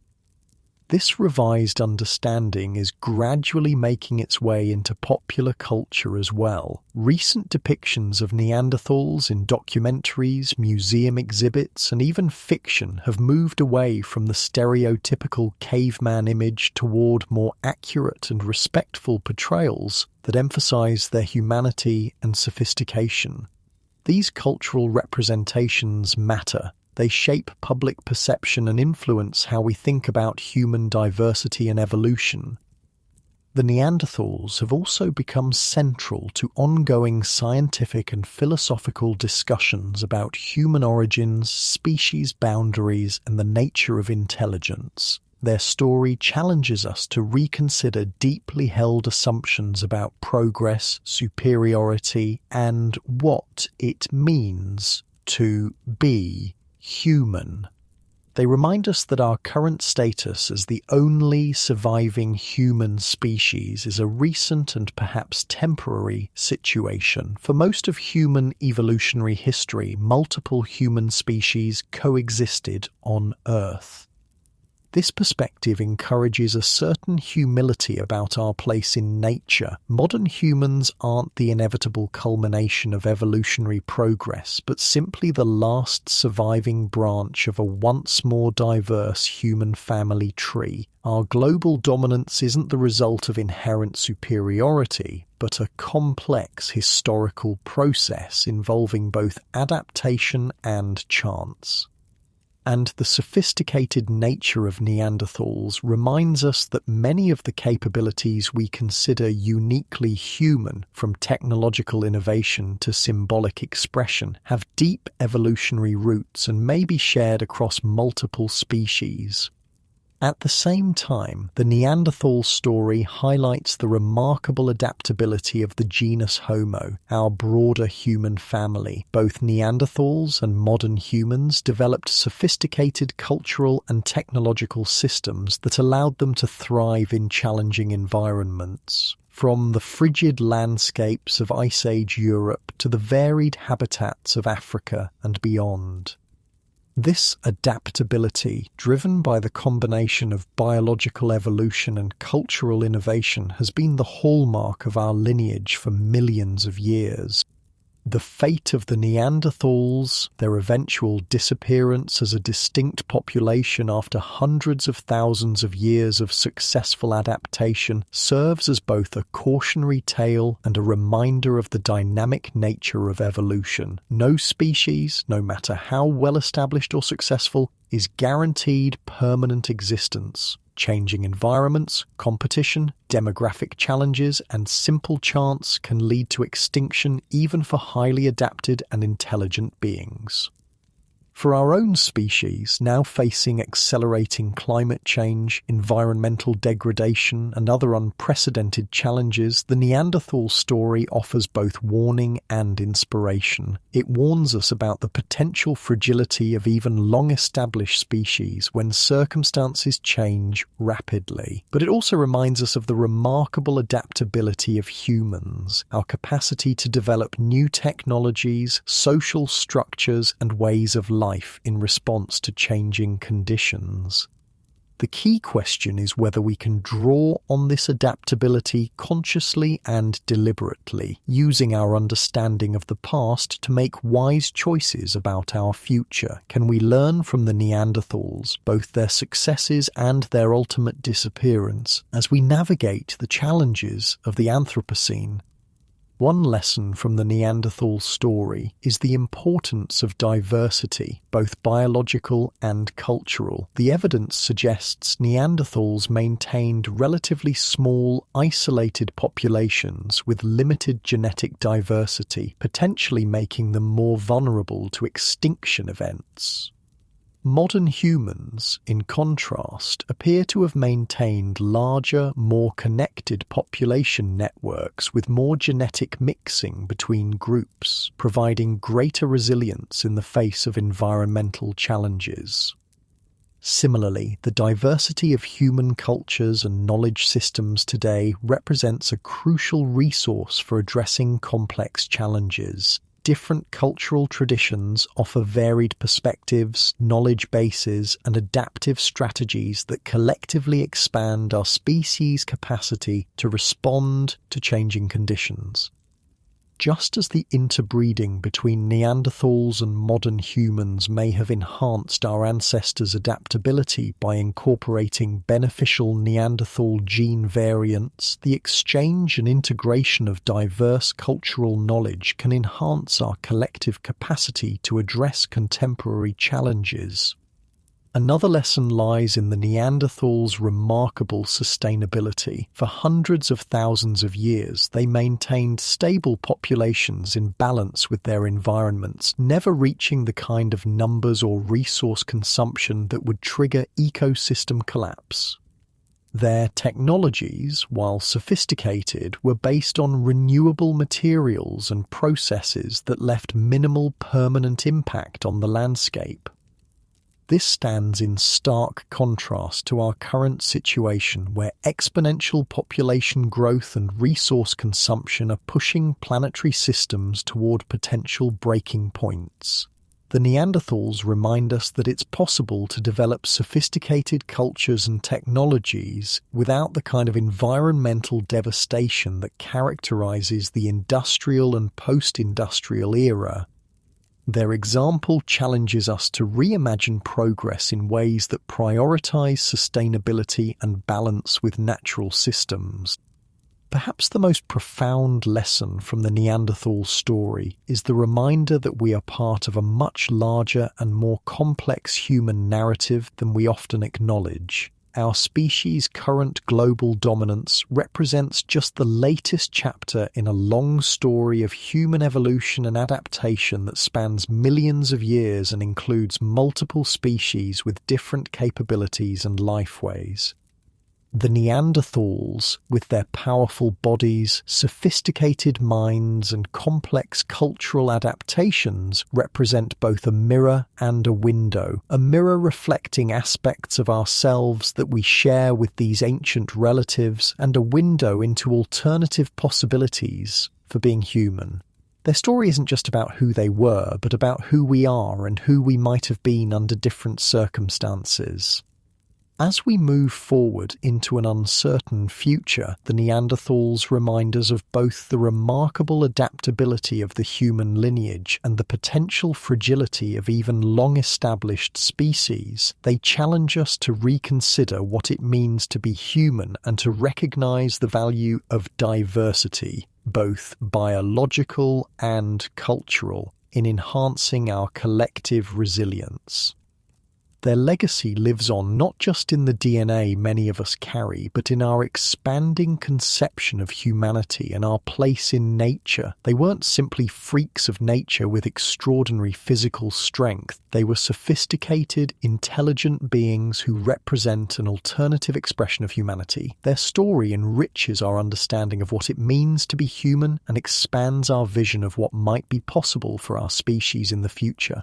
This revised understanding is gradually making its way into popular culture as well. Recent depictions of Neanderthals in documentaries, museum exhibits, and even fiction have moved away from the stereotypical caveman image toward more accurate and respectful portrayals that emphasize their humanity and sophistication. These cultural representations matter. They shape public perception and influence how we think about human diversity and evolution. The Neanderthals have also become central to ongoing scientific and philosophical discussions about human origins, species boundaries, and the nature of intelligence. Their story challenges us to reconsider deeply held assumptions about progress, superiority, and what it means to be human. They remind us that our current status as the only surviving human species is a recent and perhaps temporary situation. For most of human evolutionary history, multiple human species coexisted on Earth. This perspective encourages a certain humility about our place in nature. Modern humans aren't the inevitable culmination of evolutionary progress, but simply the last surviving branch of a once more diverse human family tree. Our global dominance isn't the result of inherent superiority, but a complex historical process involving both adaptation and chance. And the sophisticated nature of Neanderthals reminds us that many of the capabilities we consider uniquely human, from technological innovation to symbolic expression, have deep evolutionary roots and may be shared across multiple species. At the same time, the Neanderthal story highlights the remarkable adaptability of the genus Homo, our broader human family. Both Neanderthals and modern humans developed sophisticated cultural and technological systems that allowed them to thrive in challenging environments. From the frigid landscapes of Ice Age Europe to the varied habitats of Africa and beyond. This adaptability, driven by the combination of biological evolution and cultural innovation, has been the hallmark of our lineage for millions of years. The fate of the Neanderthals, their eventual disappearance as a distinct population after hundreds of thousands of years of successful adaptation, serves as both a cautionary tale and a reminder of the dynamic nature of evolution. No species, no matter how well established or successful, is guaranteed permanent existence. Changing environments, competition, demographic challenges, and simple chance can lead to extinction even for highly adapted and intelligent beings. For our own species, now facing accelerating climate change, environmental degradation, and other unprecedented challenges, the Neanderthal story offers both warning and inspiration. It warns us about the potential fragility of even long-established species when circumstances change rapidly. But it also reminds us of the remarkable adaptability of humans, our capacity to develop new technologies, social structures, and ways of life in response to changing conditions. The key question is whether we can draw on this adaptability consciously and deliberately, using our understanding of the past to make wise choices about our future. Can we learn from the Neanderthals, both their successes and their ultimate disappearance, as we navigate the challenges of the Anthropocene? One lesson from the Neanderthal story is the importance of diversity, both biological and cultural. The evidence suggests Neanderthals maintained relatively small, isolated populations with limited genetic diversity, potentially making them more vulnerable to extinction events. Modern humans, in contrast, appear to have maintained larger, more connected population networks with more genetic mixing between groups, providing greater resilience in the face of environmental challenges. Similarly, the diversity of human cultures and knowledge systems today represents a crucial resource for addressing complex challenges. Different cultural traditions offer varied perspectives, knowledge bases, and adaptive strategies that collectively expand our species' capacity to respond to changing conditions. Just as the interbreeding between Neanderthals and modern humans may have enhanced our ancestors' adaptability by incorporating beneficial Neanderthal gene variants, the exchange and integration of diverse cultural knowledge can enhance our collective capacity to address contemporary challenges. Another lesson lies in the Neanderthals' remarkable sustainability. For hundreds of thousands of years, they maintained stable populations in balance with their environments, never reaching the kind of numbers or resource consumption that would trigger ecosystem collapse. Their technologies, while sophisticated, were based on renewable materials and processes that left minimal permanent impact on the landscape. This stands in stark contrast to our current situation where exponential population growth and resource consumption are pushing planetary systems toward potential breaking points. The Neanderthals remind us that it's possible to develop sophisticated cultures and technologies without the kind of environmental devastation that characterizes the industrial and post-industrial era. Their example challenges us to reimagine progress in ways that prioritize sustainability and balance with natural systems. Perhaps the most profound lesson from the Neanderthal story is the reminder that we are part of a much larger and more complex human narrative than we often acknowledge. Our species' current global dominance represents just the latest chapter in a long story of human evolution and adaptation that spans millions of years and includes multiple species with different capabilities and lifeways. The Neanderthals, with their powerful bodies, sophisticated minds, and complex cultural adaptations, represent both a mirror and a window, a mirror reflecting aspects of ourselves that we share with these ancient relatives, and a window into alternative possibilities for being human. Their story isn't just about who they were, but about who we are and who we might have been under different circumstances. As we move forward into an uncertain future, the Neanderthals remind us of both the remarkable adaptability of the human lineage and the potential fragility of even long-established species. They challenge us to reconsider what it means to be human and to recognize the value of diversity, both biological and cultural, in enhancing our collective resilience. Their legacy lives on not just in the DNA many of us carry, but in our expanding conception of humanity and our place in nature. They weren't simply freaks of nature with extraordinary physical strength. They were sophisticated, intelligent beings who represent an alternative expression of humanity. Their story enriches our understanding of what it means to be human and expands our vision of what might be possible for our species in the future.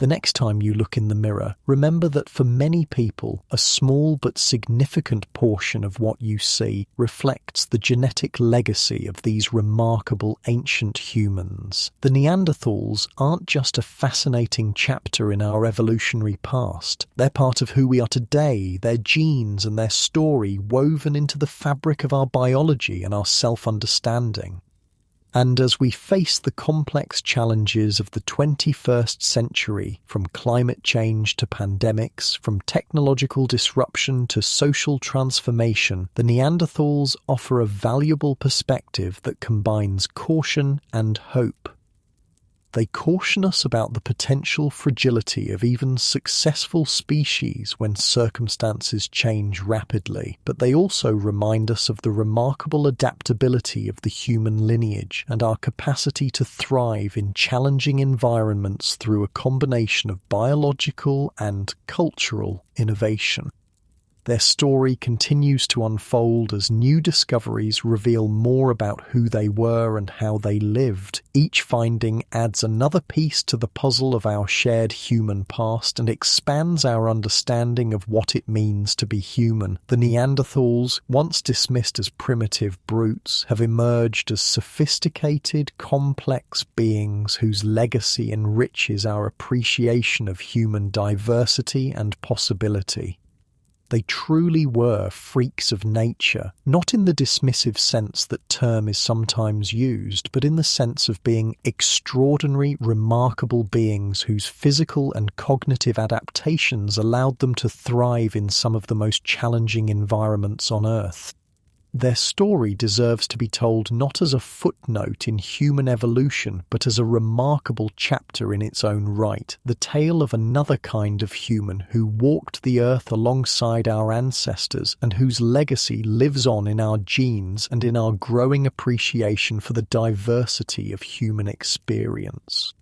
The next time you look in the mirror, remember that for many people, a small but significant portion of what you see reflects the genetic legacy of these remarkable ancient humans. The Neanderthals aren't just a fascinating chapter in our evolutionary past. They're part of who we are today, their genes and their story woven into the fabric of our biology and our self-understanding. And as we face the complex challenges of the 21st century, from climate change to pandemics, from technological disruption to social transformation, the Neanderthals offer a valuable perspective that combines caution and hope. They caution us about the potential fragility of even successful species when circumstances change rapidly, but they also remind us of the remarkable adaptability of the human lineage and our capacity to thrive in challenging environments through a combination of biological and cultural innovation. Their story continues to unfold as new discoveries reveal more about who they were and how they lived. Each finding adds another piece to the puzzle of our shared human past and expands our understanding of what it means to be human. The Neanderthals, once dismissed as primitive brutes, have emerged as sophisticated, complex beings whose legacy enriches our appreciation of human diversity and possibility. They truly were freaks of nature, not in the dismissive sense that term is sometimes used, but in the sense of being extraordinary, remarkable beings whose physical and cognitive adaptations allowed them to thrive in some of the most challenging environments on Earth. Their story deserves to be told not as a footnote in human evolution, but as a remarkable chapter in its own right, the tale of another kind of human who walked the earth alongside our ancestors and whose legacy lives on in our genes and in our growing appreciation for the diversity of human experience.